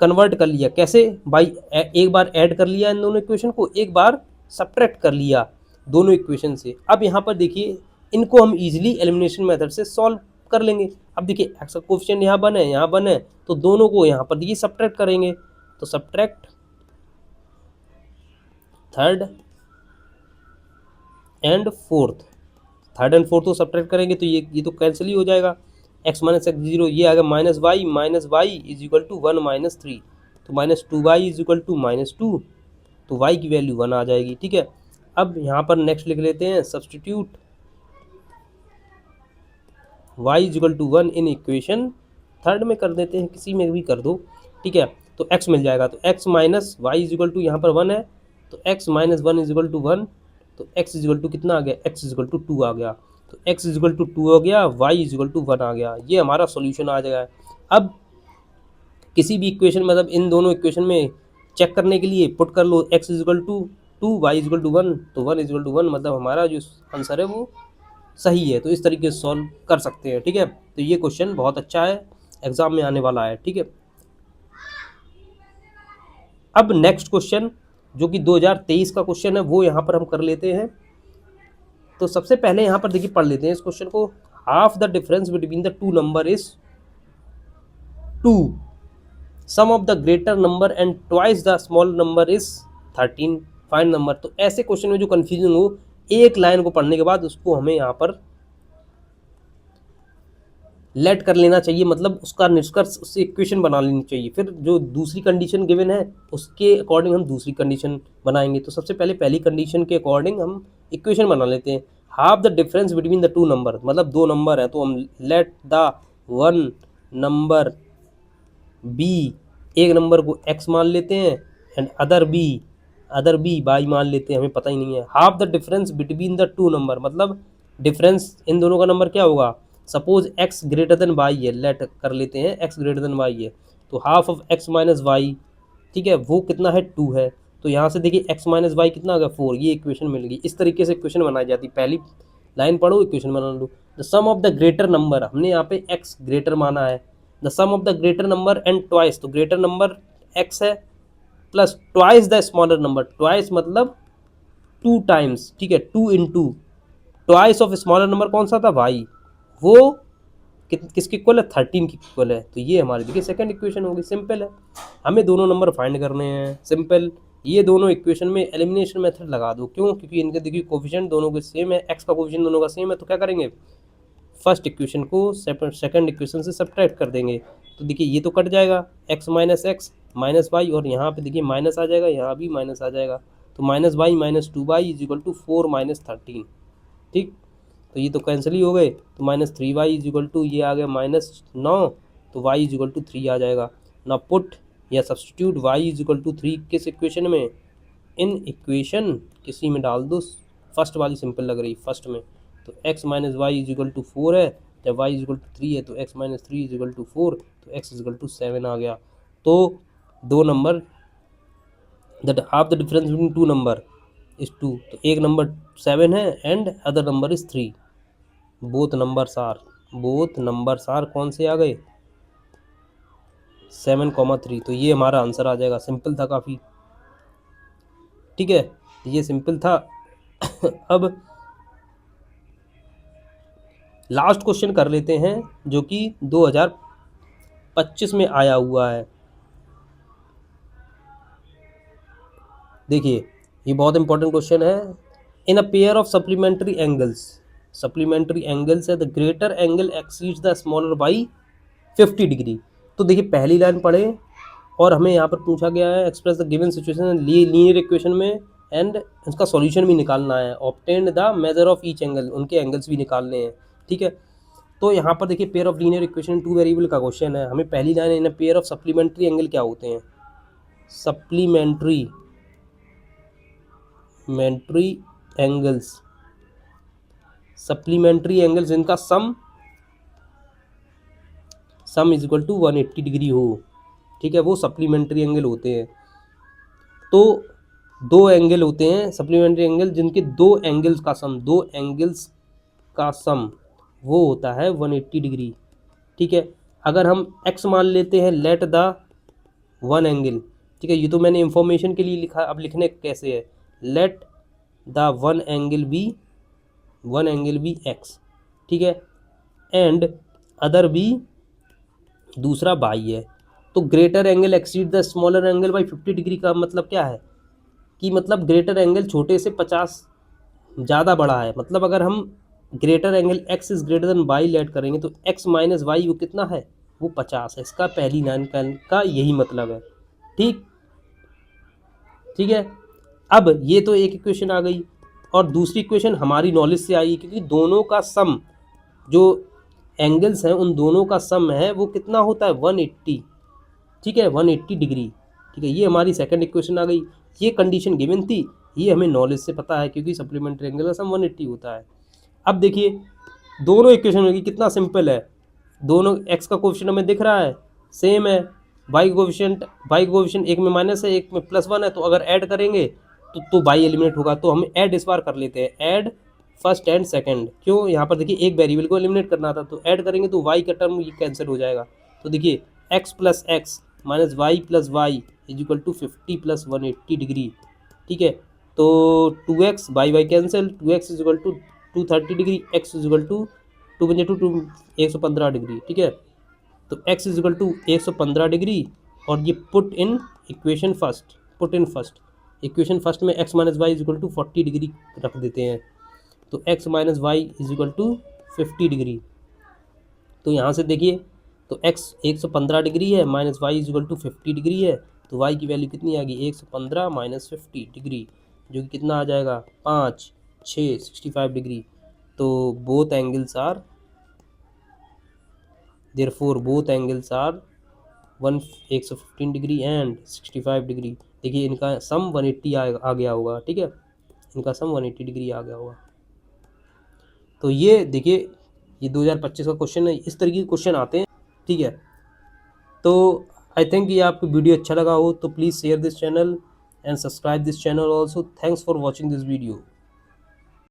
कन्वर्ट कर लिया। कैसे, बाई एक बार ऐड कर लिया इन दोनों इक्वेशन को, एक बार सब्ट्रैक्ट कर लिया दोनों इक्वेशन से। अब यहाँ पर देखिए इनको हम इजीली एलिमिनेशन मेथड से सॉल्व कर लेंगे। अब देखिए x का कोएफिशिएंट यहाँ 1 है, यहाँ 1 है, तो दोनों को यहाँ पर देखिए सब्ट्रैक्ट करेंगे। तो subtract third and fourth, third and fourth को सब्ट्रैक्ट करेंगे तो ये तो कैंसिल ही हो जाएगा। x - x 0, ये आ गया -y इज इक्वल टू 1 - 3, तो -2y इज इक्वल टू -2, तो y की वैल्यू 1 आ जाएगी। ठीक है, अब यहाँ पर नेक्स्ट लिख लेते हैं, substitute y is equal to 1 in equation third में कर देते हैं, किसी में भी कर दो। ठीक है, तो x मिल जाएगा, तो x minus y is equal to यहाँ पर 1 है, तो x - 1 इज इक्वल टू 1, तो x इज इक्वल टू कितना आ गया, x इज इक्वल टू 2 आ गया। तो x इज इक्वल टू 2 हो गया, y इज इक्वल टू 1 आ गया, ये हमारा सॉल्यूशन आ जाएगा। अब किसी भी इक्वेशन मतलब इन दोनों इक्वेशन में चेक करने के लिए पुट कर लो, x is equal to 2, y is equal to 1, तो 1 इज इक्वल टू 1, मतलब हमारा जो आंसर है वो सही है। तो इस तरीके से सॉल्व कर सकते हैं। ठीक है, तो ये क्वेश्चन बहुत अच्छा है, एग्जाम में आने वाला है। ठीक है, अब नेक्स्ट क्वेश्चन जो कि 2023 का क्वेश्चन है वो यहाँ पर हम कर लेते हैं। तो सबसे पहले यहाँ पर देखिए पढ़ लेते हैं इस क्वेश्चन को। Half the difference between the two number is 2, sum of the greater number and twice the small number is 13, find number. तो ऐसे क्वेश्चन में जो कंफ्यूजन हो, एक लाइन को पढ़ने के बाद उसको हमें यहाँ पर लेट कर लेना चाहिए, मतलब उसका निष्कर्ष, उससे इक्वेशन बना लेनी चाहिए। फिर जो दूसरी कंडीशन गिवन है उसके अकॉर्डिंग हम दूसरी कंडीशन बनाएंगे। तो सबसे पहले पहली कंडीशन के अकॉर्डिंग हम इक्वेशन बना लेते हैं। Half the difference between the two number, मतलब दो नंबर है तो हम let the one number be, एक नंबर को x मान लेते हैं एंड अदर बी बाई मान लेते हैं, हमें पता ही नहीं है। Half the difference between the two number, मतलब डिफरेंस इन दोनों का नंबर क्या होगा, suppose x greater than y है, लेट कर लेते हैं x ग्रेटर देन y है, तो half of x minus y, ठीक है, वो कितना है 2 है। तो यहाँ से देखिए x माइनस वाई कितना आ गया 4, ये इक्वेशन मिल गई। इस तरीके से इक्वेशन बनाई जाती, पहली लाइन पढ़ो इक्वेशन बना लो। The sum of the greater number, हमने यहाँ पे x ग्रेटर माना है, the sum of the greater number and twice, तो ग्रेटर नंबर x है plus twice the smaller number, twice मतलब 2 टाइम्स, ठीक है, 2 into twice of smaller number कौन सा था y, वो किसके इक्वल है 13 की इक्वल है। तो ये हमारी देखिए सेकंड इक्वेशन होगी, सिंपल है। हमें दोनों नंबर फाइंड करने हैं, सिंपल। ये दोनों इक्वेशन में एलिमिनेशन मेथड लगा दो, क्यों, क्योंकि इनके देखिए कोफिशिएंट दोनों के सेम है, x का कोफिशिएंट दोनों का सेम है, तो क्या करेंगे फर्स्ट इक्वेशन को सेकंड इक्वेशन से सब्ट्रैक्ट कर देंगे। तो देखिए ये तो कट जाएगा, x minus x minus y, और यहाँ पे देखिए माइनस आ जाएगा, यहाँ भी माइनस आ जाएगा, तो minus y minus 2y is equal to 4 minus 13, ठीक। तो ये तो कैंसिल ही हो गए, तो minus 3y is equal to ये आ गया -9, तो y इज इक्वल टू 3 आ जाएगा ना। पुट या substitute y is equal to 3 किस इक्वेशन में, इन इक्वेशन किसी में डाल दो, फर्स्ट वाली सिंपल लग रही फर्स्ट में। तो x minus y is equal to 4 है, जब y इज इक्वल टू 3 है तो x minus 3 is equal to 4, तो x इज इक्वल टू 7 आ गया। तो दो number that half the difference between two number is 2, तो एक नंबर 7 है and other number is 3, both numbers are कौन से आ गए 7,3, तो ये हमारा आंसर आ जाएगा। सिंपल था काफ़ी, ठीक है, ये सिंपल था। अब लास्ट क्वेश्चन कर लेते हैं जो कि 2025 में आया हुआ है। देखिए ये बहुत इंपॉर्टेंट क्वेश्चन है। In a pair of supplementary angles है the greater angle exceeds the smaller by 50 degree. तो देखिए पहली लाइन पढ़े और हमें यहाँ पर पूछा गया है express the given situation linear equation में एंड इसका सॉल्यूशन भी निकालना है, obtain the measure of each angle, उनके एंगल्स भी निकालने हैं, ठीक है। तो यहाँ पर देखिए pair of linear equation two variable का क्वेश्चन है। हमें पहली line in pair of supplementary angle क्या होते हैं, सप्लीमेंट्री एंगल्स इनका sum is equal to 180 degree हो, ठीक है, वो सप्लीमेंट्री एंगल होते हैं। तो दो एंगल होते हैं सप्लीमेंट्री एंगल जिनके दो एंगल्स का सम वो होता है 180 डिग्री, ठीक है। अगर हम x मान लेते हैं लेट द वन एंगल, ठीक है, ये तो मैंने इंफॉर्मेशन के लिए लिखा, अब लिखने कैसे है, let the one angle be x, ठीक है, एंड अदर भी दूसरा बाई है। तो greater angle exceed the smaller angle by 50 degree का मतलब क्या है कि मतलब ग्रेटर एंगल छोटे से 50 ज़्यादा बड़ा है, मतलब अगर हम greater angle x is greater than y let करेंगे तो x माइनस वाई वो कितना है, वो 50 है। इसका पहली लाइन का यही मतलब है, ठीक है। अब ये तो एक इक्वेशन आ गई और दूसरी इक्वेशन हमारी नॉलेज से आई, क्योंकि दोनों का सम जो एंगल्स हैं उन दोनों का सम है वो कितना होता है 180, ठीक है, 180 डिग्री, ठीक है। ये हमारी सेकंड इक्वेशन आ गई। ये कंडीशन गिवन थी, ये हमें नॉलेज से पता है क्योंकि सप्लीमेंट्री एंगल का सम 180 होता है। अब देखिए दोनों इक्वेशन में कितना सिंपल है, दोनों x का कोफिशिएंट हमें दिख रहा है सेम है, y कोफिशिएंट एक में माइनस है एक में +1 है, तो अगर ऐड करेंगे तो y एलिमिनेट होगा। तो हम ऐड इस बार कर लेते हैं, ऐड फर्स्ट एंड सेकंड, क्यों, यहाँ पर देखिए एक वेरिएबल को एलिमिनेट करना था, तो ऐड करेंगे तो y का टर्म ये कैंसिल हो जाएगा। तो देखिए x plus x minus y plus y is equal to 50 plus 180 degree, ठीक है। तो 2x by cancel, 2x is equal to 230 degree, x is equal to 2 बजे 115 डिग्री, ठीक है। तो x is equal to 115 degree और ये पुट इन इक्वेशन फर्स्ट में x minus y is equal to 40 degree रख देते हैं, तो x minus y is equal to 50 degree. तो यहाँ से देखिए तो x 115 डिग्री है minus y is equal to 50 degree है, तो y की वैल्यू कितनी आ गई 115 माइनस 50 डिग्री, जो कि कितना आ जाएगा 5 6 65 डिग्री। तो both angles are 115 degree and 65 degree. देखिए इनका सम 180 आ गया होगा, ठीक है, इनका सम 180 डिग्री आ गया होगा। तो ये देखिए ये 2025 का क्वेश्चन है, इस तरीके के क्वेश्चन आते हैं, ठीक है। तो आई थिंक ये आपको वीडियो अच्छा लगा हो तो please share this channel and subscribe this channel also. Thanks for watching this video.